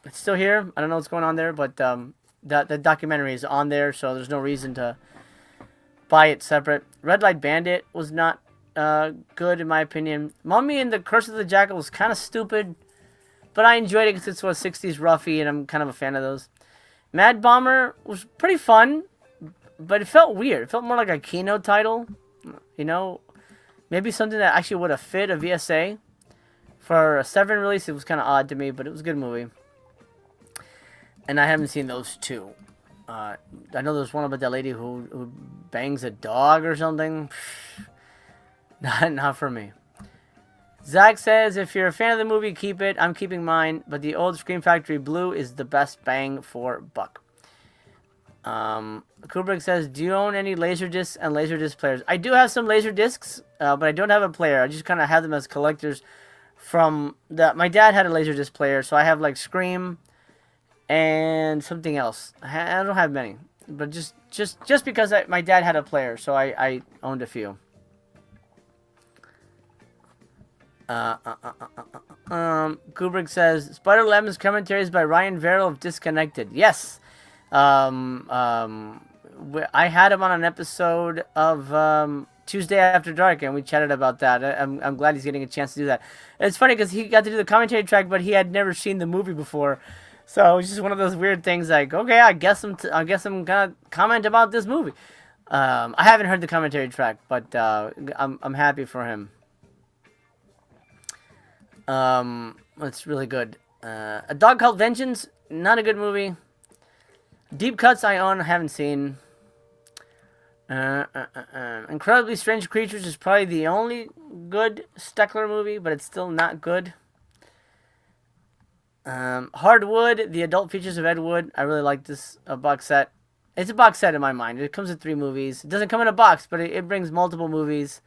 it's still here. I don't know what's going on there, but the documentary is on there, so there's no reason to buy it separate. Red Light Bandit was not good, in my opinion. Mummy and the Curse of the Jackal was kind of stupid, but I enjoyed it because it's 60s roughy, and I'm kind of a fan of those. Mad Bomber was pretty fun, but it felt weird. It felt more like a Kino title, maybe something that actually would have fit a VSA. For a Severin release, it was kind of odd to me, but it was a good movie. And I haven't seen those two. I know there's one about that lady who bangs a dog or something. Not for me. Zach says, if you're a fan of the movie, keep it. I'm keeping mine, but the old Scream Factory Blue is the best bang for buck. Kubrick says, do you own any Laserdiscs and Laserdisc players? I do have some Laserdiscs, but I don't have a player. I just kind of have them as collectors my dad had a Laserdisc player, so I have like Scream and something else. I don't have many, but just because my dad had a player, so I owned a few. Kubrick says, Spider Lemon's commentaries by Ryan Verrill of Disconnected. Yes. I had him on an episode of Tuesday After Dark, and we chatted about that. I'm glad he's getting a chance to do that. It's funny because he got to do the commentary track, but he had never seen the movie before. So it's just one of those weird things like, okay, I guess I'm gonna comment about this movie. I haven't heard the commentary track, but I'm happy for him. It's really good. A Dog Called Vengeance, not a good movie. Deep Cuts I own, haven't seen. Incredibly Strange Creatures is probably the only good Steckler movie, but it's still not good. Hardwood, the adult features of Ed Wood. I really like this box set. It's a box set in my mind. It comes with 3 movies. It doesn't come in a box, but it brings multiple movies.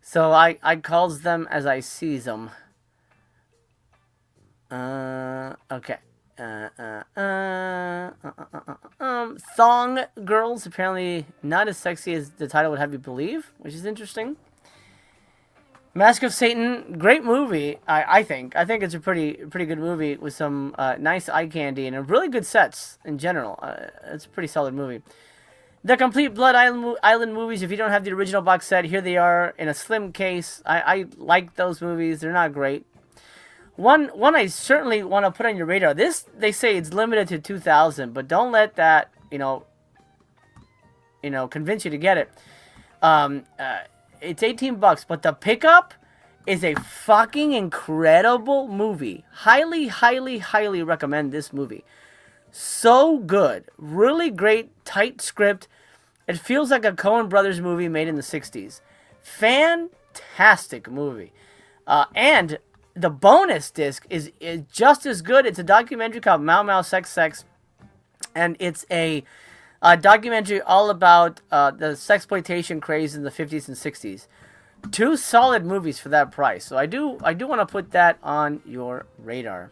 So I calls them as I sees them. Okay. Thong Girls. Apparently not as sexy as the title would have you believe, which is interesting. Mask of Satan, great movie. I think it's a pretty good movie with some nice eye candy and a really good sets in general. It's a pretty solid movie. The Complete Blood Island movies. If you don't have the original box set, here they are in a slim case. I like those movies. They're not great. One I certainly want to put on your radar. This, they say it's limited to 2,000, but don't let that convince you to get it. It's $18, but The Pickup is a fucking incredible movie. Highly, highly, highly recommend this movie. So good. Really great, tight script. It feels like a Coen Brothers movie made in the 60s. Fantastic movie. And the bonus disc is just as good. It's a documentary called Mau Mau Sex Sex. And it's a documentary all about the sexploitation craze in the 50s and 60s. 2 solid movies for that price. So I do want to put that on your radar.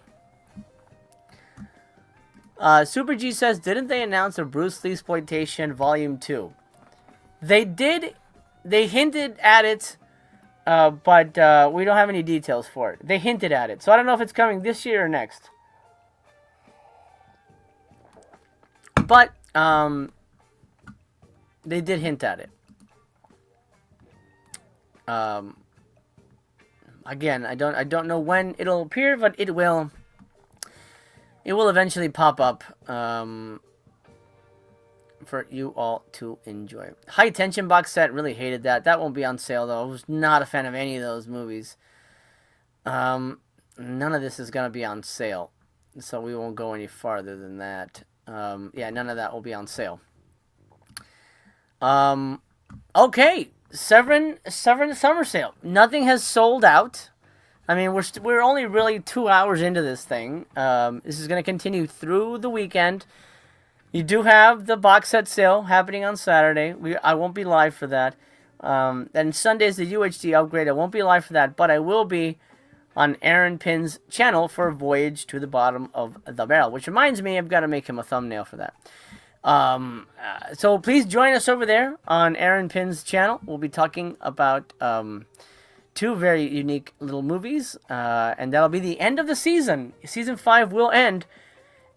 Super G says, didn't they announce a Bruce Lee exploitation Volume 2? They did. They hinted at it, but we don't have any details for it. They hinted at it. So I don't know if it's coming this year or next. But they did hint at it. Again, I don't know when it'll appear, but it will. It will eventually pop up for you all to enjoy. High Tension box set, really hated that. That won't be on sale though. I was not a fan of any of those movies. None of this is gonna be on sale, so we won't go any farther than that. Yeah, none of that will be on sale. Okay, Severin summer sale. Nothing has sold out. I mean, we're only really 2 hours into this thing. This is going to continue through the weekend. You do have the box set sale happening on Saturday. I won't be live for that. And Sunday's the UHD upgrade. I won't be live for that, but I will be on Aaron Pinn's channel for Voyage to the Bottom of the Barrel, which reminds me, I've got to make him a thumbnail for that. So please join us over there on Aaron Pinn's channel. We'll be talking about 2 very unique little movies, and that'll be the end of the season. Season 5 will end,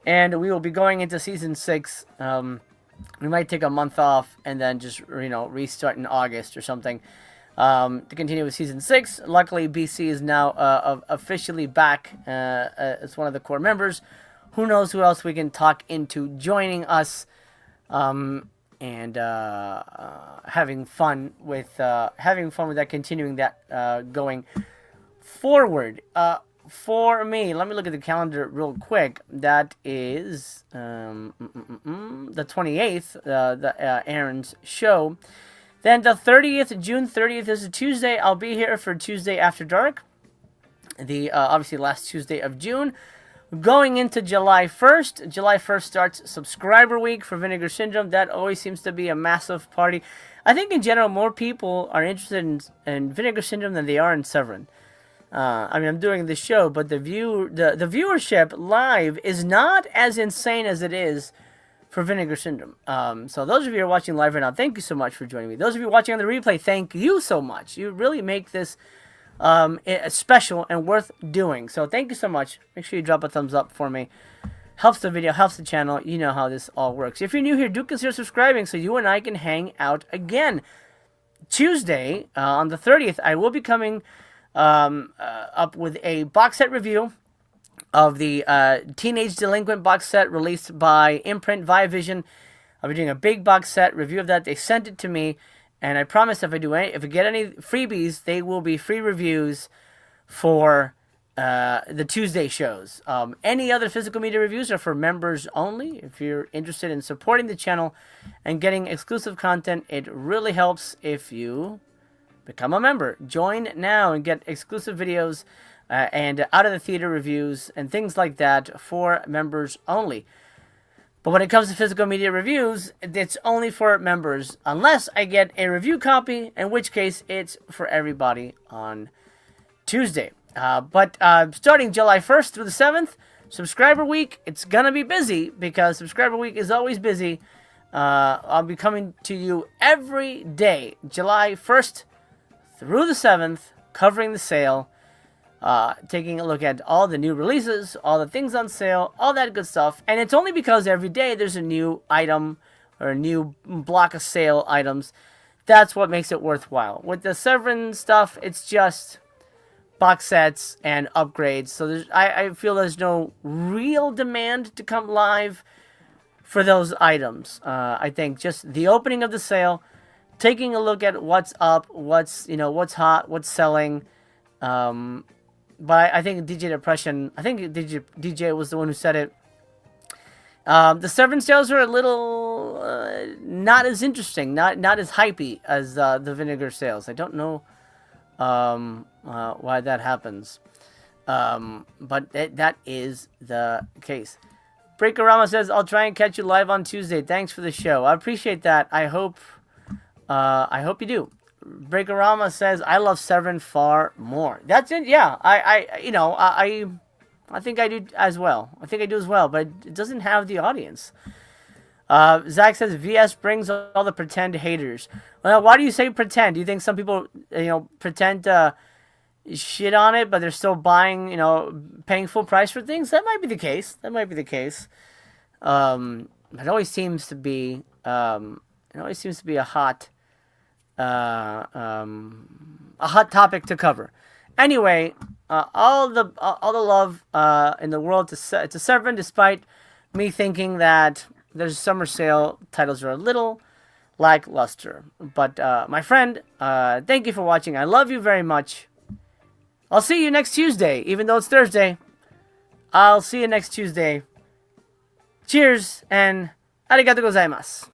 and we will be going into Season 6. We might take a month off and then just restart in August or something to continue with Season 6. Luckily, BC is now officially back as one of the core members. Who knows who else we can talk into joining us and having fun with that, continuing that going forward. For me, let me look at the calendar real quick. That is the 28th, the Aaron's show. Then the 30th, June 30th is a Tuesday. I'll be here for Tuesday After Dark. The obviously last Tuesday of June. Going into July 1st. July 1st starts Subscriber Week for Vinegar Syndrome. That always seems to be a massive party. I think in general, more people are interested in Vinegar Syndrome than they are in Severin. I mean, I'm doing this show, but the viewership live is not as insane as it is for Vinegar Syndrome. So those of you who are watching live right now, thank you so much for joining me. Those of you watching on the replay, thank you so much. You really make this special and worth doing. So thank you so much. Make sure you drop a thumbs up for me. Helps the video, helps the channel. You know how this all works. If you're new here, do consider subscribing so you and I can hang out again. Tuesday, on the 30th, I will be coming up with a box set review of the Teenage Delinquent box set released by Imprint via Vision. I'll be doing a big box set review of that. They sent it to me, and I promise if I get any freebies, they will be free reviews for the Tuesday shows. Any other physical media reviews are for members only. If you're interested in supporting the channel and getting exclusive content, it really helps if you become a member. Join now and get exclusive videos and out of the theater reviews and things like that for members only. But when it comes to physical media reviews, it's only for members unless I get a review copy, in which case it's for everybody on Tuesday. But starting July 1st through the 7th, Subscriber Week, it's going to be busy because Subscriber Week is always busy. I'll be coming to you every day, July 1st through the 7th, covering the sale, taking a look at all the new releases, all the things on sale, all that good stuff. And it's only because every day there's a new item or a new block of sale items. That's what makes it worthwhile. With the Severin stuff, it's just box sets and upgrades. So I feel there's no real demand to come live for those items. I think just the opening of the sale, taking a look at what's up, what's hot, what's selling. But I think DJ Depression, I think DJ was the one who said it. The Severin sales are a little not as interesting, not as hypey as the Vinegar sales. I don't know why that happens, but that is the case. Breakerama says, "I'll try and catch you live on Tuesday. Thanks for the show. I appreciate that. I hope you do." Breakerama says, "I love Severin far more." That's it. Yeah, I think I do as well. I think I do as well, but it doesn't have the audience. Zach says, "VS brings all the pretend haters." Well, why do you say pretend? Do you think some people, pretend to shit on it, but they're still buying, paying full price for things? That might be the case. It always seems to be, a hot topic to cover. Anyway, all the love in the world to Severin, despite me thinking that their summer sale titles are a little lackluster. But my friend, thank you for watching. I love you very much. I'll see you next Tuesday, even though it's Thursday. I'll see you next Tuesday. Cheers and arigatou gozaimasu.